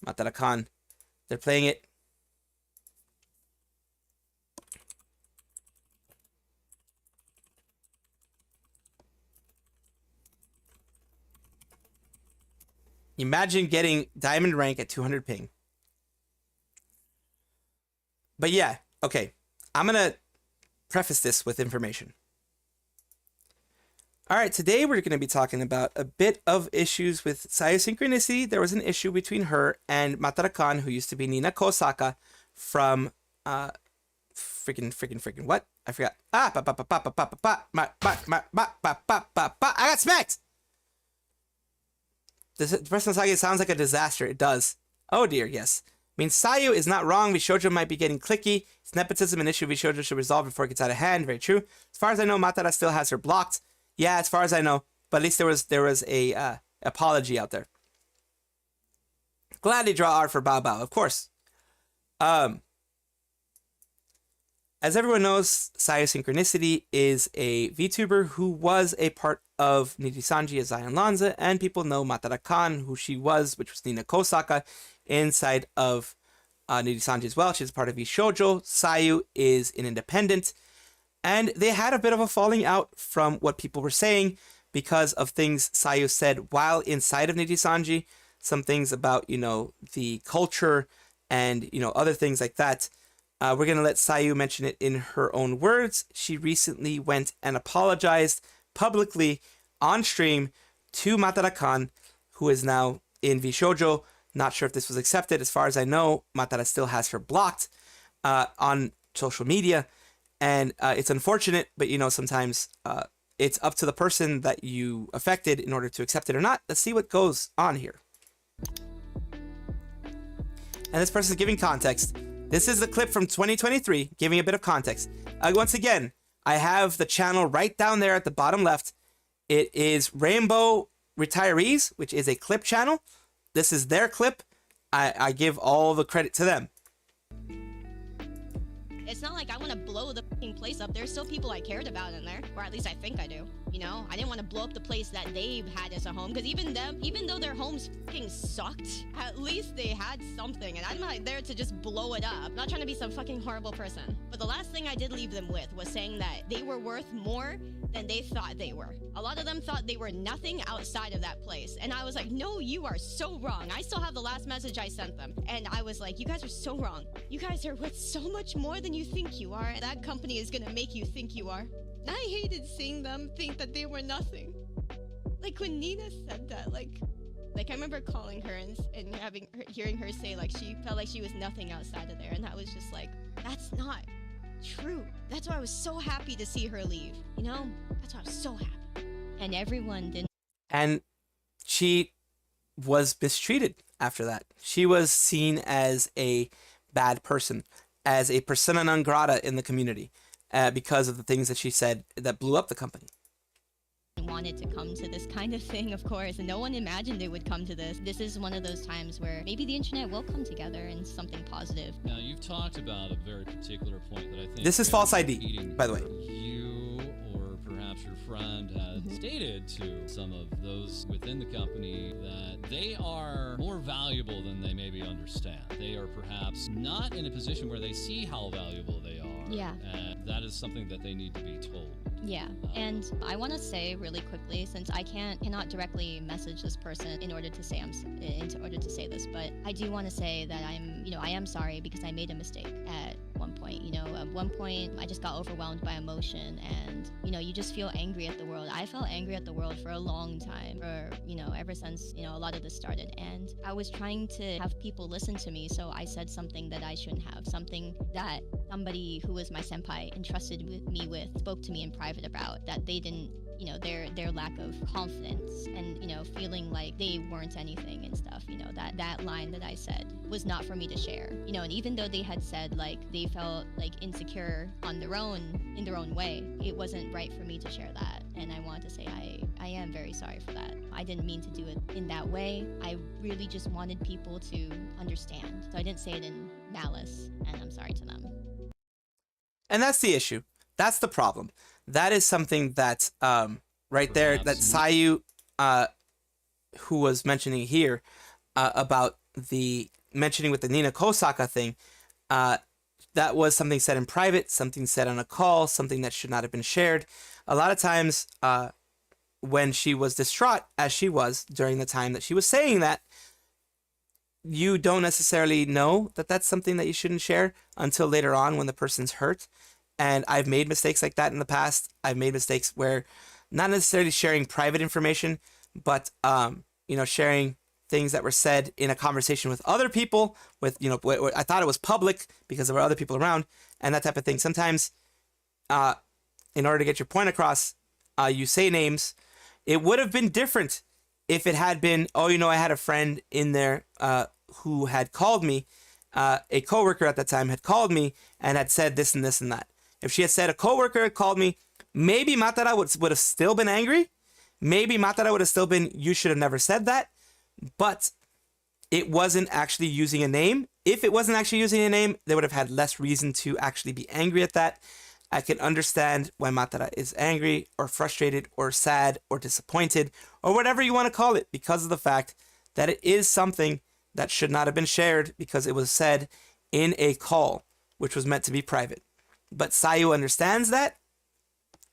Matara-kan. They're playing it. Imagine getting diamond rank at 200 ping. But yeah, okay. I'm gonna preface this with information. Alright, today we're going to be talking about a bit of issues with Sayu Synchronicity. There was an issue between her and Matara-kan, who used to be Nina Kosaka from freaking what? I forgot. I got smacked! The personal saga sounds like a disaster. It does. Oh dear, yes. I mean, Sayu is not wrong. Vishoujo might be getting cliquey. It's nepotism, an issue Vishoujo should resolve before it gets out of hand. Very true. As far as I know, Matara still has her blocked. Yeah, as far as I know. But at least there was a apology out there. Glad they draw art for Bao Bao, of course. As everyone knows, Sayu Synchronicity is a VTuber who was a part of Nijisanji as Zaion Lanza, and people know Matara-kan, who she was, which was Nina Kosaka, inside of Nijisanji as well. She's part of VShoujo. Sayu is an independent, and they had a bit of a falling out from what people were saying because of things Sayu said while inside of Nijisanji. Some things about, you know, the culture and, you know, other things like that. We're going to let Sayu mention it in her own words. She recently went and apologized publicly on stream to Matara-kan, who is now in VShoujo. Not sure if this was accepted. As far as I know, Matara still has her blocked on social media. And it's unfortunate, but, you know, sometimes it's up to the person that you affected in order to accept it or not. Let's see what goes on here. And this person is giving context. This is the clip from 2023, giving a bit of context. Once again, I have the channel right down there at the bottom left. It is Rainbow Retirees, which is a clip channel. This is their clip. I give all the credit to them. It's not like I want to blow the fucking place up. There's still people I cared about in there, or at least I think I do. You know, I didn't want to blow up the place that they've had as a home, because even though their homes fucking sucked, at least they had something, and I'm not there to just blow it up. I'm not trying to be some fucking horrible person. But the last thing I did leave them with was saying that they were worth more than they thought they were. A lot of them thought they were nothing outside of that place, and I was like, no, you are so wrong. I still have the last message I sent them, and I was like, you guys are so wrong. You guys are worth so much more than you think you are, and that company is gonna make you think you are. I hated seeing them think that they were nothing. Like when Nina said that, like I remember calling her and hearing her say like she felt like she was nothing outside of there, and I was just like, that's not true. That's why I was so happy to see her leave. You know, that's why I was so happy. And everyone didn't. And she was mistreated after that. She was seen as a bad person, as a persona non grata in the community. Because of the things that she said that blew up the company. Wanted to come to this kind of thing, of course, and no one imagined it would come to this. This is one of those times where maybe the internet will come together in something positive. Now, you've talked about a very particular point that I think... This is false ID, by the way. You, or perhaps your friend, had stated to some of those within the company that they are more valuable than they maybe understand. They are perhaps not in a position where they see how valuable they are. Yeah. And that is something that they need to be told. Yeah, and I want to say really quickly, since I cannot directly message this person in order to say this, but I do want to say that I am sorry because I made a mistake at one point. You know, at one point I just got overwhelmed by emotion, and you know, you just feel angry at the world. I felt angry at the world for a long time, ever since a lot of this started, and I was trying to have people listen to me, so I said something that I shouldn't have, something that somebody who was my senpai entrusted me with spoke to me in private private about, that they didn't, you know, their lack of confidence and, you know, feeling like they weren't anything and stuff, you know, that line that I said was not for me to share, you know. And even though they had said like they felt like insecure on their own, in their own way, it wasn't right for me to share that. And I want to say I am very sorry for that. I didn't mean to do it in that way. I really just wanted people to understand, so I didn't say it in malice, and I'm sorry to them. And that's the issue. That's the problem. That is something that right there, that Sayu, who was mentioning here about the mentioning with the Nina Kosaka thing, that was something said in private, something said on a call, something that should not have been shared. A lot of times when she was distraught, as she was during the time that she was saying that, you don't necessarily know that that's something that you shouldn't share until later on when the person's hurt. And I've made mistakes like that in the past. I've made mistakes where not necessarily sharing private information, but, you know, sharing things that were said in a conversation with other people, with, you know, I thought it was public because there were other people around and that type of thing. Sometimes, in order to get your point across, you say names. It would have been different if it had been, oh, you know, I had a friend in there who had called me, a coworker at that time had called me and had said this and this and that. If she had said a coworker had called me, maybe Matara would have still been angry. Maybe Matara would have still been, you should have never said that. But it wasn't actually using a name. If it wasn't actually using a name, they would have had less reason to actually be angry at that. I can understand why Matara is angry or frustrated or sad or disappointed or whatever you want to call it, because of the fact that it is something that should not have been shared because it was said in a call, which was meant to be private. But Sayu understands that.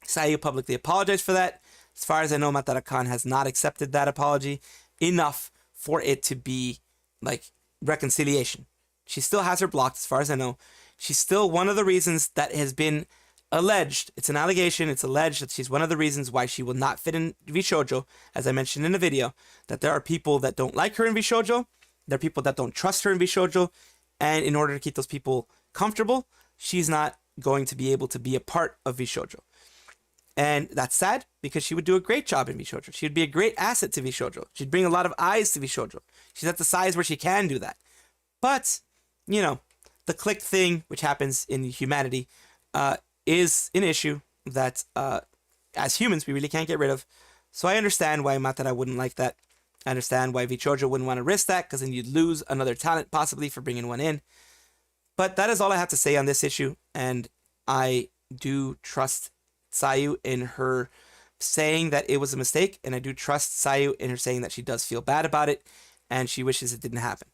Sayu publicly apologized for that. As far as I know, Matara-kan has not accepted that apology enough for it to be like reconciliation. She still has her blocked, as far as I know. She's still one of the reasons that has been alleged. It's an allegation. It's alleged that she's one of the reasons why she will not fit in VShojo, as I mentioned in the video, that there are people that don't like her in VShojo. There are people that don't trust her in VShojo. And in order to keep those people comfortable, she's not going to be able to be a part of VShojo. And that's sad because she would do a great job in VShojo. She would be a great asset to VShojo. She'd bring a lot of eyes to VShojo. She's at the size where she can do that. But, you know, the click thing, which happens in humanity, is an issue that, as humans, we really can't get rid of. So I understand why Matara wouldn't like that. I understand why VShojo wouldn't want to risk that, because then you'd lose another talent, possibly, for bringing one in. But that is all I have to say on this issue, and I do trust Sayu in her saying that it was a mistake, and I do trust Sayu in her saying that she does feel bad about it, and she wishes it didn't happen.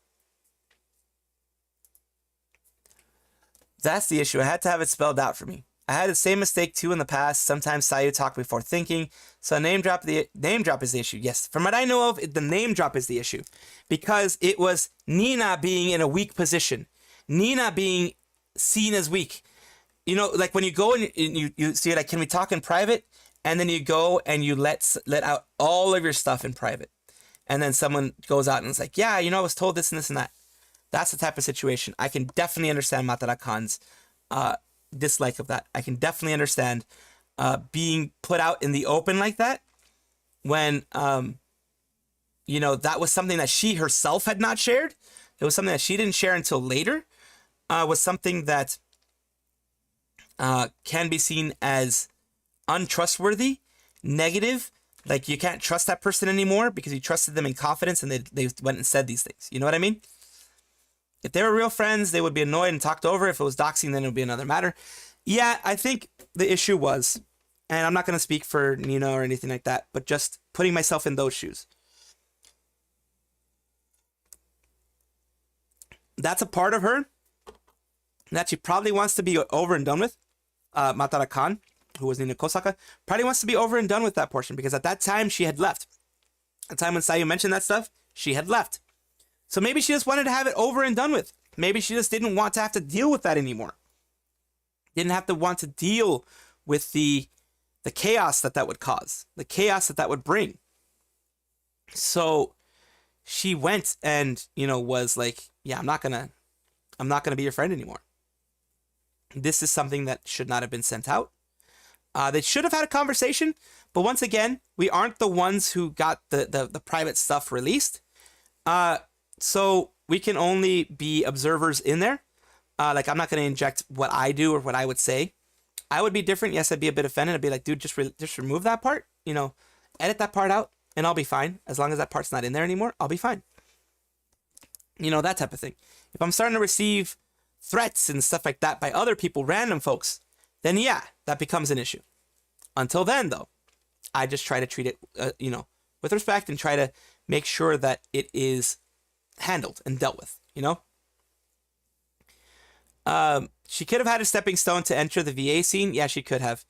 That's the issue. I had to have it spelled out for me. I had the same mistake too in the past. Sometimes Sayu talked before thinking. So name drop is the issue. Yes, from what I know of, the name drop is the issue, because it was Nina being in a weak position. Nina being seen as weak. You know, like when you go and you see, like, can we talk in private? And then you go and you let out all of your stuff in private. And then someone goes out and it's like, yeah, you know, I was told this and this and that. That's the type of situation. I can definitely understand Matara-kan's dislike of that. I can definitely understand being put out in the open like that when, you know, that was something that she herself had not shared. It was something that she didn't share until later. Was something that can be seen as untrustworthy, negative, like you can't trust that person anymore because you trusted them in confidence and they went and said these things. You know what I mean? If they were real friends, they would be annoyed and talked over. If it was doxing, then it would be another matter. Yeah, I think the issue was, and I'm not going to speak for Nina or anything like that, but just putting myself in those shoes. That's a part of her that she probably wants to be over and done with. Matara-kan, who was Nina Kosaka, probably wants to be over and done with that portion because at that time she had left. At the time when Sayu mentioned that stuff, she had left. So maybe she just wanted to have it over and done with. Maybe she just didn't want to have to deal with that anymore. Didn't have to want to deal with the chaos that would cause, the chaos that would bring. So she went and, you know, was like, yeah, I'm not gonna be your friend anymore. This is something that should not have been sent out. They should have had a conversation, but once again, we aren't the ones who got the private stuff released. So we can only be observers in there. Like, I'm not going to inject what I do or what I would say. I would be different. Yes, I'd be a bit offended. I'd be like, dude, just remove that part. You know, edit that part out, and I'll be fine. As long as that part's not in there anymore, I'll be fine. You know, that type of thing. If I'm starting to receive threats and stuff like that by other people, random folks, then yeah, that becomes an issue. Until then, though, I just try to treat it, you know, with respect and try to make sure that it is handled and dealt with, you know? She could have had a stepping stone to enter the VA scene. Yeah, she could have.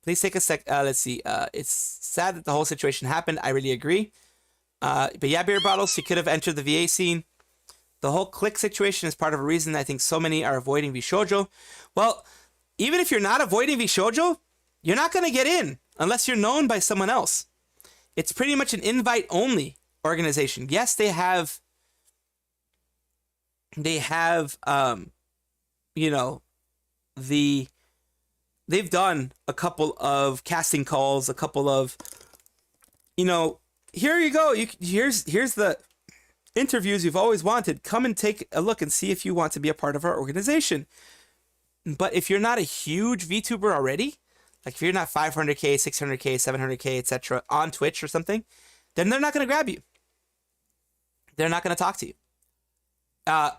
Please take a sec. Let's see. It's sad that the whole situation happened. I really agree. But yeah, beer bottles, she could have entered the VA scene. The whole click situation is part of a reason I think so many are avoiding VShojo. Well, even if you're not avoiding VShojo, you're not going to get in unless you're known by someone else. It's pretty much an invite-only organization. Yes, they have, you know, they've done a couple of casting calls, a couple of, you know, here you go. Here's the interviews you've always wanted. Come and take a look and see if you want to be a part of our organization. But if you're not a huge VTuber already, like if you're not 500k, 600k, 700k, etc. on Twitch or something, then they're not going to grab you. They're not going to talk to you.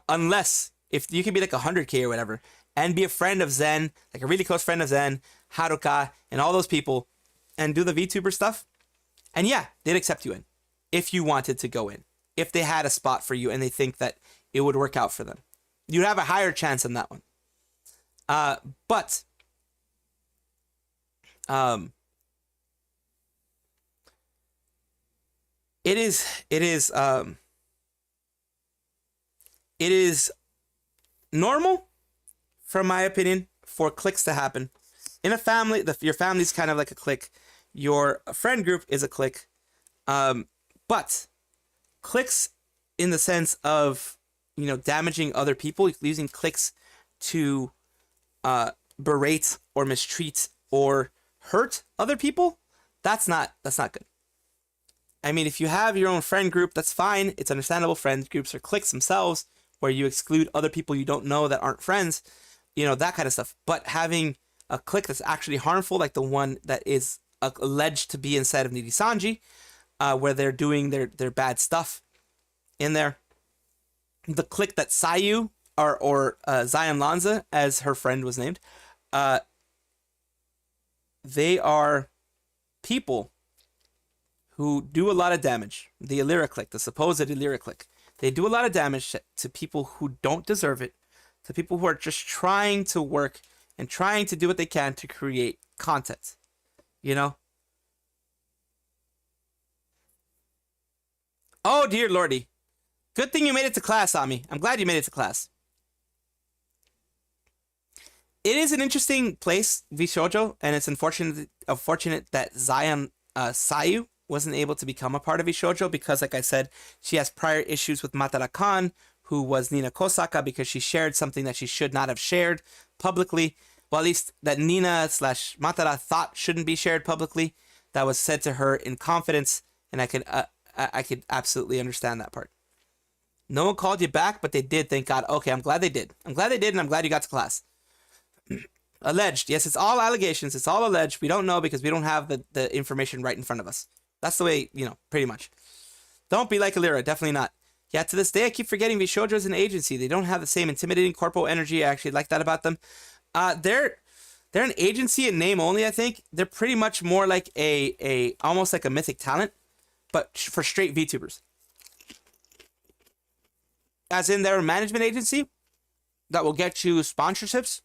Unless if you can be like 100k or whatever and be a friend of Zen, like a really close friend of Zen, Haruka, and all those people, and do the VTuber stuff. And yeah, they'd accept you in if you wanted to go in. If they had a spot for you and they think that it would work out for them, you'd have a higher chance on that one. But it is normal, from my opinion, for cliques to happen in a family. Your family's kind of like a clique. Your friend group is a clique. But cliques in the sense of, you know, damaging other people, using cliques to berate or mistreat or hurt other people, that's not good. I mean, if you have your own friend group, that's fine. It's understandable. Friend groups are cliques themselves, where you exclude other people you don't know that aren't friends, you know, that kind of stuff. But having a clique that's actually harmful, like the one that is alleged to be inside of Nijisanji, where they're doing their bad stuff in there. The clique that Sayu, or Zaion Lanza, as her friend was named, they are people who do a lot of damage. The Illyra clique, the supposed Illyra clique. They do a lot of damage to people who don't deserve it, to people who are just trying to work and trying to do what they can to create content, you know? Oh, dear lordy. Good thing you made it to class, Ami. I'm glad you made it to class. It is an interesting place, VShojo, and it's unfortunate that Zaion Sayu wasn't able to become a part of VShojo because, like I said, she has prior issues with Matara-kan, who was Nina Kosaka, because she shared something that she should not have shared publicly. Well, at least that Nina/Matara thought shouldn't be shared publicly. That was said to her in confidence, and I could absolutely understand that part. No one called you back, but they did, thank God. Okay, I'm glad they did. I'm glad they did, and I'm glad you got to class. Alleged. Yes, it's all allegations. It's all alleged. We don't know because we don't have the information right in front of us. That's the way, you know, pretty much. Don't be like Illyra. Definitely not. Yeah, to this day, I keep forgetting VShojo is an agency. They don't have the same intimidating corporal energy. I actually like that about them. They're an agency in name only, I think. They're pretty much more like almost like a mythic talent, but for straight VTubers. As in, they're a management agency that will get you sponsorships,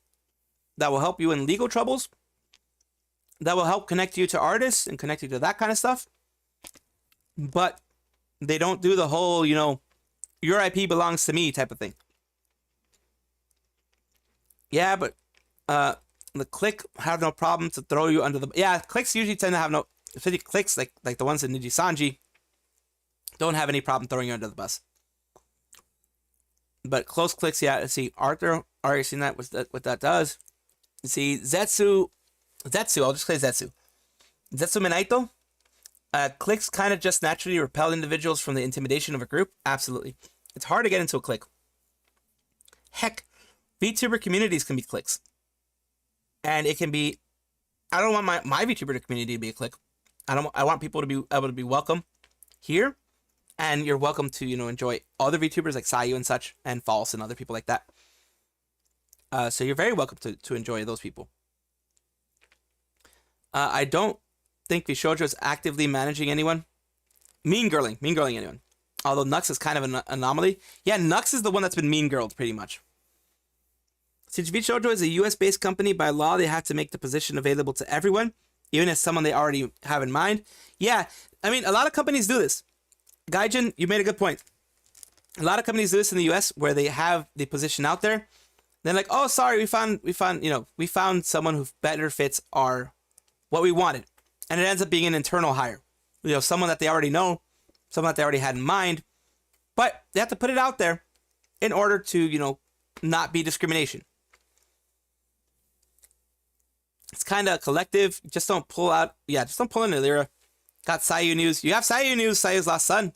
that will help you in legal troubles, that will help connect you to artists and connect you to that kind of stuff. But they don't do the whole, you know, your IP belongs to me type of thing. Yeah, but the clique have no problem to throw you under the... Yeah, cliques usually tend to have no... Especially cliques like the ones in Nijisanji don't have any problem throwing you under the bus. But close cliques, yeah. Let's see, Arthur already seen that. What that does. You see, Zetsu Zetsu, I'll just say Zetsu. Zetsu Minaito. Cliques kind of just naturally repel individuals from the intimidation of a group. Absolutely. It's hard to get into a clique. Heck, VTuber communities can be cliques. And it can be, I don't want my VTuber community to be a clique. I want people to be able to be welcome here. And you're welcome to, enjoy other VTubers like Sayu and such, and False and other people like that. So you're very welcome to enjoy those people. I don't think VShojo is actively managing anyone. Mean girling anyone. Although Nux is kind of an anomaly. Yeah, Nux is the one that's been mean girled pretty much. Since VShojo is a US-based company, by law they have to make the position available to everyone, even as someone they already have in mind. Yeah, I mean, a lot of companies do this. Gaijin, you made a good point. A lot of companies do this in the US where they have the position out there. They're like, oh, sorry, we found someone who better fits what we wanted. And it ends up being an internal hire. Someone that they already know, someone that they already had in mind. But they have to put it out there in order to, not be discrimination. It's kind of collective. Just don't pull out. Yeah, just don't pull in Illyra. Got Sayu news. You have Sayu news, Sayu's lost son.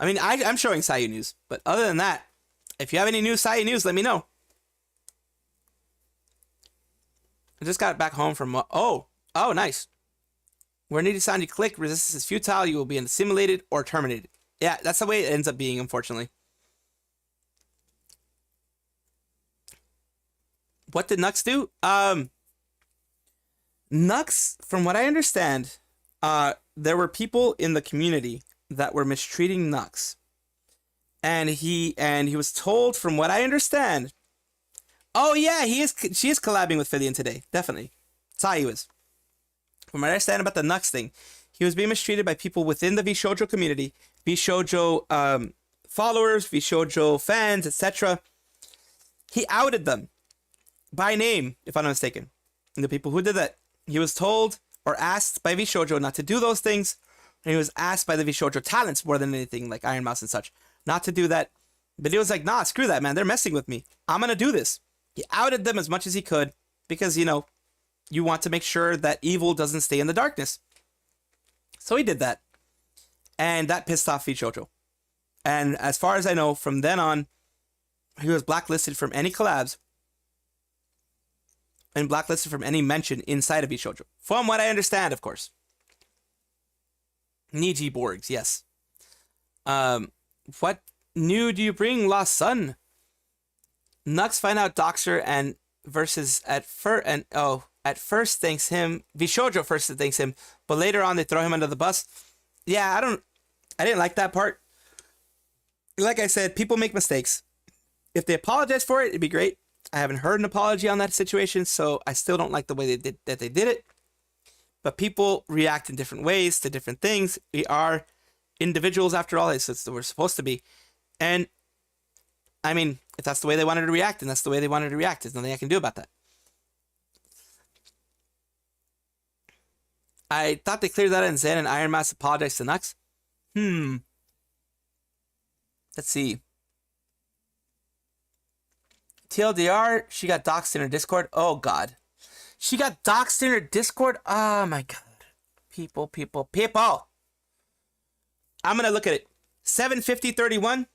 I mean, I'm showing Sayu news. But other than that, if you have any new Sayu news, let me know. I just got back home from... Oh, nice. Where Nijisanji click, resistance is futile, you will be assimilated or terminated. Yeah, that's the way it ends up being, unfortunately. What did Nux do? Nux, from what I understand, there were people in the community that were mistreating Nux. And he was told, from what I understand... Oh yeah, she is collabing with Filion today, definitely. Sayu is. From what I understand about the Nux thing, he was being mistreated by people within the VShojo community, VShojo followers, VShojo fans, etc. He outed them by name, if I'm not mistaken. And the people who did that, he was told or asked by VShojo not to do those things, and he was asked by the VShojo talents more than anything, like Iron Mouse and such, not to do that. But he was like, nah, screw that, man. They're messing with me. I'm gonna do this. He outed them as much as he could because, you want to make sure that evil doesn't stay in the darkness. So he did that. And that pissed off VShojo. And as far as I know, from then on, he was blacklisted from any collabs and blacklisted from any mention inside of VShojo. From what I understand, of course. Niji Borgs, yes. What new do you bring, Lost Son? Nux find out Doxer and versus at first thanks him. VShojo first thanks him, but later on they throw him under the bus. Yeah, I didn't like that part. Like I said, people make mistakes. If they apologize for it, it'd be great. I haven't heard an apology on that situation, so I still don't like the way they did it. But people react in different ways to different things. We are individuals after all. It's what we're supposed to be. And I mean, if that's the way they wanted to react, then that's the way they wanted to react. There's nothing I can do about that. I thought they cleared that in Zen and Iron Mask apologized to Nux. Let's see. TLDR, she got doxxed in her Discord. Oh, God. She got doxxed in her Discord? Oh, my God. People. I'm going to look at it. 75031.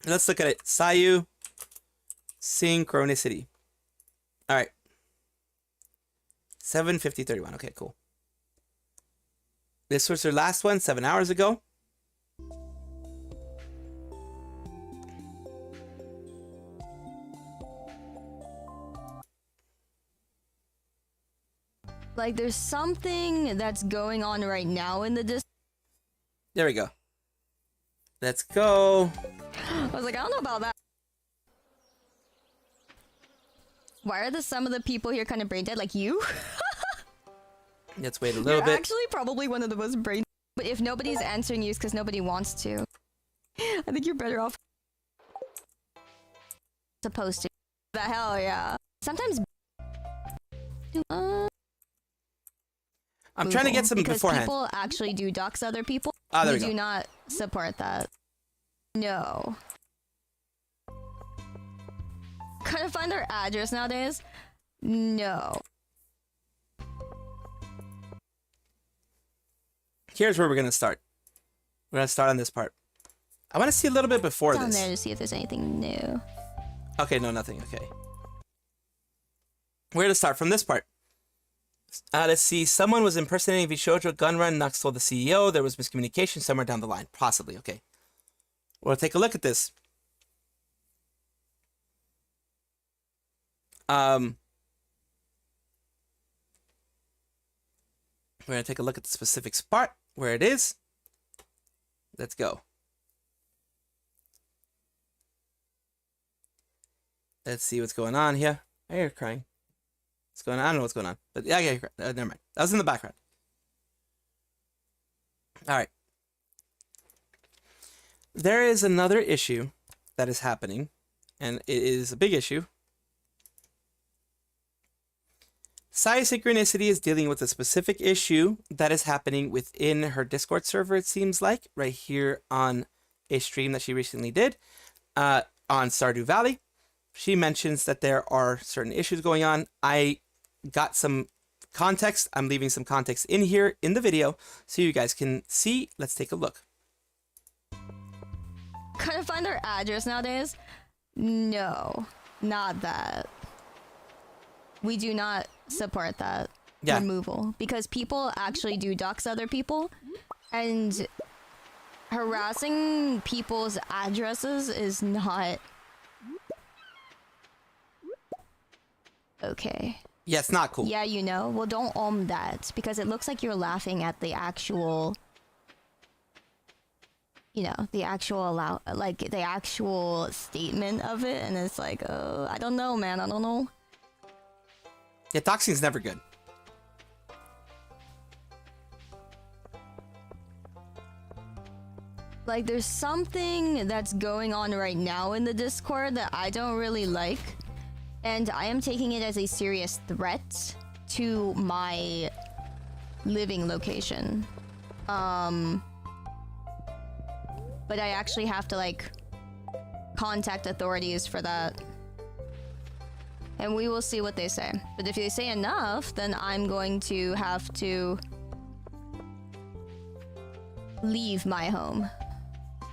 Let's look at it. Sayu. Synchronicity. All right. 75031. Okay, cool. This was her last one 7 hours ago. Like, there's something that's going on right now in the There we go. Let's go. I was like, I don't know about that. Why are some of the people here kind of brain dead? Like you? Let's wait a little bit. Actually, probably one of the most brain. But if nobody's answering you, it's because nobody wants to. I think you're better off. Supposed to. The hell, yeah. Sometimes. I'm trying to get some because beforehand. People actually do dox other people. Ah, there we we go. do not support that. No. Couldn't find their address nowadays? No. Here's where we're gonna start. We're gonna start on this part. I want to see a little bit before Down this. there to see if there's anything new. Okay, no, nothing. Okay. We're gonna start from this part. Let's see. Someone was impersonating Vishojo gun run. Nux told the CEO there was miscommunication somewhere down the line. Possibly. Okay. We'll take a look at this. We're gonna take a look at the specific spot where it is. Let's go. Let's see what's going on here. I hear crying. What's going on? I don't know what's going on. But yeah, never mind. That was in the background. All right. There is another issue that is happening, and it is a big issue. Sayu Synchronicity is dealing with a specific issue that is happening within her Discord server, it seems like, right here on a stream that she recently did on Stardew Valley. She mentions that there are certain issues going on. I got some context. I'm leaving some context in here in the video so you guys can see. Let's take a look. Couldn't find their address nowadays? No, not that. We do not support that removal because people actually do dox other people, and harassing people's addresses is not okay. Yeah, it's not cool. Yeah, you know. Well, don't that because it looks like you're laughing at the actual, you know, the actual the actual statement of it, and it's like, oh, I don't know, man. I don't know. Yeah, doxing's never good. Like, there's something that's going on right now in the Discord that I don't really like, and I am taking it as a serious threat to my living location. But I actually have to, like, contact authorities for that. And we will see what they say. But if they say enough, then I'm going to have to leave my home.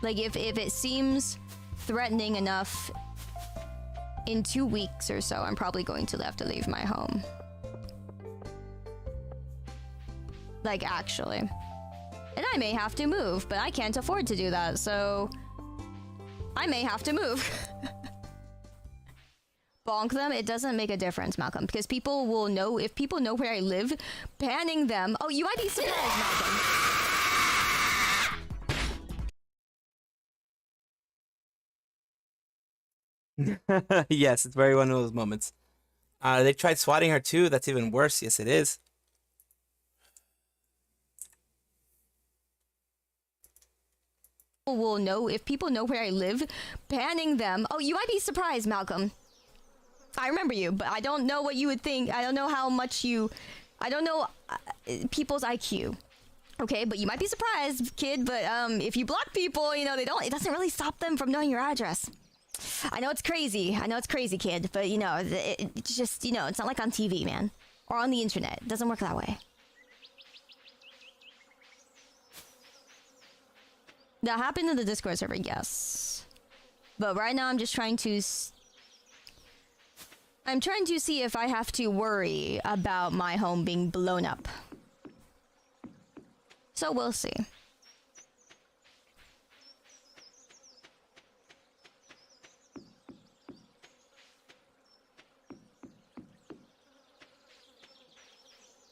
Like, if it seems threatening enough, in 2 weeks or so, I'm probably going to have to leave my home. Like, actually. And I may have to move, but I can't afford to do that, so I may have to move. Bonk them, it doesn't make a difference, Malcolm, because people will know, if people know where I live, banning them. Oh, you might be surprised, Malcolm. Yes, it's very one of those moments. They tried swatting her too. That's even worse. Yes, it is. People will know, if people know where I live, banning them. Oh, you might be surprised, Malcolm. I remember you, but I don't know what you would think. I don't know how much you... I don't know people's IQ. Okay, but you might be surprised, kid, but if you block people, you know, it doesn't really stop them from knowing your address. I know it's crazy. I know it's crazy, kid, but, you know, it's just, you know, it's not like on TV, man. Or on the internet. It doesn't work that way. That happened in the Discord server, yes. But right now I'm just trying to... I'm trying to see if I have to worry about my home being blown up. So we'll see.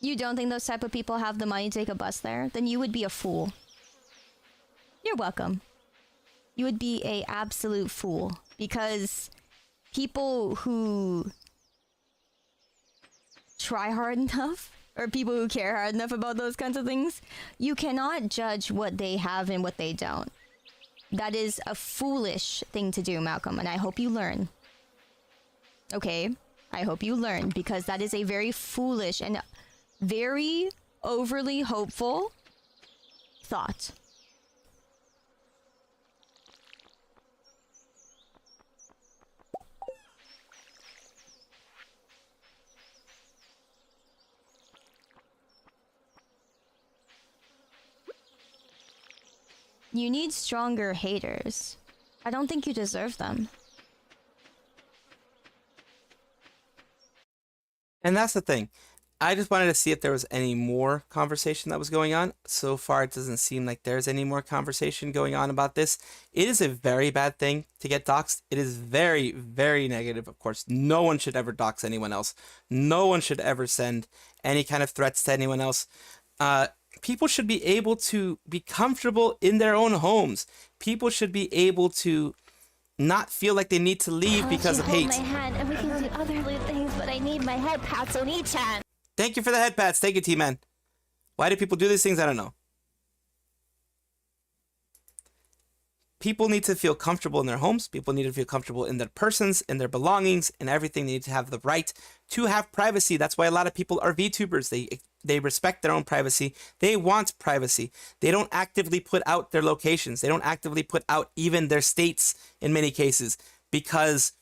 You don't think those type of people have the money to take a bus there? Then you would be a fool. You're welcome. You would be a absolute fool. Because people who try hard enough, or people who care hard enough about those kinds of things, you cannot judge what they have and what they don't. That is a foolish thing to do, Malcolm, and I hope you learn. Okay? I hope you learn, because that is a very foolish and very overly hopeful thought. You need stronger haters. I don't think you deserve them. And that's the thing. I just wanted to see if there was any more conversation that was going on. So far, it doesn't seem like there's any more conversation going on about this. It is a very bad thing to get doxxed. It is very, very negative. Of course, no one should ever dox anyone else. No one should ever send any kind of threats to anyone else. People should be able to be comfortable in their own homes. People should be able to not feel like they need to leave because of hate. My hand and we can do other things, but I need my head pats on each hand. Thank you for the head pats. Thank you, T-Man. Why do people do these things? I don't know. People need to feel comfortable in their homes. People need to feel comfortable in their persons, in their belongings, and everything. They need to have the right to have privacy. That's why a lot of people are VTubers. They respect their own privacy. They want privacy. They don't actively put out their locations. They don't actively put out even their states in many cases because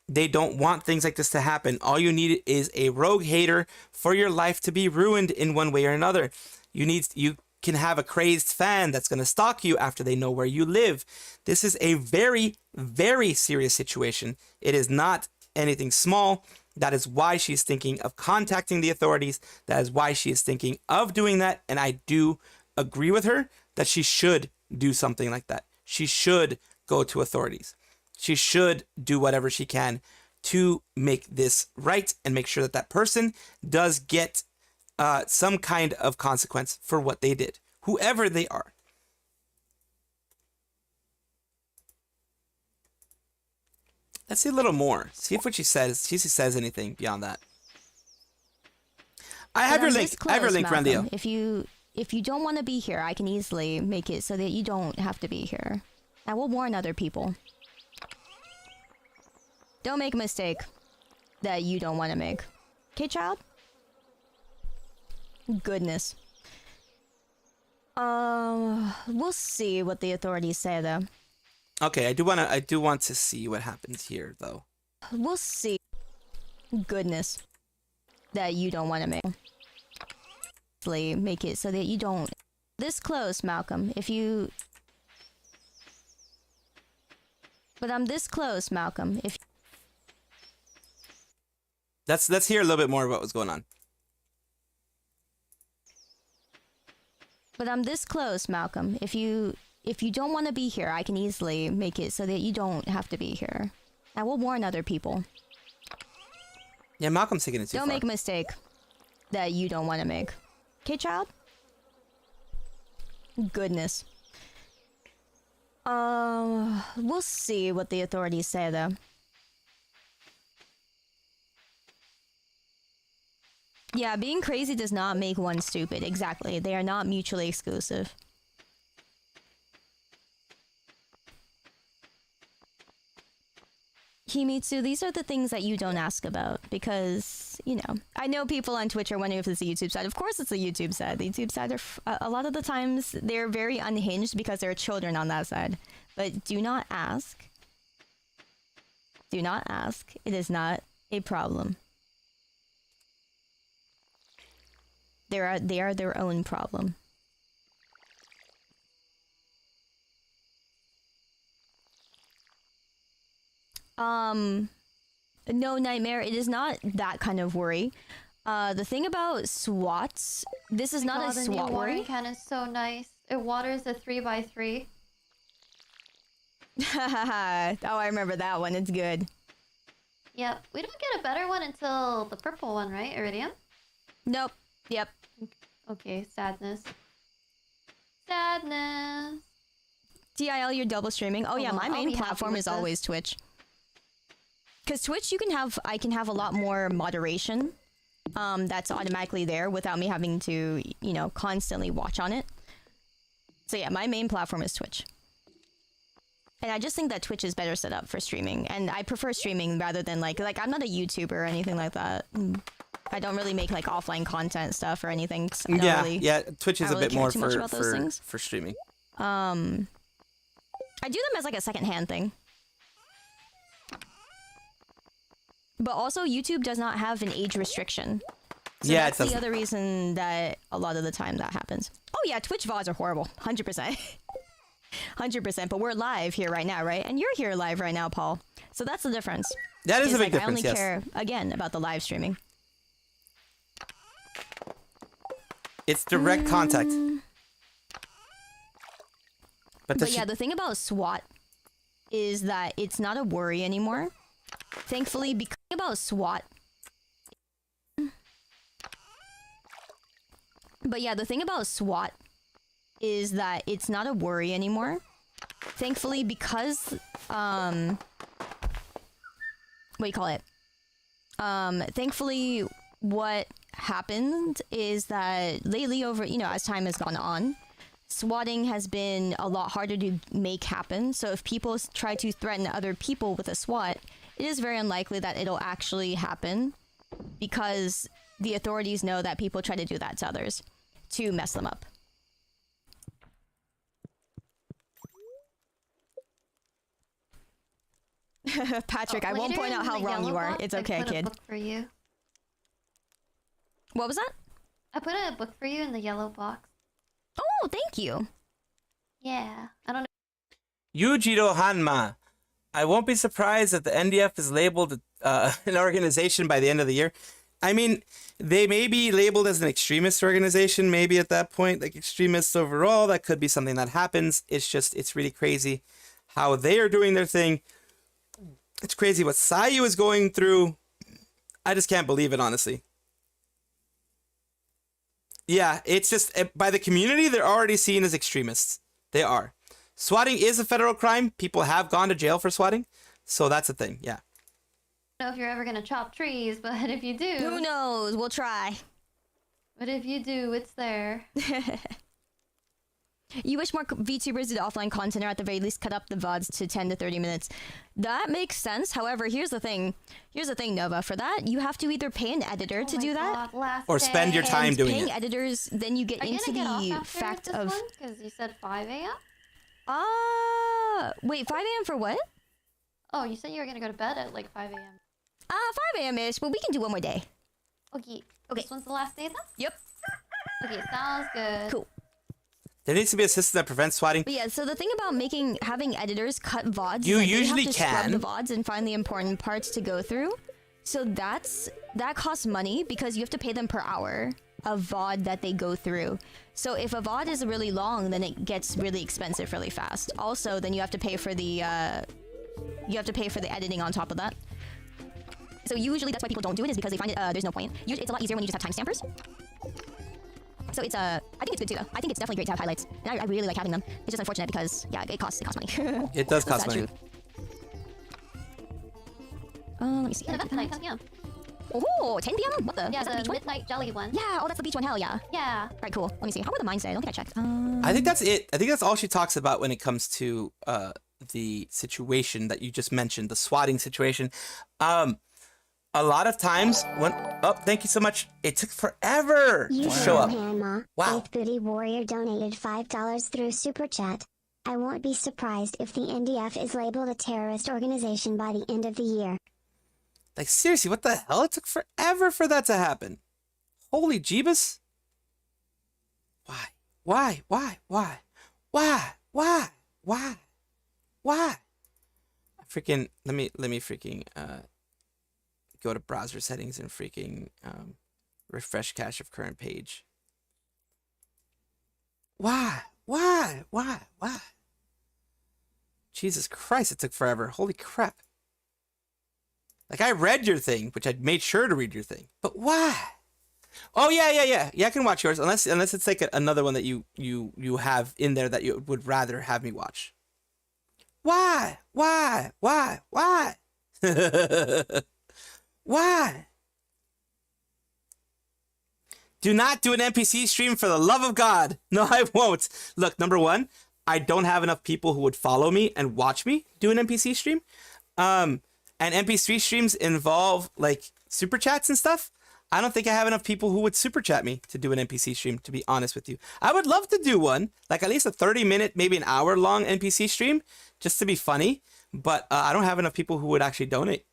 they don't want things like this to happen. All you need is a rogue hater for your life to be ruined in one way or another. You can have a crazed fan that's going to stalk you after they know where you live. This is a very, very serious situation. It is not anything small. That is why she's thinking of contacting the authorities. That is why she is thinking of doing that. And I do agree with her that she should do something like that. She should go to authorities. She should do whatever she can to make this right and make sure that that person does get some kind of consequence for what they did, whoever they are. Let's see a little more. See if what she says anything beyond that. I have your link. I have your link, Randio. If you don't want to be here, I can easily make it so that you don't have to be here. I will warn other people. Don't make a mistake that you don't want to make. Okay, child? Goodness. We'll see what the authorities say, though. Okay, I do want to see what happens here, though. We'll see. Goodness. That you don't want to make. Make it so that you don't. This close, Malcolm. If you. But I'm this close, Malcolm. If. Let's hear a little bit more about what's going on. But I'm this close, Malcolm. If you don't want to be here, I can easily make it so that you don't have to be here. I will warn other people. Yeah, Malcolm's taking it too far. Don't make a mistake that you don't want to make. Okay, child? Goodness. We'll see what the authorities say, though. Yeah, being crazy does not make one stupid. Exactly. They are not mutually exclusive. Himitsu, these are the things that you don't ask about because, you know, I know people on Twitch are wondering if it's a YouTube side. Of course it's a YouTube side. The YouTube side are, a lot of the times, they're very unhinged because there are children on that side. But do not ask. Do not ask. It is not a problem. They are their own problem. No, Nightmare, it is not that kind of worry. The thing about SWATs, this is not a SWAT worry. The watering can is so nice. It waters a 3x3. Oh, I remember that one. It's good. Yep. We don't get a better one until the purple one, right, Iridium? Nope. Yep. Okay, sadness. Sadness. DIL, you're double streaming. Oh yeah, my main platform is always Twitch. Because Twitch, I can have a lot more moderation. That's automatically there without me having to, you know, constantly watch on it. So yeah, my main platform is Twitch. And I just think that Twitch is better set up for streaming. And I prefer streaming rather than like I'm not a YouTuber or anything like that. I don't really make like offline content stuff or anything. Yeah, Twitch is a bit more for streaming. I do them as like a secondhand thing. But also, YouTube does not have an age restriction. So yeah, that's the other reason that a lot of the time that happens. Oh yeah, Twitch VODs are horrible. 100%. 100%. But we're live here right now, right? And you're here live right now, Paul. So that's the difference. That is a big like, difference, I only yes. care, again, about the live streaming. It's direct contact. But yeah, the thing about SWAT is that it's not a worry anymore. Thankfully, because about SWAT. But yeah, the thing about SWAT is that it's not a worry anymore. Thankfully, because what do you call it? Thankfully, what happened is that lately, over as time has gone on, swatting has been a lot harder to make happen. So if people try to threaten other people with a SWAT, it is very unlikely that it'll actually happen, because the authorities know that people try to do that to others to mess them up. Patrick, I won't point out how wrong you are. It's okay, kid. Book for you. What was that? I put a book for you in the yellow box. Oh, thank you. Yeah, I don't know. Yujiro Hanma. I won't be surprised if the NDF is labeled an organization by the end of the year. I mean, they may be labeled as an extremist organization, maybe at that point, like extremists overall. That could be something that happens. It's really crazy how they are doing their thing. It's crazy what Sayu is going through. I just can't believe it, honestly. Yeah, it's just, by the community, they're already seen as extremists. They are. Swatting is a federal crime. People have gone to jail for swatting. So that's a thing, yeah. I don't know if you're ever gonna chop trees, but if you do... Who knows? We'll try. But if you do, it's there. You wish more VTubers did offline content, or at the very least cut up the VODs to 10 to 30 minutes. That makes sense. However, here's the thing. Here's the thing, Nova. For that, you have to either pay an editor to do that, or spend your time doing paying it. editors, then you get into the fact of... Because you said 5 a.m.? Wait, 5 a.m. for what? Oh, you said you were gonna go to bed at like 5 a.m. 5 a.m.-ish, but we can do one more day. Okay. This one's the last day then? Yep. Okay, sounds good. Cool. There needs to be a system that prevents swatting. But yeah, so the thing about having editors cut VODs, you is, like, usually they have to can. scrub the VODs and find the important parts to go through. So that costs money, because you have to pay them per hour of VOD that they go through. So if a VOD is really long, then it gets really expensive really fast. Also, then you have to pay for the editing on top of that. So usually that's why people don't do it, is because they find it there's no point. Usually it's a lot easier when you just have timestampers. So it's I think it's good too though. I think it's definitely great to have highlights, and I really like having them. It's just unfortunate because yeah, it costs money. It does cost money. Let me see. Yeah, that's nice. Yeah. Oh, 10 p.m. What the? Yeah, is that the beach midnight jelly one. Yeah. Oh, that's the beach one. Hell yeah. Yeah. Right. Cool. Let me see. How were the mines today? I don't think I checked. I think that's it. I think that's all she talks about when it comes to the situation that you just mentioned, the swatting situation. A lot of times when thank you so much. It took forever to show up. Wow. Eighth Booty Warrior donated $5 through Super Chat. I won't be surprised if the NDF is labeled a terrorist organization by the end of the year. Like, seriously, what the hell? It took forever for that to happen. Holy Jeebus. Why? Freaking, let me freaking, go to browser settings and freaking, refresh cache of current page. Why? Jesus Christ, it took forever. Holy crap. Like, I read your thing, which I made sure to read your thing. But why? Oh, yeah. Yeah, I can watch yours. Unless it's like another one that you have in there that you would rather have me watch. Why? Why? Do not do an NPC stream, for the love of God. No, I won't. Look, number one, I don't have enough people who would follow me and watch me do an NPC stream. And NPC streams involve like super chats and stuff. I don't think I have enough people who would super chat me to do an NPC stream, to be honest with you. I would love to do one, like at least a 30-minute, maybe an hour-long NPC stream, just to be funny. But I don't have enough people who would actually donate.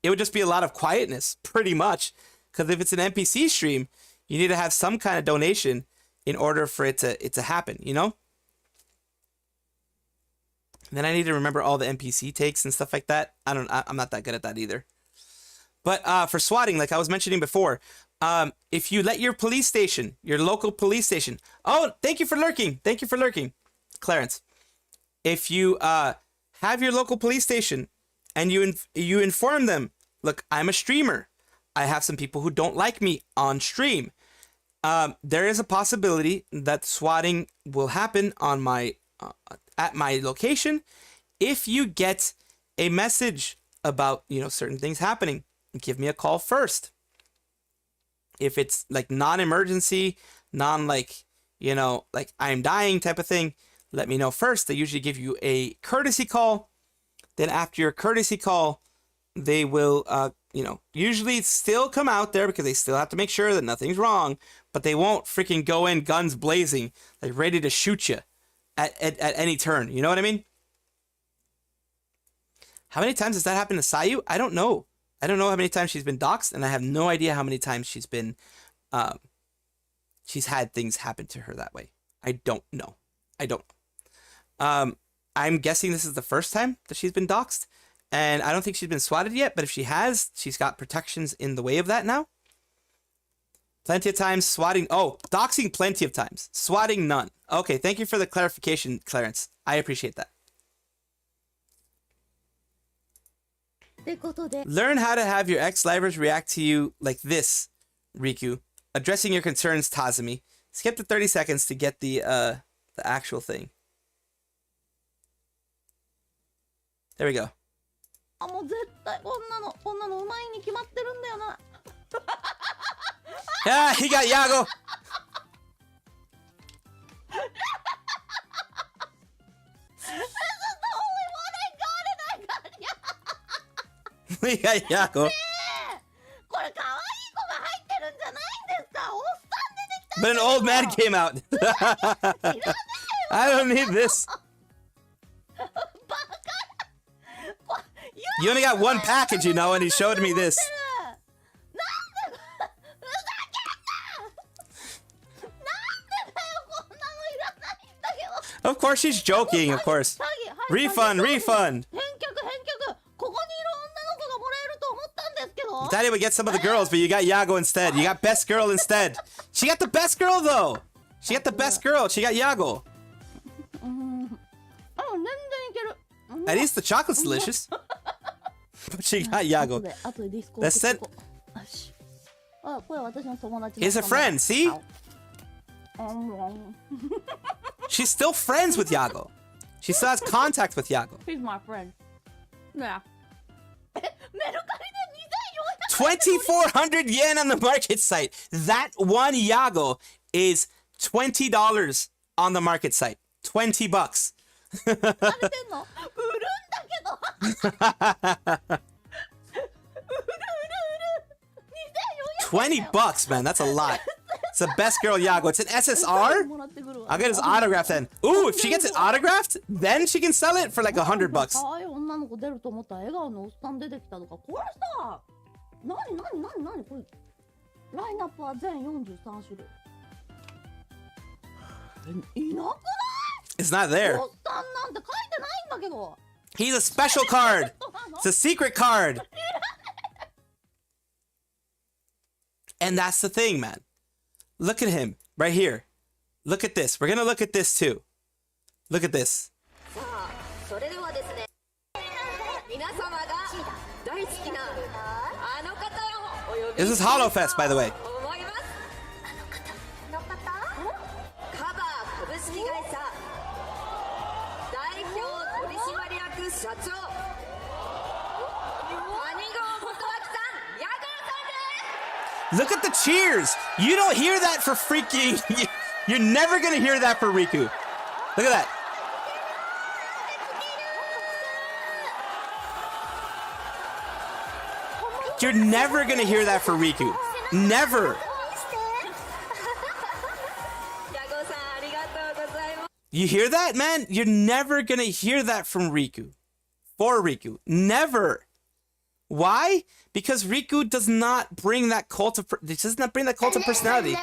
It would just be a lot of quietness, pretty much. Because if it's an NPC stream, you need to have some kind of donation in order for it to happen, you know? Then I need to remember all the NPC takes and stuff like that. I'm not that good at that either. But for swatting, like I was mentioning before, if you let your police station, your local police station. Oh, thank you for lurking. Thank you for lurking, Clarence. If you have your local police station and you inform them, look, I'm a streamer. I have some people who don't like me on stream. There is a possibility that swatting will happen on my at my location if you get a message about, you know, certain things happening. Give me a call first. If it's like non-emergency, like, you know, like I'm dying type of thing, let me know first. They usually give you a courtesy call. Then after your courtesy call, they will, you know, usually still come out there because they still have to make sure that nothing's wrong, but they won't freaking go in guns blazing, like ready to shoot you at any turn. You know what I mean? How many times has that happened to Sayu? I don't know. I don't know how many times she's been doxxed, and I have no idea how many times she's been, she's had things happen to her that way. I don't know. I don't know. I'm guessing this is the first time that she's been doxxed, and I don't think she's been swatted yet, but if she has, she's got protections in the way of that now. Plenty of times. Swatting. Oh, doxing plenty of times. Swatting none. Okay, thank you for the clarification, Clarence. I appreciate that. Learn how to have your ex-livers react to you like this, Riku. Addressing your concerns, Tazumi. Skip the 30 seconds to get the actual thing. There we go. Yeah, he got Yago. We got Yago. But an old man came out. I don't need this. You only got one package, you know, and he showed me this. Of course she's joking, of course. Refund, refund. Daddy would get some of the girls, but you got Yago instead. You got best girl instead. She got the best girl, though. She got the best girl. She got Yago. At least the chocolate's delicious. But she got Yago. That's it. He's a friend, see? She's still friends with Yago. She still has contact with Yago. He's my friend. Yeah. 2,400 yen on the market site. That one Yago is $20 on the market site. 20 bucks. 20 bucks, man. That's a lot. It's the best girl Yago. It's an SSR. I'll get his autograph then. Ooh, if she gets it autographed, then she can sell it for like 100 bucks. It's not there. He's a special card. It's a secret card. And that's the thing, man. Look at him right here. Look at this. We're going to look at this too. Look at this. This is HoloFest, by the way. Look at the cheers. You don't hear that for freaking... You're never going to hear that for Riku. Look at that. You're never going to hear that for Riku. Never. You hear that, man? You're never going to hear that from Riku. For Riku. Never. Why? Because Riku does not bring that cult of personality.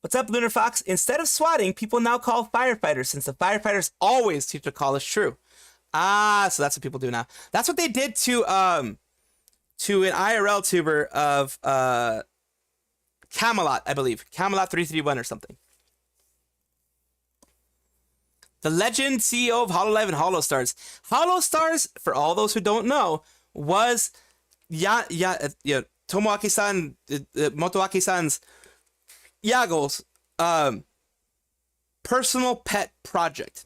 What's up, Lunar Fox? Instead of swatting, people now call firefighters, since the firefighters always keep their call is true. Ah, so that's what people do now. That's what they did to an IRL tuber of Camelot, I believe. Camelot 331 or something. The legend CEO of Hololive and Holostars. Holostars, for all those who don't know, was Tomoaki-san, Motoaki-san's Yago's personal pet project.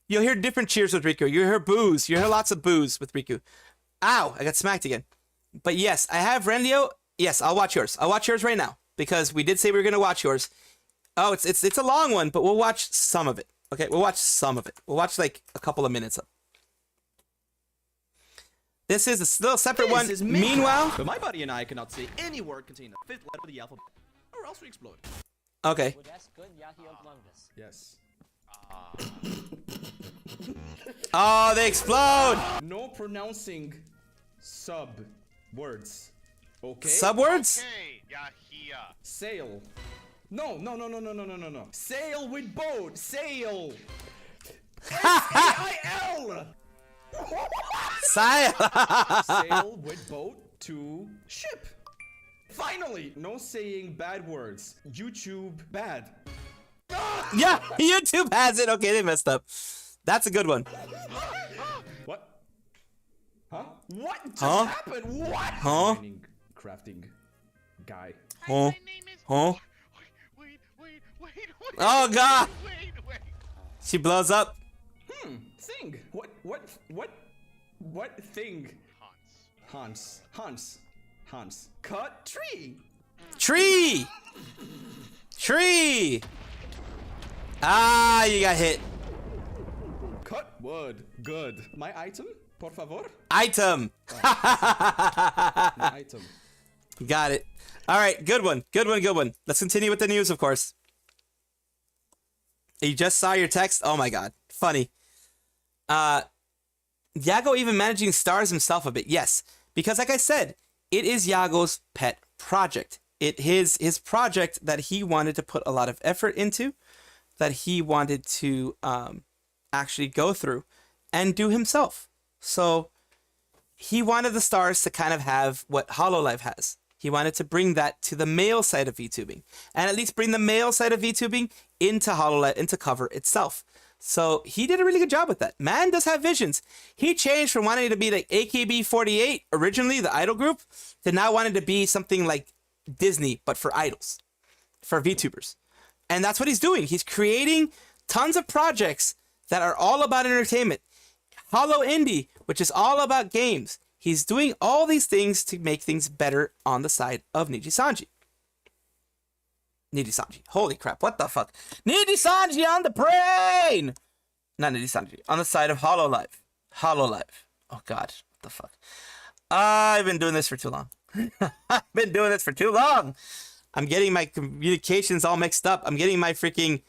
You'll hear different cheers with Riku. You'll hear boos. You'll hear lots of boos with Riku. Ow, I got smacked again. But yes, I have Renlio. Yes, I'll watch yours. I'll watch yours right now because we did say we were going to watch yours. Oh, it's a long one, but we'll watch some of it. Okay, we'll watch some of it. We'll watch like a couple of minutes of. This is a little separate one. Meanwhile, but my buddy and I cannot say any word containing the fifth letter of the alphabet, or else we explode. Okay. Yes. Oh, they explode! No pronouncing sub words. Okay. Sub words? Sail. No. Sail with boat. Sail. S-A-I-L. Sail with boat to ship. Finally, no saying bad words. YouTube bad. Yeah, YouTube has it. Okay, they messed up. That's a good one. What? Huh? What just Huh? happened? What? Huh? Crafting guy. Huh? Huh? Oh God! She blows up. Thing. What thing? Hans. Cut tree. Tree! Ah, you got hit. Cut wood. Good. My item, por favor. Item. My item. Got it. All right, good one. Let's continue with the news, of course. You just saw your text? Oh my God. Funny. Yago even managing stars himself a bit. Yes, because like I said, it is Yago's pet project. His project that he wanted to put a lot of effort into, that he wanted to actually go through and do himself. So he wanted the stars to kind of have what Hololive has. He wanted to bring that to the male side of VTubing, and at least bring the male side of VTubing into Hololive, into cover itself. So he did a really good job with that. Man does have visions. He changed from wanting to be like AKB48, originally the idol group, to now wanting to be something like Disney, but for idols, for VTubers. And that's what he's doing. He's creating tons of projects that are all about entertainment. Holo Indie, which is all about games. He's doing all these things to make things better on the side of Nijisanji. Holy crap, what the fuck? Nijisanji on the brain! Not Nijisanji, on the side of Hololive. Oh God, what the fuck? I've been doing this for too long. I'm getting my communications all mixed up. I'm getting my freaking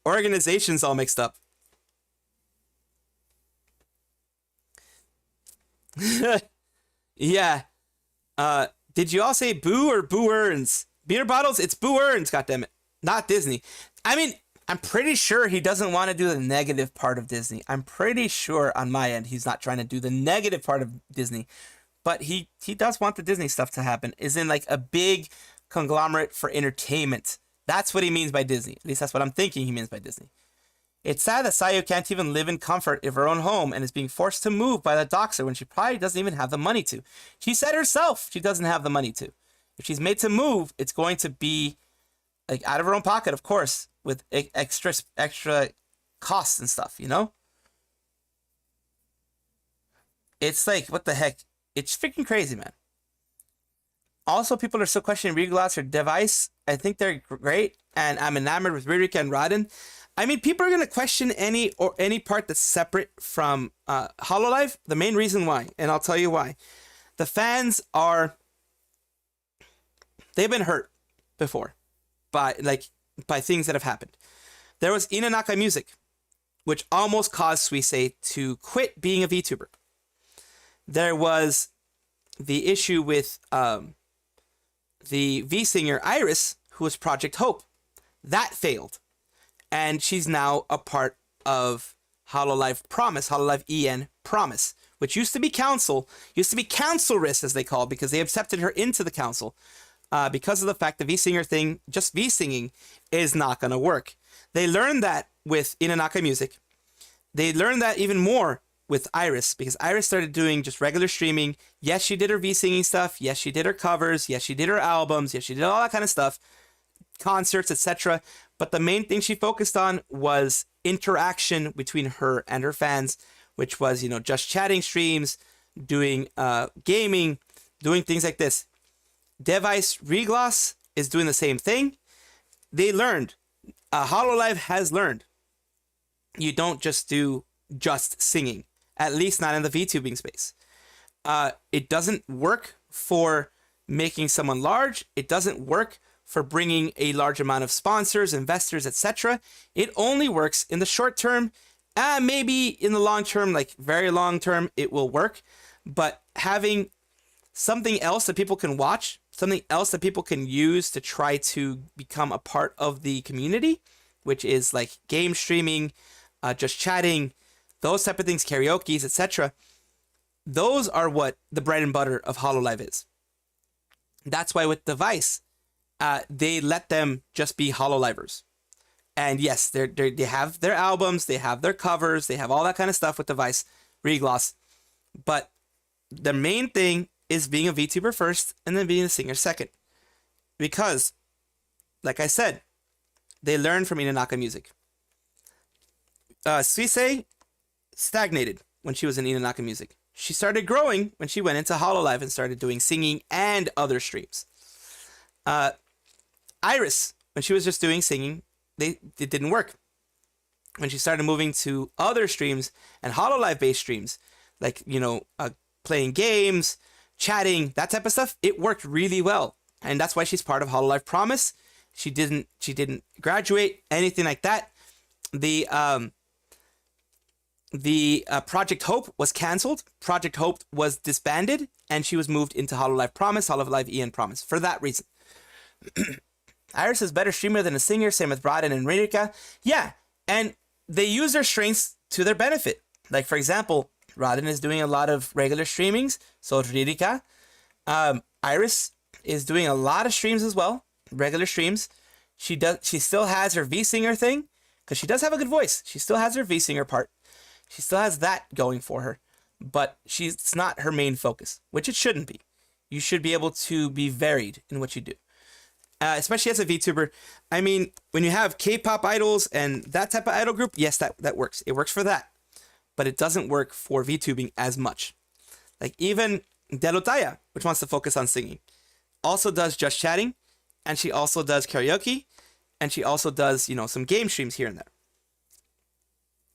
organizations all mixed up. Yeah. Did you all say boo or boo earns? Beer bottles? It's boo earns, goddammit. Not Disney. I mean, I'm pretty sure he doesn't want to do the negative part of Disney. I'm pretty sure on my end he's not trying to do the negative part of Disney. But he does want the Disney stuff to happen. Is in like a big conglomerate for entertainment. That's what he means by Disney. At least that's what I'm thinking he means by Disney. It's sad that Sayu can't even live in comfort of her own home and is being forced to move by the doxer when she probably doesn't even have the money to. She said herself she doesn't have the money to. If she's made to move, it's going to be like out of her own pocket, of course, with extra costs and stuff, you know? It's like, what the heck? It's freaking crazy, man. Also, people are still questioning Reglass or Device. I think they're great, and I'm enamored with Ririka and Raden. I mean, people are going to question any part that's separate from Hololive. The main reason why, and I'll tell you why. The fans are... They've been hurt before by things that have happened. There was Inanaka Music, which almost caused Suisei to quit being a VTuber. There was the issue with the V singer Iris, who was Project Hope. That failed. And she's now a part of Hololive Promise, Hololive EN Promise, which used to be Councilress as they call it, because they accepted her into the council because of the fact the V-Singer thing, just V-Singing, is not going to work. They learned that with Inanaka Music. They learned that even more with Iris, because Iris started doing just regular streaming. Yes, she did her V-Singing stuff. Yes, she did her covers. Yes, she did her albums. Yes, she did all that kind of stuff, concerts, etc. But the main thing she focused on was interaction between her and her fans, which was, you know, just chatting streams, doing gaming, doing things like this. Device Regloss is doing the same thing. They learned, Hololive has learned, you don't just do just singing, at least not in the VTubing space. It doesn't work for making someone large. It doesn't work for bringing a large amount of sponsors, investors, etc. It only works in the short term. Maybe in the long term, like very long term, it will work. But having something else that people can watch, something else that people can use to try to become a part of the community, which is like game streaming, just chatting, those type of things, karaoke's, etc. Those are what the bread and butter of Hololive is. That's why with Device, they let them just be Hololivers. And yes, they have their albums, they have their covers, they have all that kind of stuff with Device, Regloss. But the main thing is being a VTuber first and then being a singer second. Because, like I said, they learned from Inanaka Music. Suisei stagnated when she was in Inanaka Music. She started growing when she went into Hololive and started doing singing and other streams. Iris, when she was just doing singing, it didn't work. When she started moving to other streams and Hololive-based streams, like, you know, playing games, chatting, that type of stuff, it worked really well. And that's why she's part of Hololive Promise. She didn't graduate, anything like that. The Project Hope was canceled. Project Hope was disbanded, and she was moved into Hololive Promise, Hololive EN Promise, for that reason. Iris is better streamer than a singer, same with Rodden and Ririka. Yeah, and they use their strengths to their benefit. Like, for example, Rodden is doing a lot of regular streamings, so is Ririka. Iris is doing a lot of streams as well, regular streams. She still has her V-Singer thing, because she does have a good voice. She still has her V-Singer part. She still has that going for her, but it's not her main focus, which it shouldn't be. You should be able to be varied in what you do. Especially as a VTuber. I mean, when you have K-pop idols and that type of idol group, yes, that works. It works for that. But it doesn't work for VTubing as much. Like even Delotaya, which wants to focus on singing, also does just chatting, and she also does karaoke, and she also does, you know, some game streams here and there.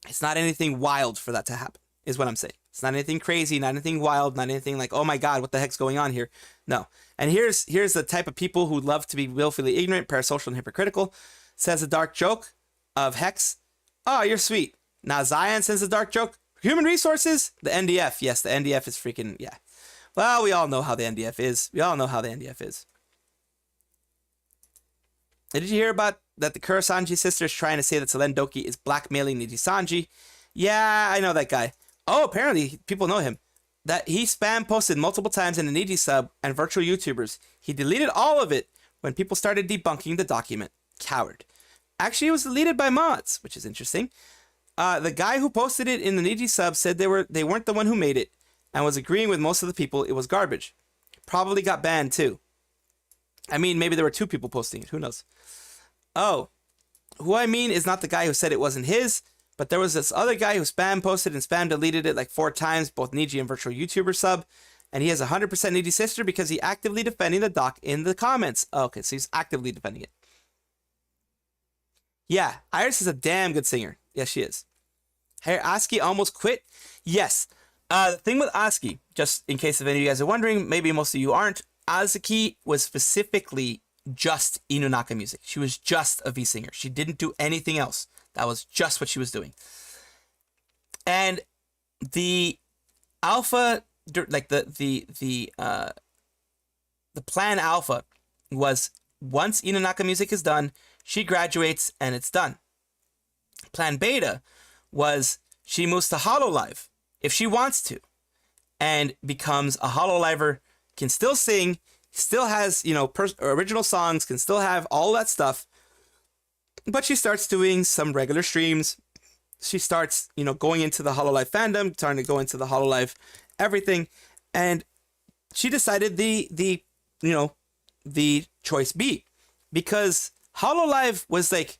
It's not anything wild for that to happen, is what I'm saying. It's not anything crazy, not anything wild, not anything like, oh my God, what the heck's going on here? No. And here's the type of people who love to be willfully ignorant, parasocial, and hypocritical. Says a dark joke of Hex. Oh, you're sweet. Now Zaion sends a dark joke. Human resources? The NDF. Yes, the NDF is freaking, yeah. Well, we all know how the NDF is. We all know how the NDF is. Did you hear about that the Kurosanji sister is trying to say that Selen Doki is blackmailing Nijisanji? Yeah, I know that guy. Oh, apparently people know him. That he spam posted multiple times in the Niji sub and virtual YouTubers. He deleted all of it when people started debunking the document. Coward. Actually, it was deleted by mods, which is interesting. The guy who posted it in the Niji sub said they weren't the one who made it and was agreeing with most of the people it was garbage. Probably got banned too. I mean, maybe there were two people posting it. Who knows? Oh, who I mean is not the guy who said it wasn't his, but there was this other guy who spam posted and spam deleted it like 4 times, both Niji and virtual YouTuber sub, and he has 100% Niji sister because he actively defending the doc in the comments. Oh, okay, so he's actively defending it. Yeah, Iris is a damn good singer. Yes, she is. Hey, Aski almost quit. Yes. The thing with Aski, just in case if any of you guys are wondering, maybe most of you aren't, Azuki was specifically just Inunaka music. She was just a V singer. She didn't do anything else. That was just what she was doing. And the alpha, like the plan alpha was once Inunaka music is done, she graduates and it's done. Plan beta was she moves to Hololive if she wants to, and becomes a Hololiver, can still sing, still has, you know, original songs, can still have all that stuff, but she starts doing some regular streams. She starts, you know, going into the Hololive fandom, starting to go into the Hololive everything, and she decided the choice B, because Hololive was like,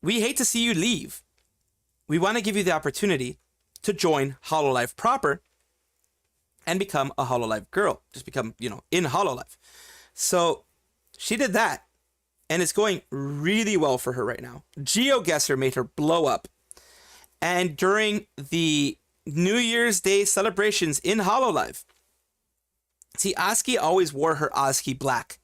we hate to see you leave. We want to give you the opportunity to join Hololive proper and become a Hololive girl. Just become, you know, in Hololive. So she did that, and it's going really well for her right now. GeoGuessr made her blow up. And during the New Year's Day celebrations in Hololive, see, Aski always wore her Aski black.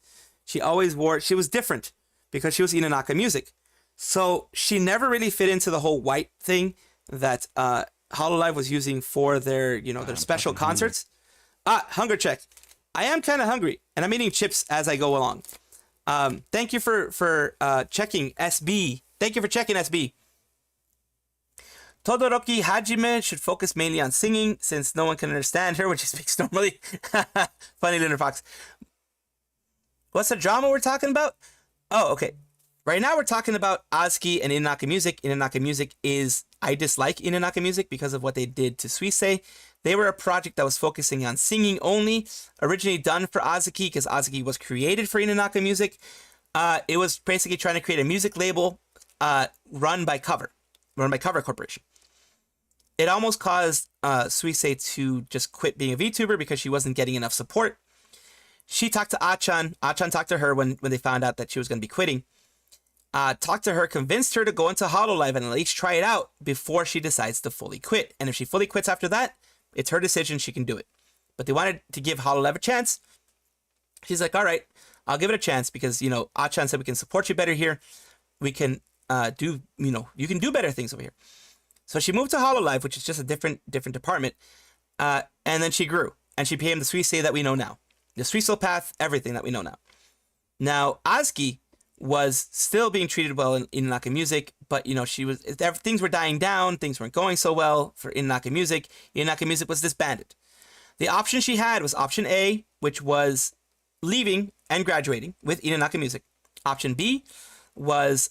She was different because she was Inanaka music. So she never really fit into the whole white thing that Hololive was using for their, you know, their special concerts. Hunger check. I am kind of hungry, and I'm eating chips as I go along. Thank you for checking, SB. Thank you for checking, SB. Todoroki Hajime should focus mainly on singing since no one can understand her when she speaks normally. Funny Lunar Fox. What's the drama we're talking about? Oh, okay. Right now we're talking about Azuki and Inanaka music. Inanaka music is... I dislike Inanaka music because of what they did to Suisei. They were a project that was focusing on singing only. Originally done for Azuki because Azuki was created for Inanaka music. It was basically trying to create a music label run by Cover Corporation. It almost caused Suisei to just quit being a VTuber because she wasn't getting enough support. She talked to Achan. Achan talked to her when they found out that she was going to be quitting. Talked to her, convinced her to go into Hololive and at least try it out before she decides to fully quit. And if she fully quits after that, it's her decision. She can do it. But they wanted to give Hololive a chance. She's like, all right, I'll give it a chance because, you know, Achan said we can support you better here. We can you can do better things over here. So she moved to Hololive, which is just a different department. And then she grew. And she became the Suisei that we know now. The Suiso path, everything that we know now. Now, Azuki was still being treated well in Inanaka music, but, you know, things were dying down. Things weren't going so well for Inanaka music. Inanaka music was disbanded. The option she had was option A, which was leaving and graduating with Inanaka music. Option B was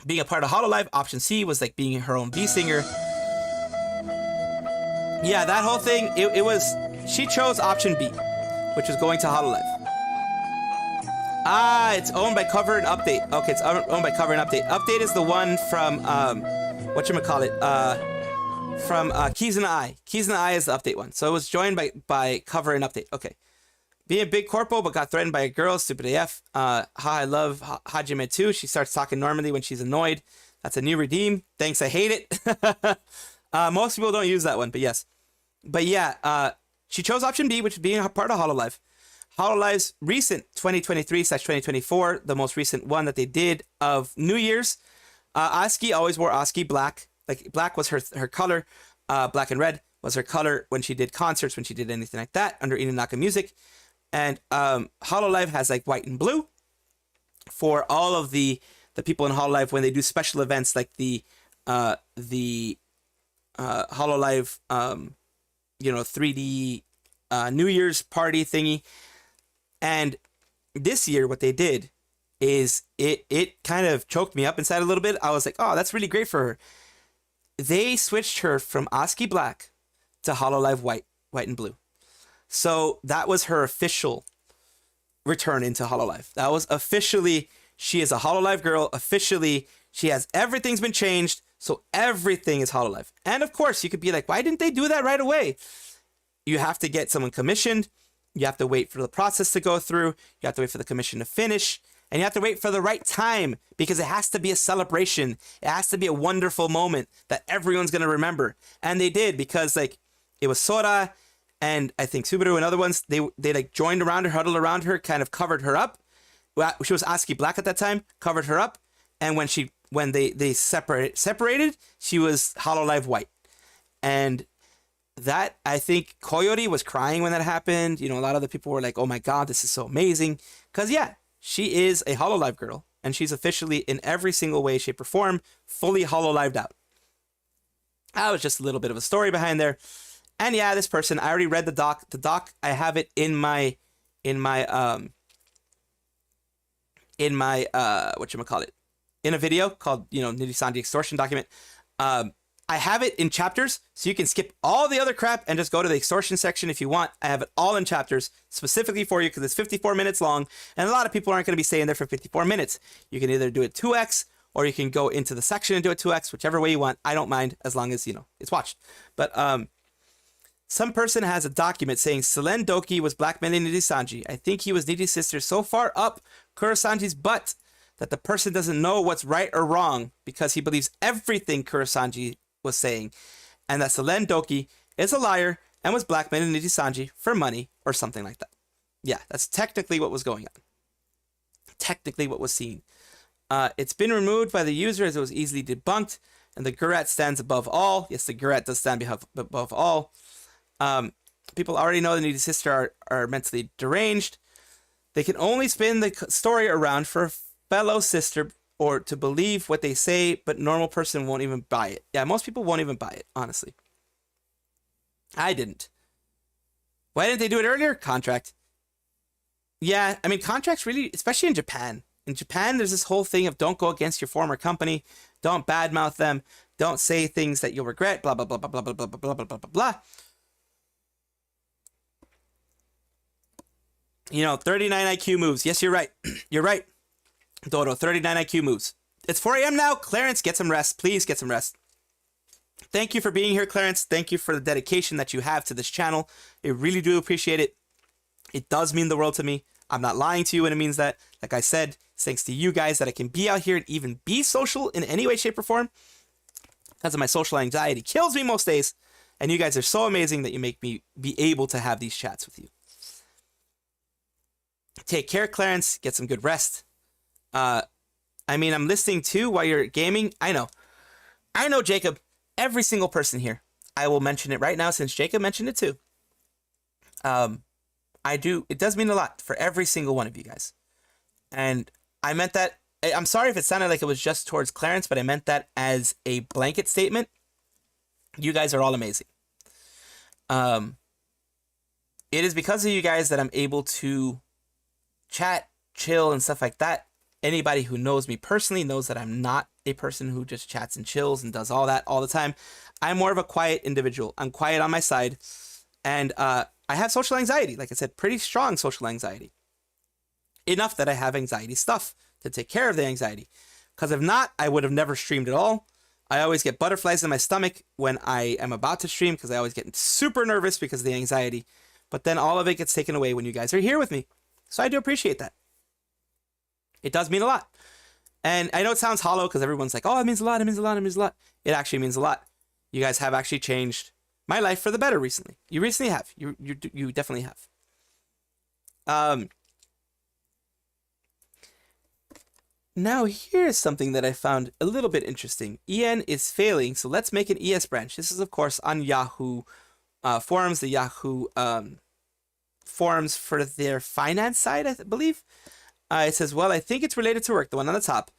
being a part of Hololive. Option C was like being her own B singer. Yeah, that whole thing, it was... She chose option B, which was going to Hololive. It's owned by Cover and Update. Okay, it's owned by Cover and Update. Update is the one from, whatchamacallit, from Keys in the Eye. Keys in the Eye is the Update one. So it was joined by Cover and Update. Okay. Being a big corpo, but got threatened by a girl, stupid AF. I love Hajime too. She starts talking normally when she's annoyed. That's a new redeem. Thanks, I hate it. Most people don't use that one, but yes. But yeah, she chose option B, which is being a part of Hololive. Hololive's recent 2023/2024, the most recent one that they did of New Year's. Azuki always wore Azuki black. Like, black was her color. Black and red was her color when she did concerts, when she did anything like that under Inanaka music. And Hololive has like white and blue for all of the people in Hololive when they do special events like the Hololive 3D New Year's party thingy. And this year what they did is it kind of choked me up inside a little bit. I was like, oh, that's really great for her. They switched her from Azuki black to Hololive white and blue. So that was her official return into Hololive. That was officially, she is a Hololive girl. Officially, everything's been changed. So everything is Hololive. And of course, you could be like, why didn't they do that right away? You have to get someone commissioned. You have to wait for the process to go through. You have to wait for the commission to finish. And you have to wait for the right time because it has to be a celebration. It has to be a wonderful moment that everyone's going to remember. And they did, because like it was Sora and I think Subaru and other ones. They like joined around her, huddled around her, kind of covered her up. She was Azuki black at that time, covered her up. And when they separated, she was Hololive white. And that, I think Koyori was crying when that happened. You know, a lot of the people were like, oh my God, this is so amazing. Because yeah, she is a Hololive girl. And she's officially, in every single way, shape, or form, fully Hololived out. That was just a little bit of a story behind there. And yeah, this person, I already read the doc. The doc, I have it in my whatchamacallit, in a video called, Nijisanji extortion document. I have it in chapters, so you can skip all the other crap and just go to the extortion section if you want. I have it all in chapters specifically for you because it's 54 minutes long, and a lot of people aren't going to be staying there for 54 minutes. You can either do it 2x, or you can go into the section and do it 2x, whichever way you want. I don't mind as long as, it's watched. But some person has a document saying Selen Doki was blackmailing Nijisanji. I think he was Niji's sister so far up Kurosanji's butt that the person doesn't know what's right or wrong because he believes everything Kurosanji was saying, and that Selen Doki is a liar and was blackmailing Nijisanji for money or something like that. Yeah, that's technically what was going on. Technically what was seen. It's been removed by the user as it was easily debunked, and the Gurat stands above all. Yes, the Gurat does stand above all. People already know the Niji's sister are mentally deranged. They can only spin the story around for a fellow sister or to believe what they say, but normal person won't even buy it. Yeah, most people won't even buy it, honestly. I didn't. Why didn't they do it earlier? Contract. Yeah, I mean, contracts really, especially in Japan. In Japan, there's this whole thing of don't go against your former company, don't badmouth them, don't say things that you'll regret, blah, blah, blah, blah, blah, blah, blah, blah, blah, blah, blah, blah. 39 IQ moves. Yes, you're right. You're right. Dodo, 39 IQ moves. It's 4 a.m. now. Clarence, get some rest. Please get some rest. Thank you for being here, Clarence. Thank you for the dedication that you have to this channel. I really do appreciate it. It does mean the world to me. I'm not lying to you when it means that. Like I said, it's thanks to you guys that I can be out here and even be social in any way, shape, or form. Because of my social anxiety kills me most days. And you guys are so amazing that you make me be able to have these chats with you. Take care, Clarence. Get some good rest. I mean, I'm listening too while you're gaming. I know, Jacob. Every single person here. I will mention it right now since Jacob mentioned it too. It does mean a lot for every single one of you guys. And I meant that, I'm sorry if it sounded like it was just towards Clarence, but I meant that as a blanket statement. You guys are all amazing. It is because of you guys that I'm able to chat, chill, and stuff like that. Anybody who knows me personally knows that I'm not a person who just chats and chills and does all that all the time. I'm more of a quiet individual. I'm quiet on my side. And I have social anxiety. Like I said, pretty strong social anxiety. Enough that I have anxiety stuff to take care of the anxiety. Because if not, I would have never streamed at all. I always get butterflies in my stomach when I am about to stream because I always get super nervous because of the anxiety. But then all of it gets taken away when you guys are here with me. So I do appreciate that. It does mean a lot. And I know it sounds hollow because everyone's like, oh, it means a lot, it means a lot, it means a lot. It actually means a lot. You guys have actually changed my life for the better recently. You recently have. You definitely have. Now here's something that I found a little bit interesting. EN is failing, so let's make an ES branch. This is, of course, on Yahoo forums, the Yahoo forums for their finance side, I believe. It says, well, I think it's related to work, the one on the top.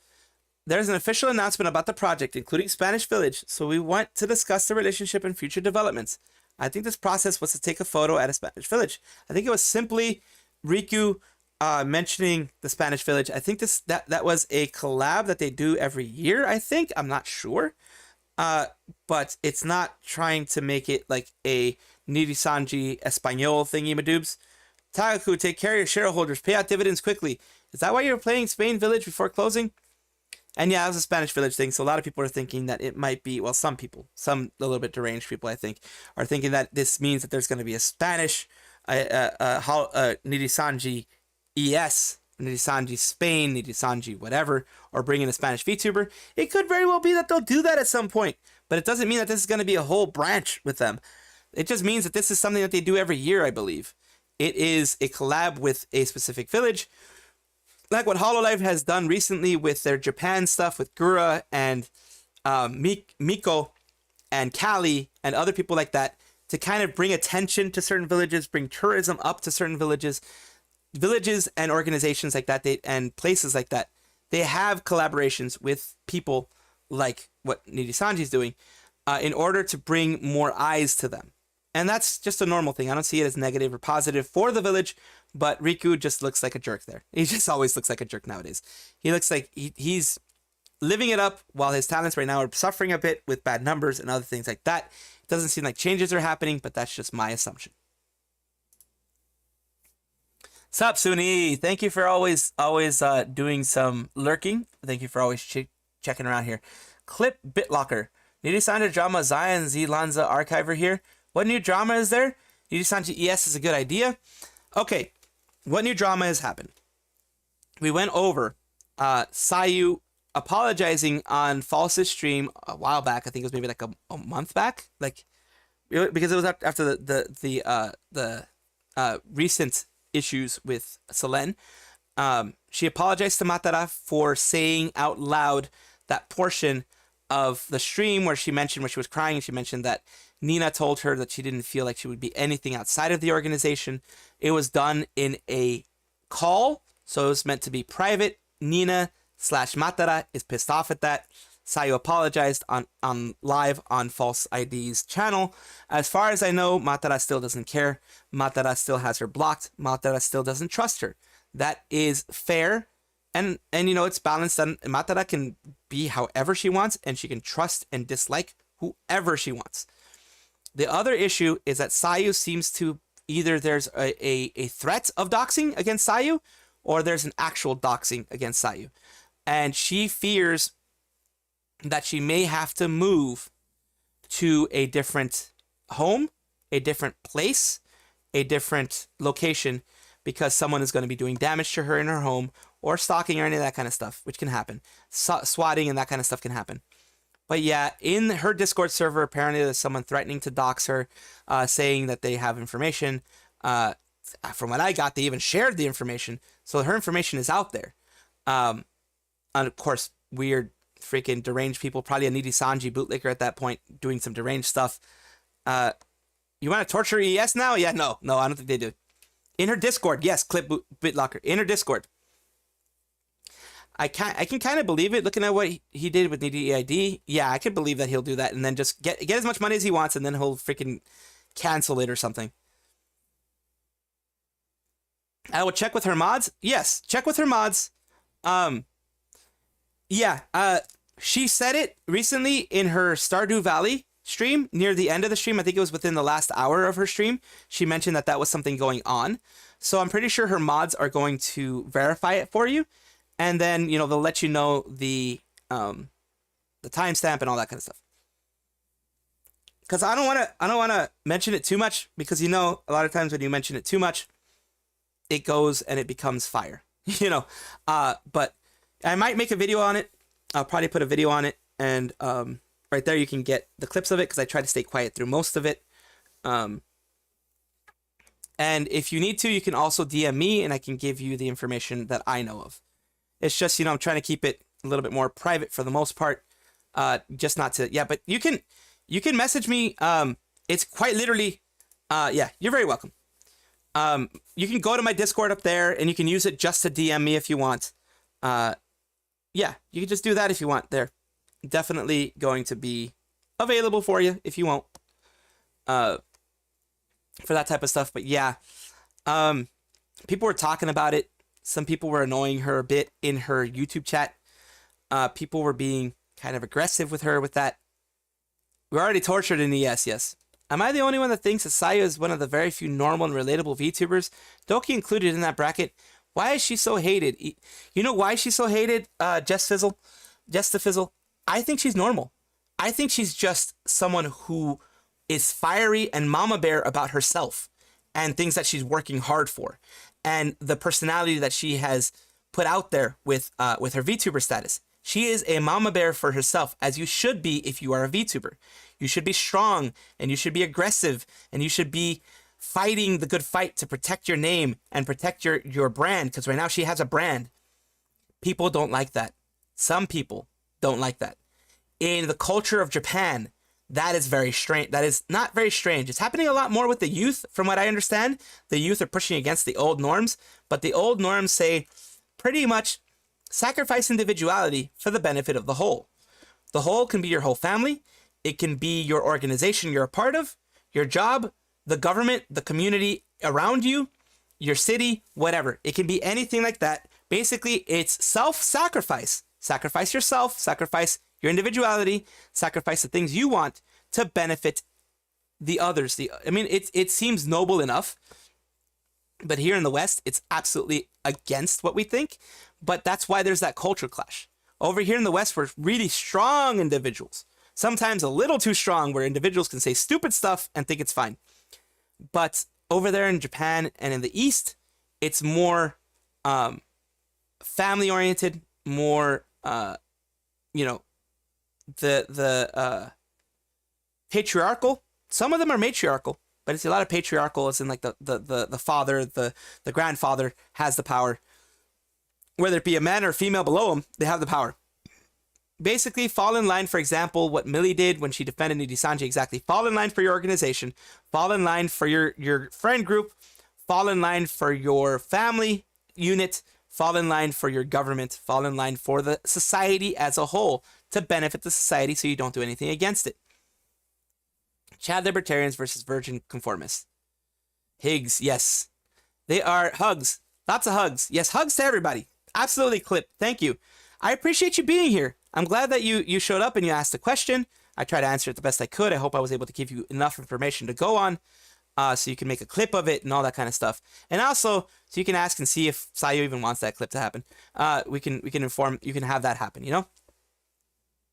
There's an official announcement about the project, including Spanish Village, so we want to discuss the relationship and future developments. I think this process was to take a photo at a Spanish Village. I think it was simply Riku mentioning the Spanish Village. I think that was a collab that they do every year, I think. I'm not sure. But it's not trying to make it like a Nijisanji Espanol thingy madoobs. Tagaku, take care of your shareholders. Pay out dividends quickly. Is that why you were playing Spain Village before closing? And yeah, it was a Spanish Village thing, so a lot of people are thinking that it might be, well, some people, some a little bit deranged people, I think, are thinking that this means that there's going to be a Spanish Nijisanji ES, Nijisanji Spain, Nijisanji whatever, or bring in a Spanish VTuber. It could very well be that they'll do that at some point, but it doesn't mean that this is going to be a whole branch with them. It just means that this is something that they do every year, I believe. It is a collab with a specific village, like what Hololive has done recently with their Japan stuff with Gura and Miko and Kali and other people like that, to kind of bring attention to certain villages, bring tourism up to certain villages and organizations like that, and places like that. They have collaborations with people like what Nijisanji is doing. in order to bring more eyes to them. And that's just a normal thing. I don't see it as negative or positive for the village, but Riku just looks like a jerk there. He just always looks like a jerk nowadays. He looks like he's living it up while his talents right now are suffering a bit with bad numbers and other things like that. It doesn't seem like changes are happening, but that's just my assumption. Sup, Suni? Thank you for always doing some lurking. Thank you for always checking around here. Clip BitLocker. Nijisanji drama Zaion Z Lanza archiver here. What new drama is there? Nijisanji ES is a good idea. Okay, what new drama has happened? We went over Sayu apologizing on False's stream a while back. I think it was maybe like a month back, like because it was after the recent issues with Selen. She apologized to Matara for saying out loud that portion of the stream where she mentioned, where she was crying, and she mentioned that Nina told her that she didn't feel like she would be anything outside of the organization. It was done in a call, so it was meant to be private. Nina / Matara is pissed off at that. Sayu apologized on live on False ID's channel. As far as I know, Matara still doesn't care. Matara still has her blocked. Matara still doesn't trust her. That is fair. And you know, it's balanced, and Matara can be however she wants, and she can trust and dislike whoever she wants. The other issue is that Sayu seems to, either there's a threat of doxing against Sayu, or there's an actual doxing against Sayu. And she fears that she may have to move to a different home, a different place, a different location, because someone is going to be doing damage to her in her home, or stalking or any of that kind of stuff, which can happen. Swatting and that kind of stuff can happen. But yeah, in her Discord server, apparently there's someone threatening to dox her, saying that they have information. From what I got, they even shared the information. So her information is out there. And of course, weird, freaking deranged people, probably a Nijisanji bootlicker at that point, doing some deranged stuff. You want to torture ES now? Yeah, no, I don't think they do. In her Discord, yes, clip BitLocker. In her Discord. I can kind of believe it, looking at what he did with NijiID. Yeah, I can believe that he'll do that, and then just get as much money as he wants, and then he'll freaking cancel it or something. I will check with her mods. Yes, check with her mods. She said it recently in her Stardew Valley stream, near the end of the stream. I think it was within the last hour of her stream. She mentioned that was something going on. So I'm pretty sure her mods are going to verify it for you. And then, you know, they'll let you know the timestamp and all that kind of stuff. Because I don't want to mention it too much, because, you know, a lot of times when you mention it too much, it goes and it becomes fire, you know. But I might make a video on it. I'll probably put a video on it, and right there you can get the clips of it, because I try to stay quiet through most of it. And if you need to, you can also DM me, and I can give you the information that I know of. It's just, you know, I'm trying to keep it a little bit more private for the most part. Just not to, yeah, but you can message me. It's quite literally, yeah, you're very welcome. You can go to my Discord up there, and you can use it just to DM me if you want. Yeah, you can just do that if you want there. Definitely going to be available for you if you won't. For that type of stuff. But yeah, people were talking about it. Some people were annoying her a bit in her YouTube chat. People were being kind of aggressive with her with that. We're already tortured in ES, yes. Am I the only one that thinks that Sayu is one of the very few normal and relatable VTubers? Doki included in that bracket. Why is she so hated? You know why she's so hated, Just to Fizzle? I think she's normal. I think she's just someone who is fiery and mama bear about herself and things that she's working hard for. And the personality that she has put out there with her VTuber status. She is a mama bear for herself, as you should be if you are a VTuber. You should be strong, and you should be aggressive, and you should be fighting the good fight to protect your name and protect your brand, because right now she has a brand. People don't like that. Some people don't like that. In the culture of Japan, that is very strange. That is not very strange. It's happening a lot more with the youth, from what I understand. The youth are pushing against the old norms, but the old norms say pretty much sacrifice individuality for the benefit of the whole. The whole can be your whole family, It can be your organization you're a part of, your job, the government, the community around you, your city, whatever. It can be anything like that. Basically, it's self-sacrifice. Sacrifice yourself, sacrifice your individuality, sacrifice the things you want to benefit the others. I mean, it seems noble enough, but here in the West, it's absolutely against what we think. But that's why there's that culture clash. Over here in the West, we're really strong individuals. Sometimes a little too strong, where individuals can say stupid stuff and think it's fine. But over there in Japan and in the East, it's more family-oriented, more, you know, the patriarchal. Some of them are matriarchal, but it's a lot of patriarchal. It's in like the father, the grandfather has the power. Whether it be a man or a female below him, they have the power. Basically, fall in line, for example, what Millie did when she defended Nijisanji, exactly. Fall in line for your organization, fall in line for your friend group, fall in line for your family unit, fall in line for your government, fall in line for the society as a whole to benefit the society so you don't do anything against it. Chad libertarians versus virgin conformists. Higgs, yes. They are hugs. Lots of hugs. Yes, hugs to everybody. Absolutely, Clip. Thank you. I appreciate you being here. I'm glad that you showed up and you asked a question. I tried to answer it the best I could. I hope I was able to give you enough information to go on so you can make a clip of it and all that kind of stuff. And also, so you can ask and see if Sayu even wants that clip to happen. We can inform, you can have that happen, you know?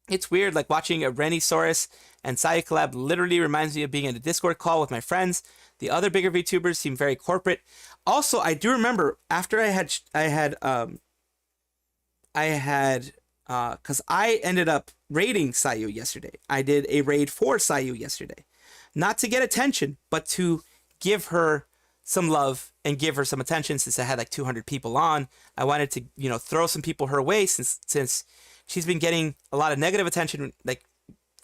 It's weird, like watching a Renisaurus and Sayu collab literally reminds me of being in a Discord call with my friends. The other bigger VTubers seem very corporate. Also, I do remember after because I ended up raiding Sayu yesterday. I did a raid for Sayu yesterday. Not to get attention, but to give her some love and give her some attention since I had like 200 people on. I wanted to, you know, throw some people her way since she's been getting a lot of negative attention, like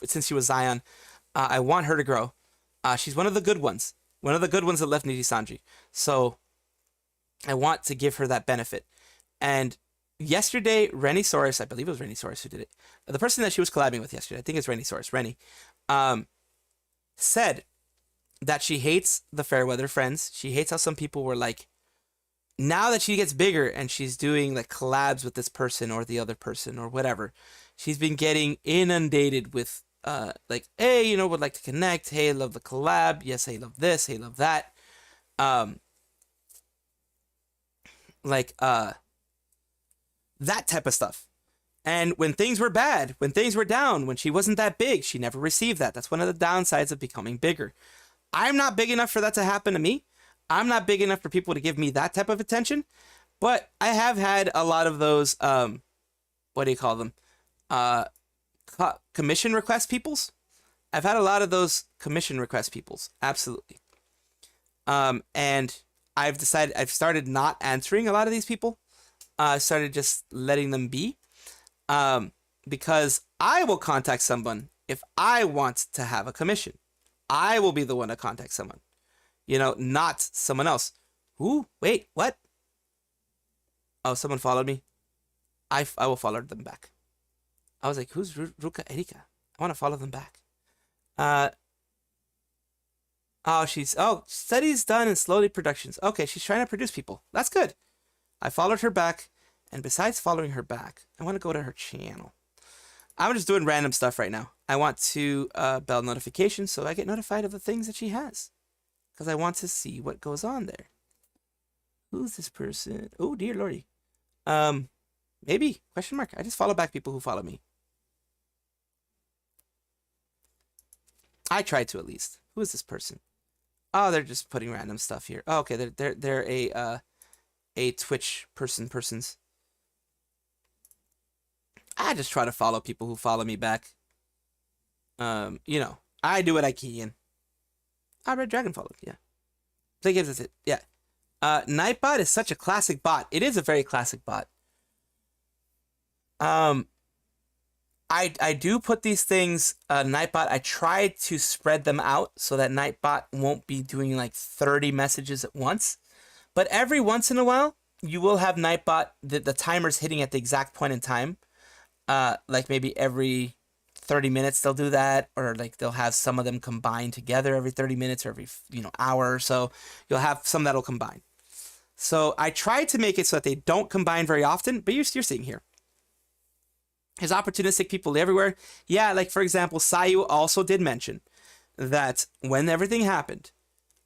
since she was Zaion. I want her to grow. She's one of the good ones. One of the good ones that left Nijisanji. So I want to give her that benefit. And yesterday, Renisaurus, I believe it was Renisaurus who did it. The person that she was collabing with yesterday, I think it's Renisaurus, Reni, said that she hates the Fairweather Friends. She hates how some people were like, now that she gets bigger and she's doing like collabs with this person or the other person or whatever, she's been getting inundated with like, hey, you know, would like to connect. Hey, I love the collab. Yes, I love this. Hey, love that. That type of stuff. And when things were bad, when things were down, when she wasn't that big, she never received that. That's one of the downsides of becoming bigger. I'm not big enough for that to happen to me. I'm not big enough for people to give me that type of attention. But I have had a lot of those, what do you call them? Commission request peoples. I've had a lot of those commission request peoples. Absolutely. And I've started not answering a lot of these people. I started just letting them be. Because I will contact someone if I want to have a commission. I will be the one to contact someone. You know, not someone else. Ooh, wait, what? Oh, someone followed me. I will follow them back. I was like, who's Ruka Erika? I want to follow them back. Studies done in slowly productions. Okay, she's trying to produce people. That's good. I followed her back. And besides following her back, I want to go to her channel. I'm just doing random stuff right now. I want to bell notifications so I get notified of the things that she has. Because I want to see what goes on there. Who's this person? Oh, dear lordy. Maybe, question mark. I just follow back people who follow me. I tried to at least. Who is this person? Oh, they're just putting random stuff here. Oh, okay, they're a Twitch persons. I just try to follow people who follow me back. You know, I do what I can. Red Dragon followed, yeah. Play games, that's it, yeah. Nightbot is such a classic bot. It is a very classic bot. I do put these things, Nightbot, I try to spread them out so that Nightbot won't be doing like 30 messages at once. But every once in a while, you will have Nightbot, the timer's hitting at the exact point in time. Like maybe every 30 minutes they'll do that, or like they'll have some of them combined together every 30 minutes or every hour or so. You'll have some that'll combine. So I tried to make it so that they don't combine very often, but you're seeing here. There's opportunistic people everywhere. Yeah, like for example, Sayu also did mention that when everything happened,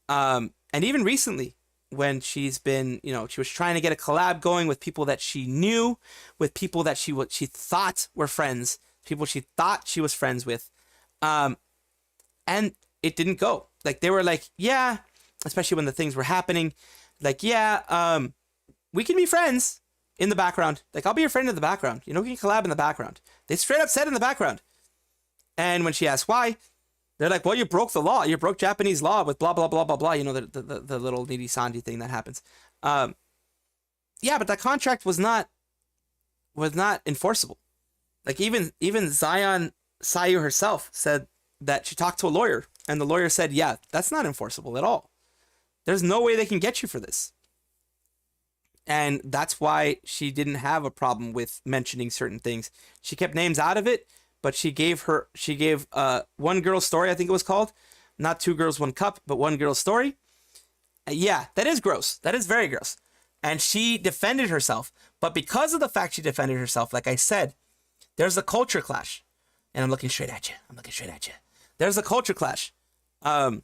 and even recently, when she's been, she was trying to get a collab going with people that she knew, with people that she thought were friends, people she thought she was friends with, and it didn't go. Like they were like, yeah, especially when the things were happening, like, yeah, we can be friends in the background. Like I'll be your friend in the background. We can collab in the background. They straight up said in the background. And when she asked why, they're like, well, you broke the law. You broke Japanese law with blah, blah, blah, blah, blah. The little Nijisanji thing that happens. Yeah, but that contract was not enforceable. Like even Zaion Sayu herself said that she talked to a lawyer, and the lawyer said, yeah, that's not enforceable at all. There's no way they can get you for this. And that's why she didn't have a problem with mentioning certain things. She kept names out of it. But she gave One Girl Story, I think it was called. Not Two Girls, One Cup, but One Girl Story. Yeah, that is gross. That is very gross. And she defended herself. But because of the fact she defended herself, like I said, there's a culture clash. And I'm looking straight at you. There's a culture clash. Of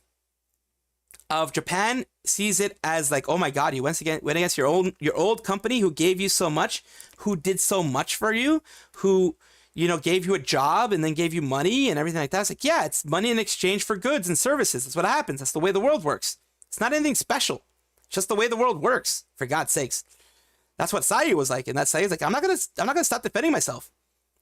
Japan sees it as like, oh my God, you went against your old company who gave you so much, who did so much for you, who gave you a job and then gave you money and everything like that. It's like, yeah, it's money in exchange for goods and services. That's what happens. That's the way the world works. It's not anything special. It's just the way the world works, for God's sakes. That's what Sayu was like. And that Sayu's like, I'm not gonna stop defending myself.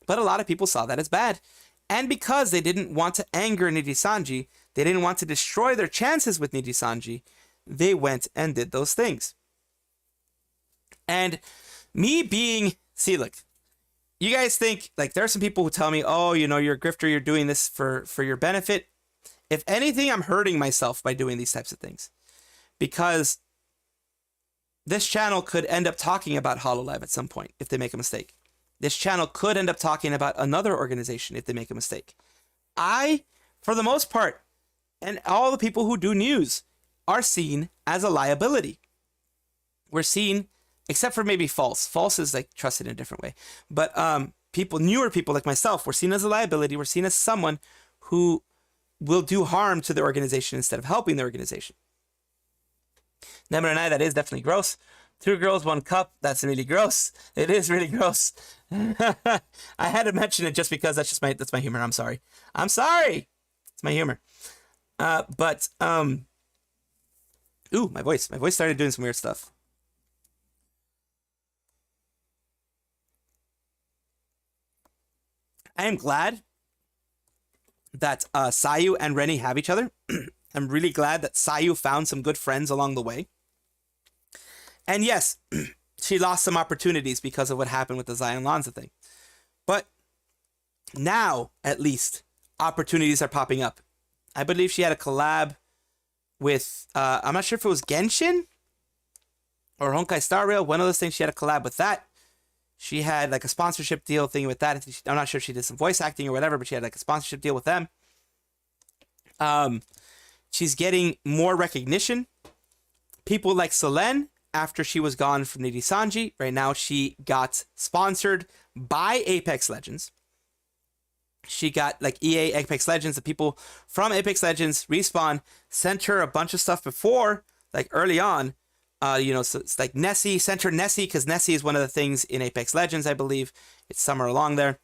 But a lot of people saw that as bad. And because they didn't want to anger Nijisanji, they didn't want to destroy their chances with Nijisanji, they went and did those things. And me being, look, you guys think, like, there are some people who tell me, oh, you're a grifter, you're doing this for your benefit. If anything, I'm hurting myself by doing these types of things. Because this channel could end up talking about Hololive at some point if they make a mistake. This channel could end up talking about another organization if they make a mistake. I, for the most part, and all the people who do news, are seen as a liability. We're seen... except for maybe false. False is like trusted in a different way. But newer people like myself, we're seen as a liability. We're seen as someone who will do harm to the organization instead of helping the organization. Number 9, that is definitely gross. 2 girls, 1 cup. That's really gross. It is really gross. I had to mention it just because that's my humor. I'm sorry. It's my humor. Ooh, my voice. My voice started doing some weird stuff. I am glad that Sayu and Rennie have each other. I'm really glad that Sayu found some good friends along the way. And yes, she lost some opportunities because of what happened with the Zaion Lanza thing. But now, at least, opportunities are popping up. I believe she had a collab with, I'm not sure if it was Genshin or Honkai Star Rail. One of those things, she had a collab with that. She had like a sponsorship deal thing with that. I'm not sure if she did some voice acting or whatever, but she had like a sponsorship deal with them. She's getting more recognition. People like Selen, after she was gone from Nijisanji, right now she got sponsored by Apex Legends. She got like EA Apex Legends. The people from Apex Legends, Respawn, sent her a bunch of stuff before, like early on. So it's like Nessie, sent her Nessie, because Nessie is one of the things in Apex Legends, I believe. It's somewhere along there.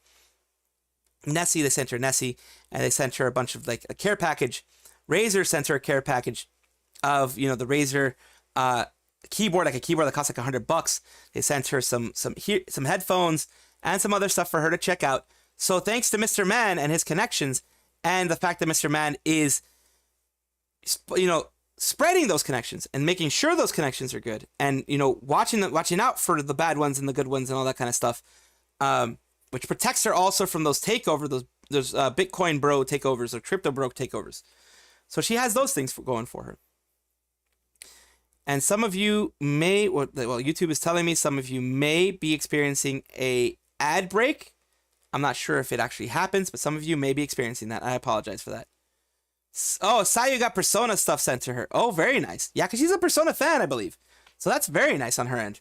Nessie, they sent her Nessie, and they sent her a bunch of like a care package. Razer sent her a care package of, the Razer keyboard, like a keyboard that costs like $100. They sent her some headphones and some other stuff for her to check out. So thanks to Mr. Man and his connections, and the fact that Mr. Man is, spreading those connections and making sure those connections are good, and watching out for the bad ones and the good ones and all that kind of stuff, which protects her also from those takeovers, those Bitcoin bro takeovers or crypto bro takeovers. So she has those things going for her. And some of you may, YouTube is telling me some of you may be experiencing a ad break I'm not sure if it actually happens, but some of you may be experiencing that. I apologize for that. Oh, Sayu got Persona stuff sent to her. Oh, very nice. Yeah, because she's a Persona fan, I believe. So that's very nice on her end.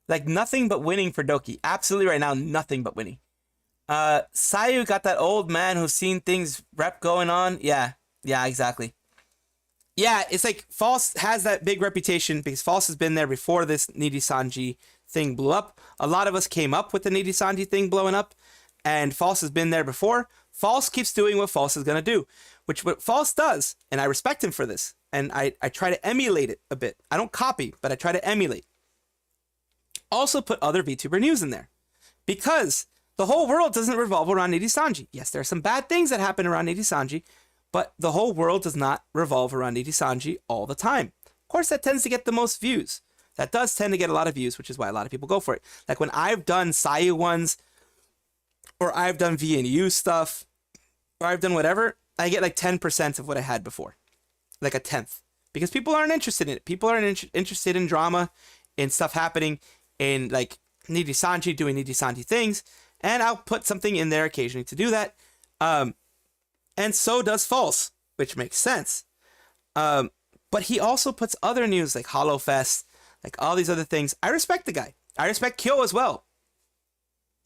Like, nothing but winning for Doki. Absolutely right now, nothing but winning. Sayu got that old man who's seen things rep going on. Yeah, exactly. Yeah, it's like False has that big reputation because False has been there before this Nijisanji thing blew up. A lot of us came up with the Nijisanji thing blowing up, and False has been there before. False keeps doing what False is going to do, which what False does, and I respect him for this, and I try to emulate it a bit. I don't copy, but I try to emulate. Also put other VTuber news in there, because the whole world doesn't revolve around Nijisanji. Yes, there are some bad things that happen around Nijisanji, but the whole world does not revolve around Nijisanji all the time. Of course, that tends to get the most views. That does tend to get a lot of views, which is why a lot of people go for it. Like when I've done Sayu ones, or I've done V&U stuff, or I've done whatever, I get like 10% of what I had before. Like a 10th. Because people aren't interested in it. People aren't interested in drama, in stuff happening, in like Nijisanji doing Nijisanji things. And I'll put something in there occasionally to do that. And so does False, which makes sense. But he also puts other news like HoloFest, like all these other things. I respect the guy. I respect Kyo as well.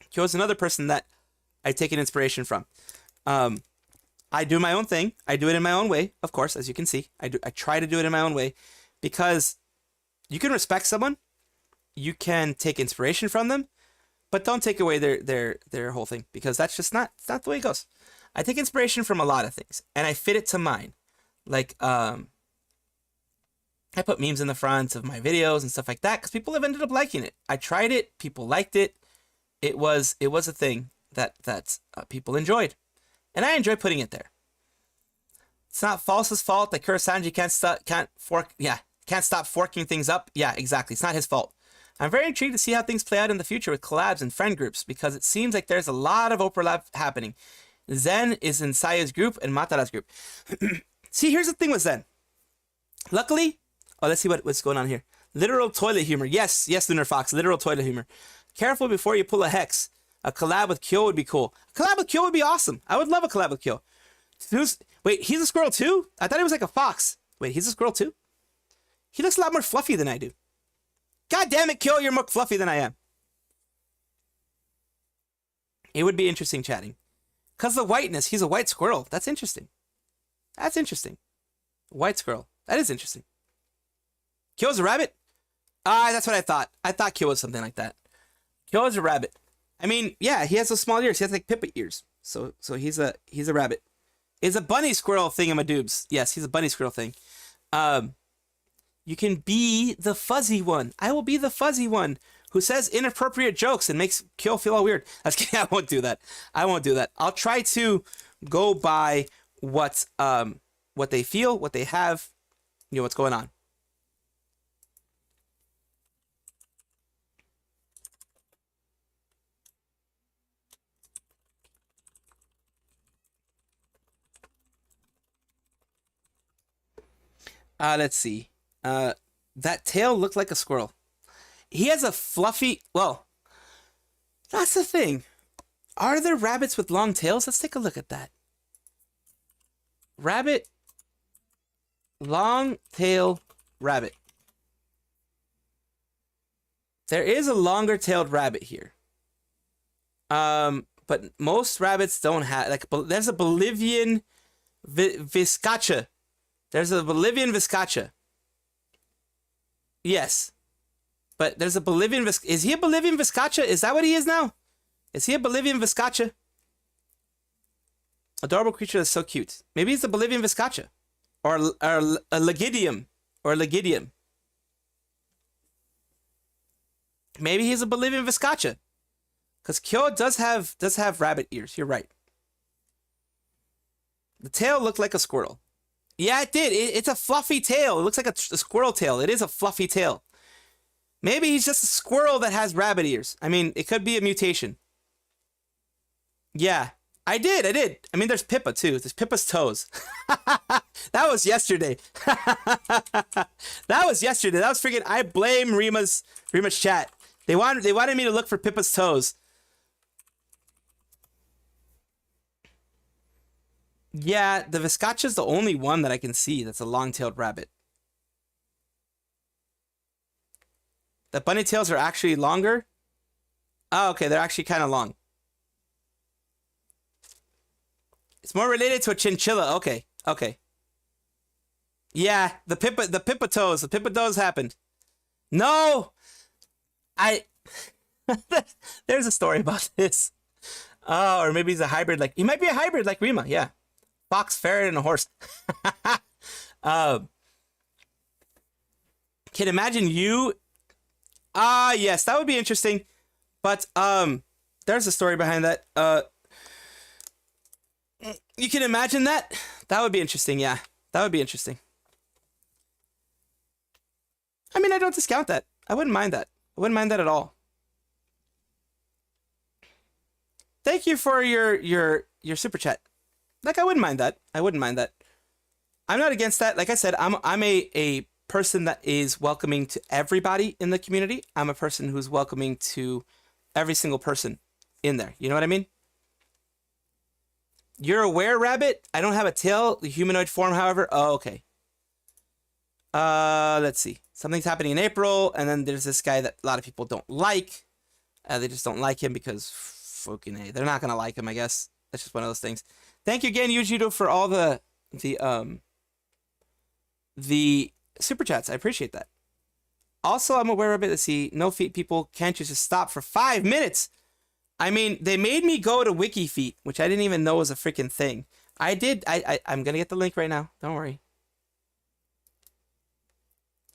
Kyo is another person that I take an inspiration from. I do my own thing. I do it in my own way, of course, as you can see. I try to do it in my own way because you can respect someone, you can take inspiration from them, but don't take away their whole thing because that's just not the way it goes. I take inspiration from a lot of things and I fit it to mine. Like I put memes in the front of my videos and stuff like that because people have ended up liking it. I tried it, people liked it. It was a thing that people enjoyed, and I enjoy putting it there. It's not False's fault that Kurosanji can't stop forking things up. Yeah, exactly. It's not his fault. I'm very intrigued to see how things play out in the future with collabs and friend groups because it seems like there's a lot of overlap happening. Zen is in Sayu's group and Matara's group. See, here's the thing with Zen. Luckily, let's see what's going on here. Literal toilet humor. Yes, Lunar Fox. Literal toilet humor. Careful before you pull a hex. A collab with Kyo would be cool. A collab with Kyo would be awesome. I would love a collab with Kyo. Wait, he's a squirrel too? I thought he was like a fox. Wait, he's a squirrel too? He looks a lot more fluffy than I do. God damn it, Kyo, you're more fluffy than I am. It would be interesting chatting. Because the whiteness, he's a white squirrel. That's interesting. That's interesting. White squirrel. That is interesting. Kyo's a rabbit? That's what I thought. I thought Kyo was something like that. Kyo is a rabbit. I mean, yeah, he has those small ears. He has like Pippa ears. So he's a rabbit. It's a bunny squirrel thingamadoobs. Yes, he's a bunny squirrel thing. You can be the fuzzy one. I will be the fuzzy one who says inappropriate jokes and makes Kyo feel all weird. I was kidding. I won't do that. I'll try to go by what they feel, what they have, what's going on. Let's see. That tail looked like a squirrel. He has a fluffy... Well, that's the thing. Are there rabbits with long tails? Let's take a look at that. Rabbit. Long tail rabbit. There is a longer tailed rabbit here. But most rabbits don't have... there's a Bolivian viscacha. There's a Bolivian viscacha. Yes. But there's a Bolivian Is he a Bolivian viscacha? Is that what he is now? Is he a Bolivian viscacha? Adorable creature that's so cute. Maybe he's a Bolivian viscacha. Or a legidium. Maybe he's a Bolivian viscacha. Because Kyo does have rabbit ears. You're right. The tail looked like a squirrel. Yeah, it did. It's a fluffy tail. It looks like a squirrel tail. It is a fluffy tail. Maybe he's just a squirrel that has rabbit ears. I mean, it could be a mutation. Yeah, I did. I mean, there's Pippa, too. There's Pippa's toes. That was yesterday. That was freaking... I blame Rima's chat. They wanted me to look for Pippa's toes. Yeah, the Viscacha's the only one that I can see that's a long-tailed rabbit. The bunny tails are actually longer. Oh, okay, they're actually kind of long. It's more related to a chinchilla. Okay, okay. Yeah, the pipitoes happened. No! There's a story about this. Oh, or maybe he's a hybrid he might be a hybrid like Rima, yeah. Fox, ferret, and a horse. Can imagine you... yes, that would be interesting. But, there's a story behind that. You can imagine that? That would be interesting, yeah. That would be interesting. I mean, I don't discount that. I wouldn't mind that. I wouldn't mind that at all. Thank you for your super chat. Like, I wouldn't mind that. I wouldn't mind that. I'm not against that. Like I said, I'm a person that is welcoming to everybody in the community. I'm a person who's welcoming to every single person in there. You know what I mean? You're a were-rabbit? I don't have a tail. The humanoid form, however. Oh, okay. Let's see. Something's happening in April, and then there's this guy that a lot of people don't like. They just don't like him because fucking hey, they're not gonna like him, I guess. That's just one of those things. Thank you again, Yujido, for all the super chats. I appreciate that. Also, I'm aware of it. Let's see. No feet people can't just stop for 5 minutes. I mean, they made me go to WikiFeet, which I didn't even know was a freaking thing. I did. I'm gonna get the link right now. Don't worry.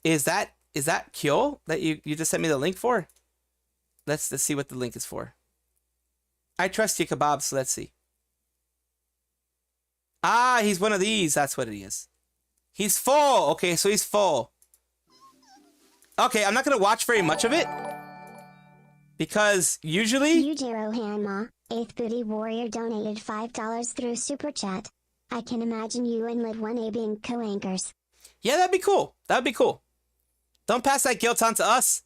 Is that Kyo that you just sent me the link for? Let's see what the link is for. I trust you, Kebab, so let's see. Ah, he's one of these. That's what it is. He's full. Okay, so he's full. Okay, I'm not gonna watch very much of it. Because usually... Yujiro Hanma, 8th Booty Warrior donated $5 through Super Chat. I can imagine you and Lid1A being co-anchors. Yeah, that'd be cool. That'd be cool. Don't pass that guilt on to us.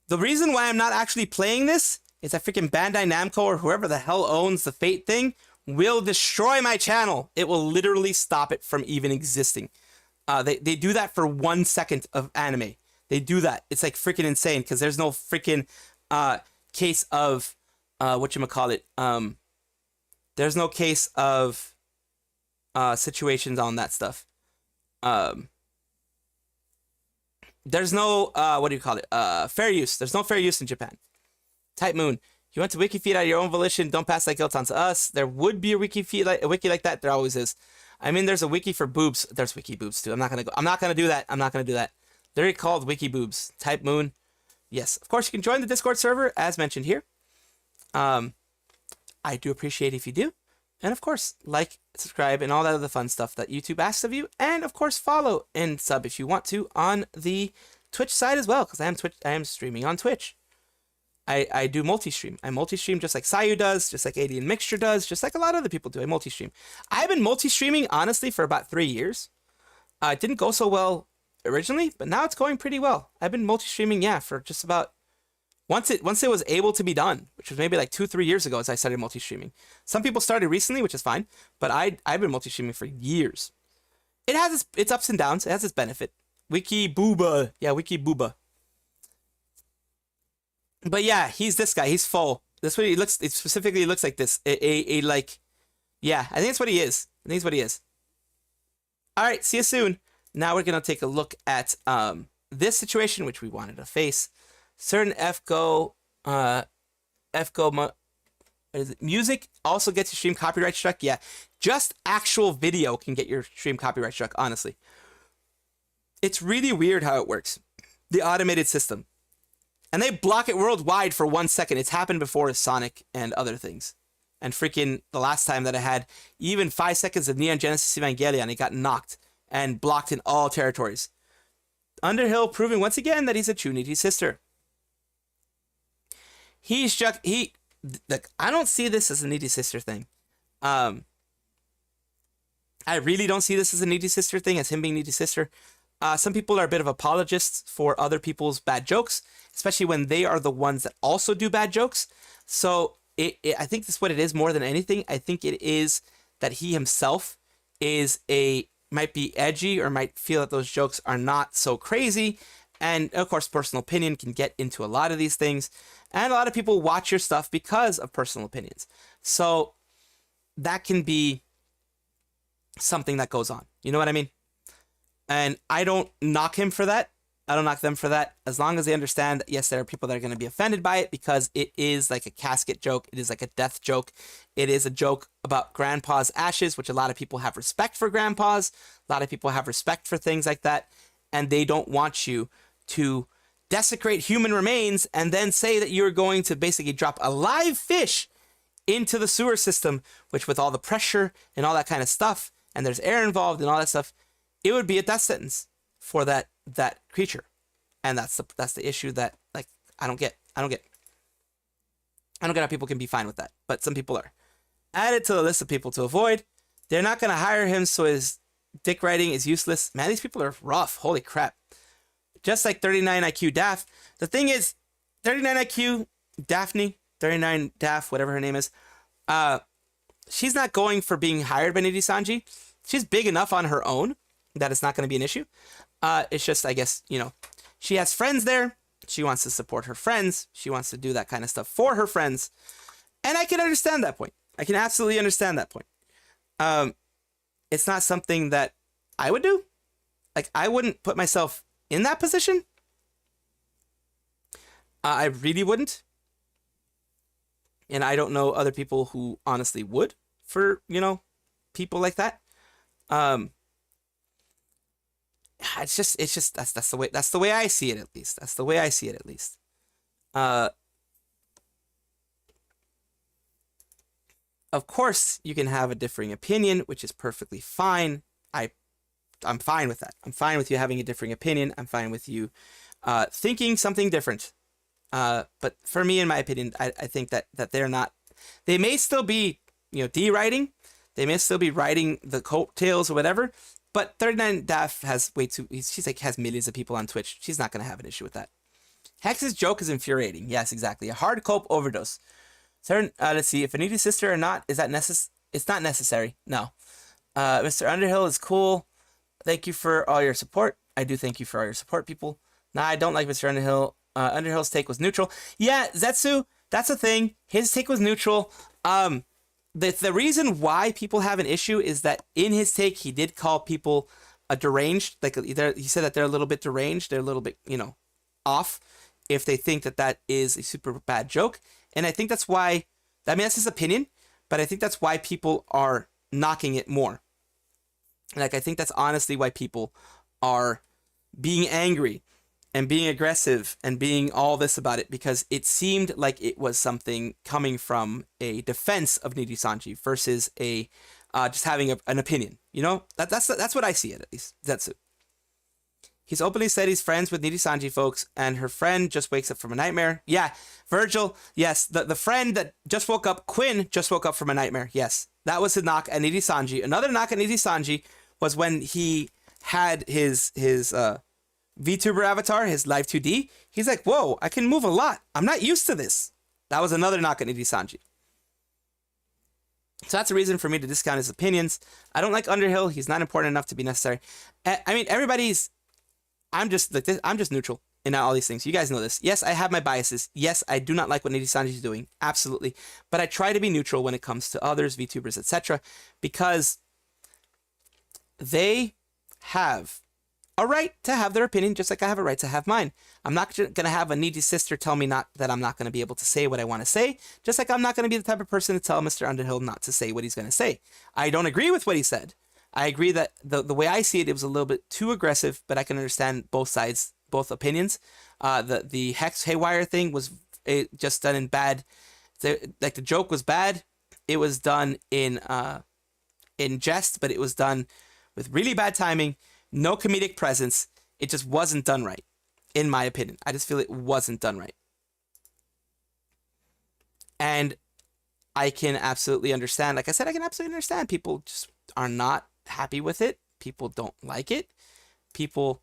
The reason why I'm not actually playing this is that freaking Bandai Namco or whoever the hell owns the Fate thing will destroy my channel. It will literally stop it from even existing. They do that for 1 second of anime. They do that. It's like freaking insane because there's no freaking case of whatchamacallit. There's no case of situations on that stuff. There's no fair use. There's no fair use in Japan. Type Moon. You went to WikiFeed out of your own volition. Don't pass that guilt on to us. There would be a wiki like that. There always is. I mean, there's a wiki for boobs. There's wiki boobs too. I'm not gonna do that. I'm not gonna do that. They're called wiki boobs. Type Moon. Yes, of course you can join the Discord server as mentioned here. I do appreciate if you do, and of course like, subscribe, and all that other fun stuff that YouTube asks of you, and of course follow and sub if you want to on the Twitch side as well, because I am streaming on Twitch. I do multi-stream. I multi-stream just like Sayu does, just like Alien Mixture does, just like a lot of other people do. I multi-stream. I've been multi-streaming, honestly, for about 3 years. It didn't go so well originally, but now it's going pretty well. I've been multi-streaming, yeah, for just about... Once it was able to be done, which was maybe like 2-3 years ago as I started multi-streaming. Some people started recently, which is fine, but I've been multi-streaming for years. It has its ups and downs. It has its benefit. Wiki Booba. Yeah, Wiki Booba. But yeah, he's this guy. He's full. That's what he looks. It specifically looks like this. Like, yeah. I think that's what he is. I think that's what he is. All right. See you soon. Now we're gonna take a look at this situation, which we wanted to face. Certain music also gets your stream copyright struck. Yeah, just actual video can get your stream copyright struck. Honestly, it's really weird how it works. The automated system. And they block it worldwide for 1 second. It's happened before with Sonic and other things. And freaking the last time that I had even 5 seconds of Neon Genesis Evangelion, it got knocked and blocked in all territories. Underhill proving once again that he's a true needy sister. Look, I don't see this as a needy sister thing. I really don't see this as a needy sister thing, as him being needy sister. Some people are a bit of apologists for other people's bad jokes, especially when they are the ones that also do bad jokes. So I think that's what it is more than anything. I think it is that he himself might be edgy or might feel that those jokes are not so crazy. And of course, personal opinion can get into a lot of these things. And a lot of people watch your stuff because of personal opinions. So that can be something that goes on. You know what I mean? And I don't knock him for that. I don't knock them for that. As long as they understand that, yes, there are people that are going to be offended by it because it is like a casket joke. It is like a death joke. It is a joke about grandpa's ashes, which a lot of people have respect for grandpas. A lot of people have respect for things like that. And they don't want you to desecrate human remains and then say that you're going to basically drop a live fish into the sewer system, which with all the pressure and all that kind of stuff, and there's air involved and all that stuff, it would be a death sentence for that creature. And that's the issue that, like, I don't get how people can be fine with that, but some people are. Added to the list of people to avoid. They're not going to hire him, so his dick writing is useless. Man, these people are rough. Holy crap. Just like 39 IQ Daff. The thing is, 39 IQ Daphne, 39 Daff, whatever her name is, she's not going for being hired by Nijisanji. She's big enough on her own that it's not going to be an issue. It's just, I guess, you know, she has friends there. She wants to support her friends. She wants to do that kind of stuff for her friends. And I can understand that point. I can absolutely understand that point. It's not something that I would do. Like, I wouldn't put myself in that position. I really wouldn't. And I don't know other people who honestly would for, you know, people like that. It's just that's the way I see it, at least. That's the way I see it, at least. Of course, you can have a differing opinion, which is perfectly fine. I'm fine with that. I'm fine with you having a differing opinion. I'm fine with you thinking something different. But for me, in my opinion, I think that they're not. They may still be, you know, de-writing. They may still be writing the coattails or whatever. But 39 Daff has way too. She's like has millions of people on Twitch. She's not gonna have an issue with that. Hex's joke is infuriating. Yes, exactly. A hard cope overdose. So, let's see if I need a sister or not. Is that necessary? It's not necessary. No. Mr. Underhill is cool. Thank you for all your support. I do thank you for all your support, people. Nah, I don't like Mr. Underhill. Underhill's take was neutral. Yeah, Zetsu, that's a thing. His take was neutral. The reason why people have an issue is that in his take, he did call people deranged. Like, he said that they're a little bit deranged. They're a little bit, you know, off if they think that that is a super bad joke. And I think that's why, I mean, that's his opinion, but I think that's why people are knocking it more. Like, I think that's honestly why people are being angry and being aggressive and being all this about it, because it seemed like it was something coming from a defense of Nijisanji versus a just having an opinion. You know, that's what I see it, at least. That's it. He's openly said he's friends with Nijisanji folks, and her friend just wakes up from a nightmare. Yeah, Virgil, yes, the friend that just woke up, Quinn, just woke up from a nightmare. Yes, that was his knock at Nijisanji. Another knock at Nijisanji was when he had his VTuber avatar, his live 2D. He's like, whoa, I can move a lot. I'm not used to this. That was another knock at Nijisanji. So that's a reason for me to discount his opinions. I don't like Underhill. He's not important enough to be necessary. I mean, I'm just like this. I'm just neutral in all these things. You guys know this. Yes, I have my biases. Yes, I do not like what Nijisanji is doing. Absolutely. But I try to be neutral when it comes to others, VTubers, etc. Because they have a right to have their opinion, just like I have a right to have mine. I'm not going to have a Niji sister tell me that I'm not going to be able to say what I want to say, just like I'm not going to be the type of person to tell Mr. Underhill not to say what he's going to say. I don't agree with what he said. I agree that the way I see it, it was a little bit too aggressive, but I can understand both sides, both opinions. The Hex Haywire thing was just done in bad. Like, the joke was bad. It was done in jest, but it was done with really bad timing, no comedic presence. It just wasn't done right, in my opinion. I just feel it wasn't done right. And I can absolutely understand, like I said, I can absolutely understand people just are not happy with it. People don't like it. People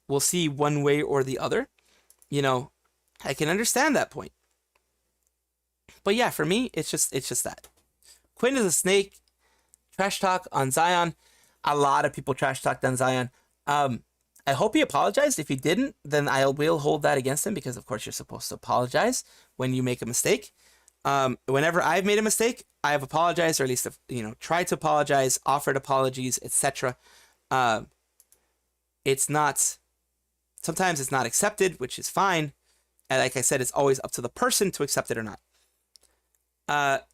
will see one way or the other. You know, I can understand that point. But yeah, for me, it's just that. Quinn is a snake. Trash talk on Zaion. A lot of people trash talked on Zaion. I hope he apologized. If he didn't, then I will hold that against him because, of course, you're supposed to apologize when you make a mistake. Whenever I've made a mistake, I have apologized, or at least, tried to apologize, offered apologies, etc. Sometimes it's not accepted, which is fine. And like I said, it's always up to the person to accept it or not.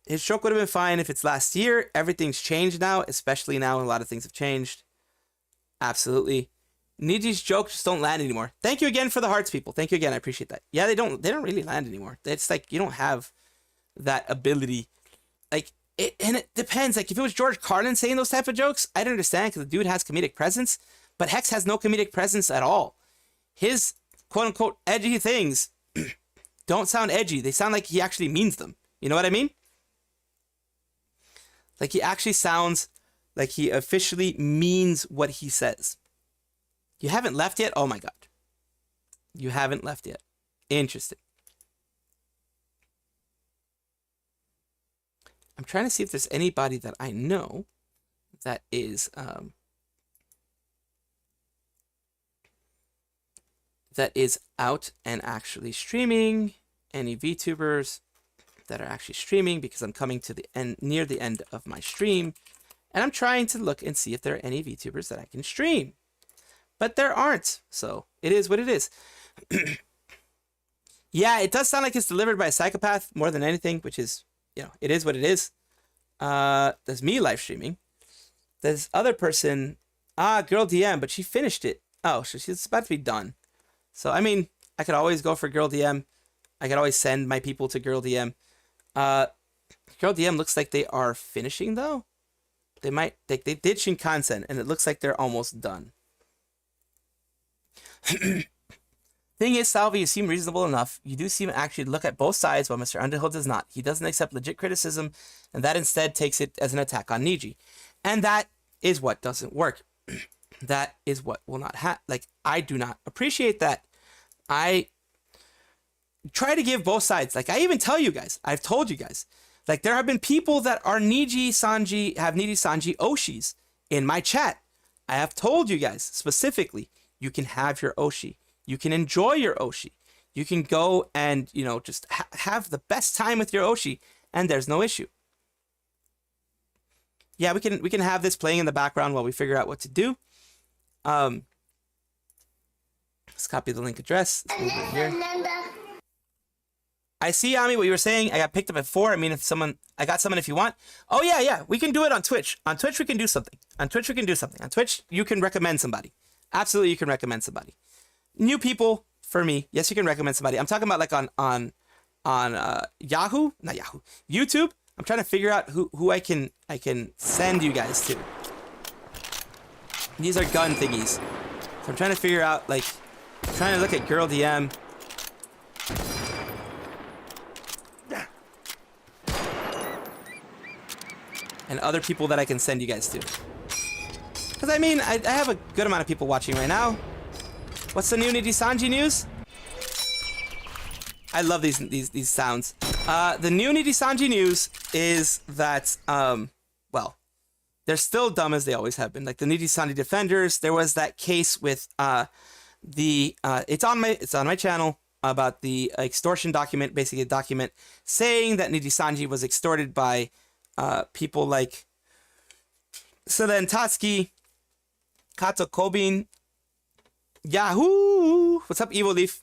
His joke would have been fine if it's last year. Everything's changed now, especially now. A lot of things have changed. Absolutely. Niji's jokes just don't land anymore. Thank you again for the hearts, people. Thank you again. I appreciate that. Yeah, they don't really land anymore. It's like you don't have that ability. Like and it depends. Like if it was George Carlin saying those type of jokes, I'd understand because the dude has comedic presence. But Hex has no comedic presence at all. His quote unquote edgy things don't sound edgy. They sound like he actually means them. You know what I mean? Like he actually sounds like he officially means what he says. You haven't left yet? Oh my god. You haven't left yet. Interesting. I'm trying to see if there's anybody that I know that is out and actually streaming. Any VTubers that are actually streaming, because I'm coming to the end, near the end of my stream, and I'm trying to look and see if there are any VTubers that I can stream. But there aren't, so it is what it is. Yeah, it does sound like it's delivered by a psychopath more than anything, which is, it is what it is. There's me live streaming. There's other person, girl DM, but she finished it. Oh, so she's about to be done. So, I mean, I could always go for girl DM. I could always send my people to girl DM. Girl DM looks like they are finishing, though. They did Shinkansen, and it looks like they're almost done. Thing is, Salvi, you seem reasonable enough. You do seem actually to look at both sides, while Mr. Underhill does not. He doesn't accept legit criticism, and that instead takes it as an attack on Niji. And that is what doesn't work. That is what will not happen. Like, I do not appreciate that. I try to give both sides. Like, I even tell you guys, I've told you guys, like, there have been people that are Nijisanji, have Nijisanji Oshis in my chat. I have told you guys specifically, you can have your Oshi. You can enjoy your Oshi. You can go and, just have the best time with your Oshi, and there's no issue. Yeah, we can have this playing in the background while we figure out what to do. Let's copy the link address. Let's move it here. I see, Ami, what you were saying. I got picked up at 4. I mean, I got someone if you want. Oh, yeah. We can do it on Twitch. On Twitch, we can do something. On Twitch, you can recommend somebody. Absolutely, you can recommend somebody. New people, for me, yes, you can recommend somebody. I'm talking about like on Yahoo, not Yahoo, YouTube. I'm trying to figure out who I can send you guys to. These are gun thingies. So I'm trying to figure out, like, I'm trying to look at girl DM. And other people that I can send you guys to. Because, I mean, I have a good amount of people watching right now. What's the new Nijisanji news? I love these sounds. The new Nijisanji news is that, well, they're still dumb as they always have been. Like the Nijisanji defenders, there was that case with it's on my channel about the extortion document, basically a document saying that Nijisanji was extorted by people like Selen Tatsuki, Kato Kobin, Yahoo! What's up, Evil Leaf?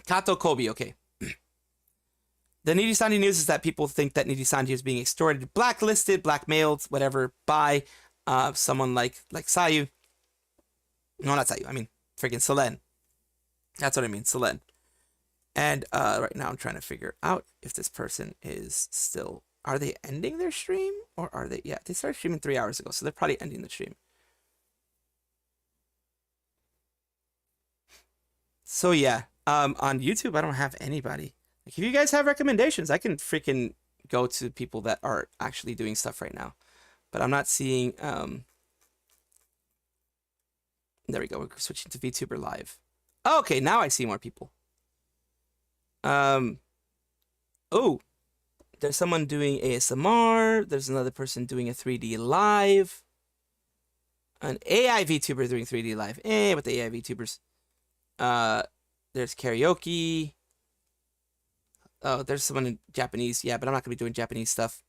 Kato Kobe, okay. The Nijisanji news is that people think that Nijisanji is being extorted, blacklisted, blackmailed, whatever, by someone like Sayu. No, not Sayu. I mean, freaking Selen. That's what I mean, Selen. And right now I'm trying to figure out if this person is still... Are they ending their stream? Or are they... Yeah, they started streaming 3 hours ago, so they're probably ending the stream. So yeah, on YouTube, I don't have anybody. Like, if you guys have recommendations, I can freaking go to people that are actually doing stuff right now. But I'm not seeing... There we go, we're switching to VTuber Live. Okay, now I see more people. Oh, there's someone doing ASMR. There's another person doing a 3D live. An AI VTuber doing 3D live. With the AI VTubers. There's karaoke. Oh, there's someone in Japanese. Yeah, but I'm not going to be doing Japanese stuff.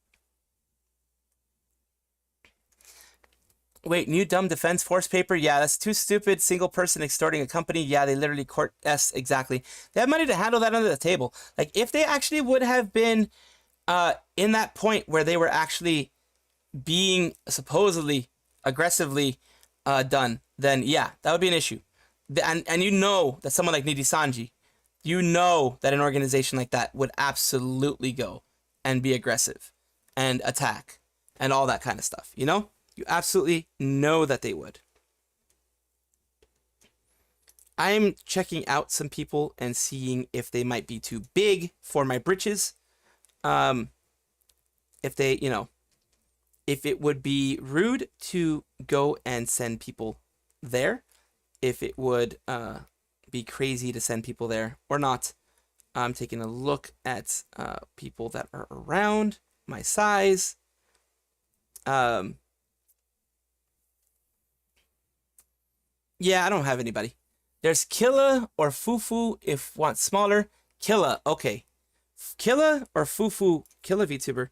Wait, new dumb defense force paper? Yeah, that's too stupid. Single person extorting a company. Yeah, they literally court S exactly. They have money to handle that under the table. Like, if they actually would have been in that point where they were actually being supposedly aggressively done, then yeah, that would be an issue. And you know that someone like Nijisanji, you know that an organization like that would absolutely go and be aggressive and attack and all that kind of stuff, you know? You absolutely know that they would. I'm checking out some people and seeing if they might be too big for my britches. If they, you know, if it would be rude to go and send people there, if it would be crazy to send people there or not. I'm taking a look at people that are around my size. Yeah, I don't have anybody. There's Killa or Fufu if want smaller. Killa, okay. Killa or Fufu, Killa VTuber.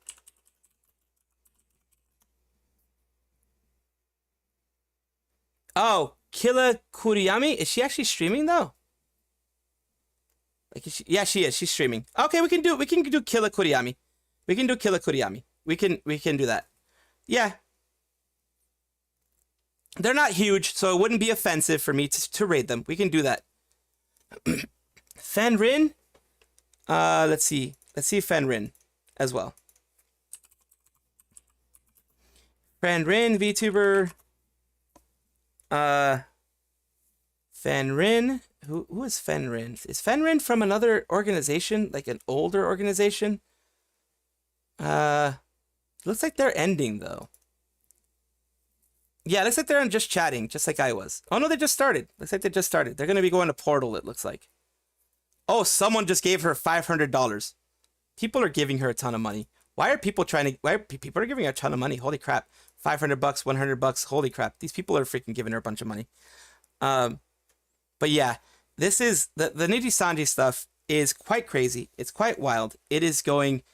Oh, Killa Kuriyami? Is she actually streaming though? Like, yeah, she is. She's streaming. Okay, we can do Killa Kuriyami. We can do Killa Kuriyami. We can do that. Yeah. They're not huge, so it wouldn't be offensive for me to raid them. We can do that. Fenrin? Let's see. Let's see Fenrin as well. Fenrin, VTuber. Fenrin? Who is Fenrin? Is Fenrin from another organization? Like an older organization? Looks like they're ending, though. Yeah, looks like they're on just chatting, just like I was. Oh, no, they just started. Looks like they just started. They're going to be going to Portal, it looks like. Oh, someone just gave her $500. People are giving her a ton of money. Why are people people are giving her a ton of money? Holy crap. $500, $100. Holy crap. These people are freaking giving her a bunch of money. But yeah, this is, the Nijisanji stuff is quite crazy. It's quite wild. It is going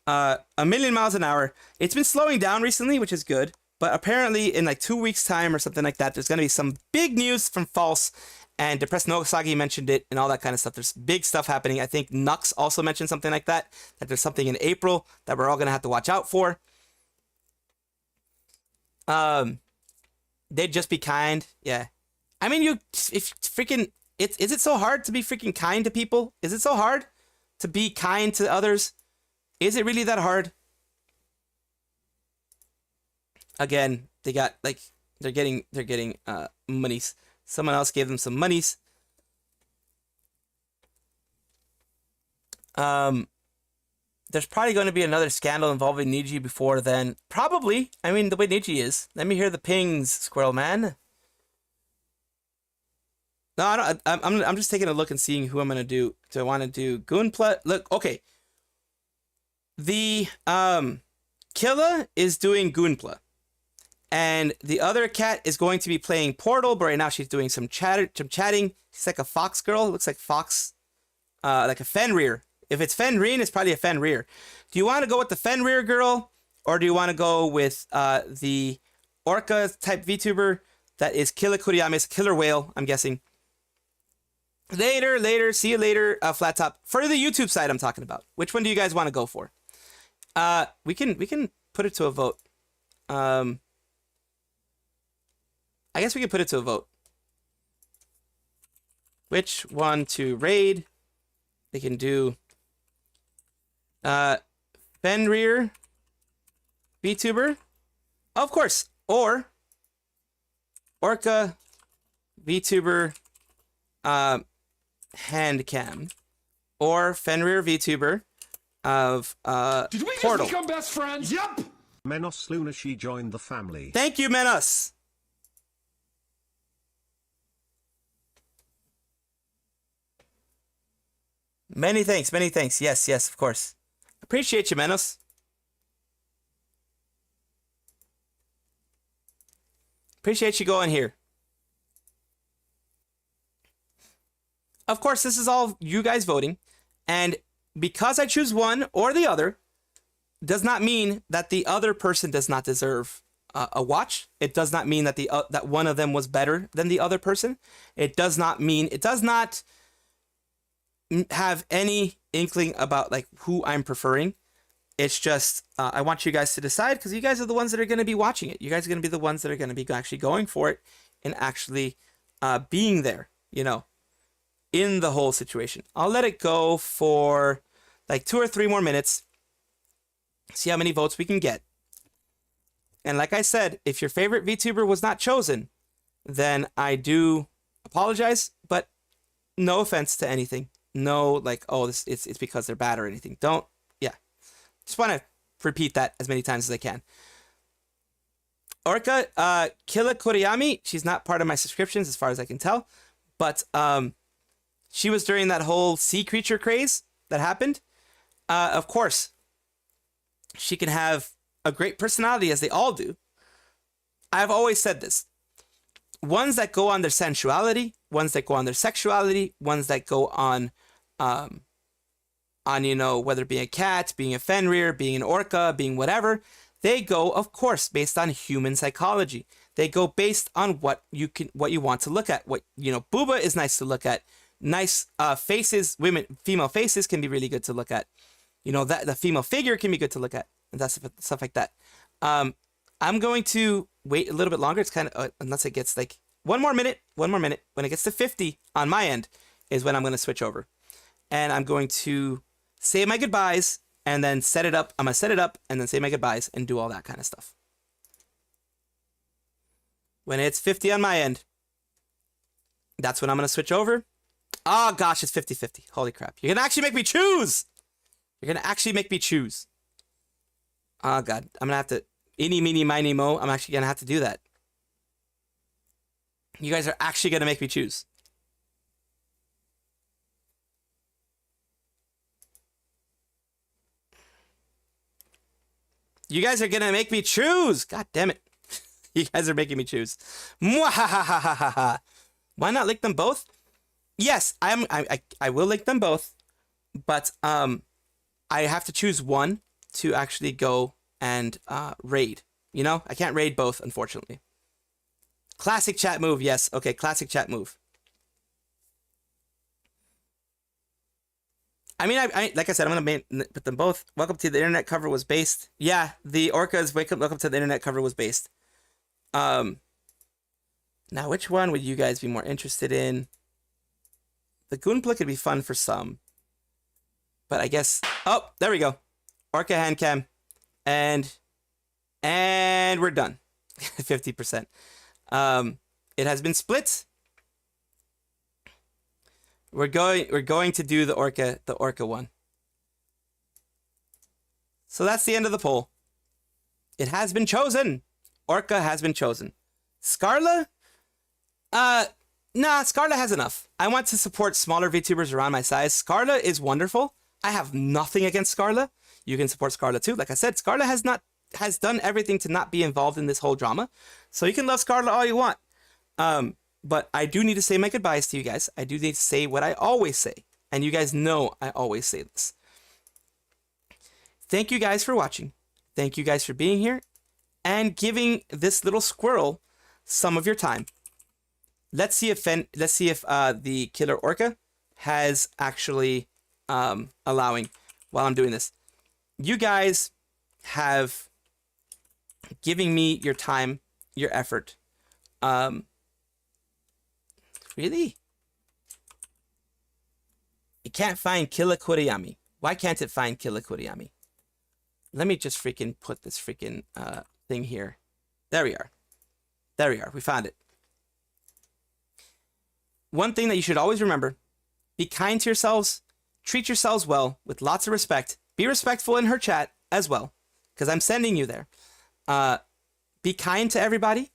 1,000,000 miles an hour. It's been slowing down recently, which is good. But apparently in like 2 weeks time or something like that, there's going to be some big news from False, and Depressed Nogasagi mentioned it and all that kind of stuff. There's big stuff happening. I think Nux also mentioned something like that there's something in April that we're all going to have to watch out for. They'd just be kind. Yeah. I mean, is it so hard to be freaking kind to people? Is it so hard to be kind to others? Is it really that hard? Again, they got like they're getting monies. Someone else gave them some monies. There's probably going to be another scandal involving Niji before then. Probably. I mean, the way Niji is. Let me hear the pings, Squirrel Man. No, I don't. I'm just taking a look and seeing who I'm gonna do. Do I want to do Goonpla? Look, okay. The Killa is doing Goonpla. And the other cat is going to be playing Portal, but right now she's doing some chatting. She's like a fox girl. It looks like fox, like a Fenrir. If it's Fenrir, it's probably a Fenrir. Do you want to go with the Fenrir girl, or do you want to go with the Orca type VTuber that is Killa Kuriyama? It's a killer whale, I'm guessing. Later. See you later, Flat Top. For the YouTube side, I'm talking about. Which one do you guys want to go for? We can put it to a vote. I guess we can put it to a vote. Which one to raid? They can do Fenrir VTuber, of course, or Orca VTuber Handcam, or Fenrir VTuber of Did we Portal. just become best friends? Yup! Menos Luna, she joined the family. Thank you, Menos. Many thanks. Yes, of course. Appreciate you, Menos. Appreciate you going here. Of course, this is all you guys voting. And because I choose one or the other, does not mean that the other person does not deserve a watch. It does not mean that that one of them was better than the other person. It does not have any inkling about like who I'm preferring. It's just I want you guys to decide, because you guys are the ones that are going to be watching it. You guys are going to be the ones that are going to be actually going for it and actually being there, you know, in the whole situation. I'll let it go for like 2 or 3 more minutes. See how many votes we can get. And like I said, if your favorite VTuber was not chosen, then I do apologize, but no offense to anything. No, like, oh, it's because they're bad or anything. Don't, yeah. Just want to repeat that as many times as I can. Orca, Killa Kuriyami, she's not part of my subscriptions as far as I can tell, but she was during that whole sea creature craze that happened. Of course, she can have a great personality, as they all do. I've always said this. Ones that go on their sensuality, ones that go on their sexuality, ones that go on, you know, whether it being a cat, being a Fenrir, being an orca, being whatever, they go, of course, based on human psychology. They go based on what you want to look at. What, you know, booba is nice to look at. Nice faces, female faces can be really good to look at. You know, that the female figure can be good to look at, and that's stuff like that. I'm going to wait a little bit longer. It's kind of unless it gets like one more minute. When it gets to 50 on my end is when I'm going to switch over, and I'm going to say my goodbyes and then set it up. I'm gonna set it up and then say my goodbyes and do all that kind of stuff. When it's 50 on my end, that's when I'm going to switch over. Oh gosh, it's 50-50. Holy crap. You're going to actually make me choose. You're going to actually make me choose. Oh god, I'm going to have to eeny, meeny, miny, mo. I'm actually going to have to do that. You guys are actually going to make me choose. You guys are going to make me choose. God damn it. You guys are making me choose. Mwahahahaha. Why not link them both? Yes, I will link them both, but I have to choose one to actually go and raid. You know, I can't raid both, unfortunately. Classic chat move, yes. Okay, classic chat move. I mean, I like I said, I'm gonna put them both. Welcome to the internet cover was based. Yeah, the orcas. Welcome to the internet cover was based. Now, which one would you guys be more interested in? The Goonpla could be fun for some, but I guess. Oh, there we go. Orca hand cam, and we're done. 50%. It has been split. We're going to do the orca one. So that's the end of the poll. It has been chosen. Orca has been chosen. Scarla? Nah, Scarla has enough. I want to support smaller VTubers around my size. Scarla is wonderful. I have nothing against Scarla. You can support Scarla too. Like I said, Scarla has done everything to not be involved in this whole drama. So you can love Scarla all you want. But I do need to say my goodbyes to you guys. I do need to say what I always say. And you guys know I always say this. Thank you guys for watching. Thank you guys for being here and giving this little squirrel some of your time. Let's see if the killer orca has actually allowing while I'm doing this. You guys have given me your time, your effort. Really? It can't find Killa Kuriyami. Why can't it find Killa Kuriyami? Let me just freaking put this freaking thing here. There we are. There we are. We found it. One thing that you should always remember, be kind to yourselves, treat yourselves well with lots of respect. Be respectful in her chat as well, because I'm sending you there. Be kind to everybody.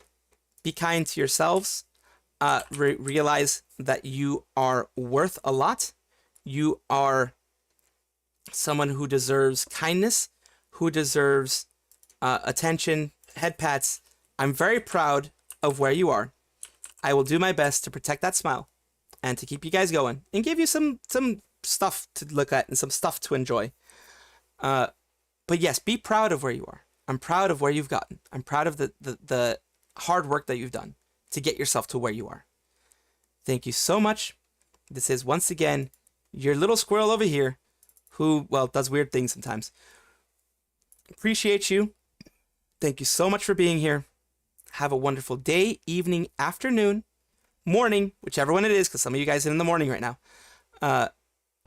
Be kind to yourselves. Realize that you are worth a lot. You are someone who deserves kindness, who deserves attention, head pats. I'm very proud of where you are. I will do my best to protect that smile and to keep you guys going and give you some stuff to look at and some stuff to enjoy. But yes, be proud of where you are. I'm proud of where you've gotten. I'm proud of the hard work that you've done to get yourself to where you are. Thank you so much. This is once again your little squirrel over here who, well, does weird things sometimes. Appreciate you. Thank you so much for being here. Have a wonderful day, evening, afternoon, morning, whichever one it is, because some of you guys are in the morning right now.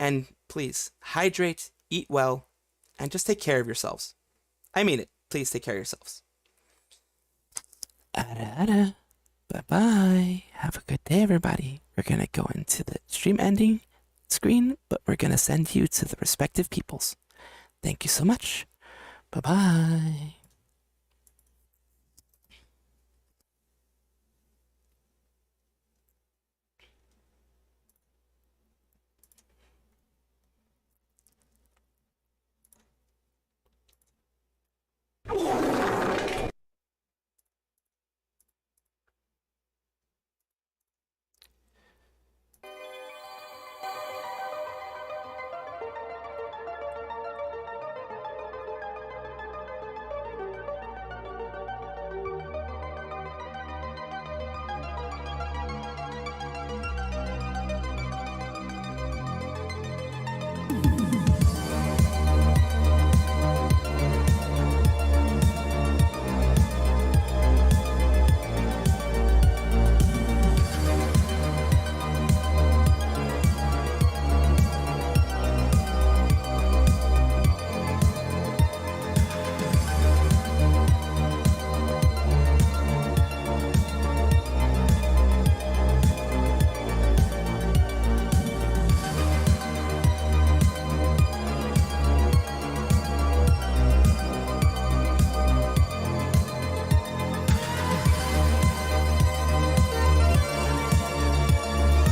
And please, hydrate, eat well, and just take care of yourselves. I mean it. Please take care of yourselves. Bye-bye. Have a good day, everybody. We're going to go into the stream ending screen, but we're going to send you to the respective peoples. Thank you so much. Bye-bye.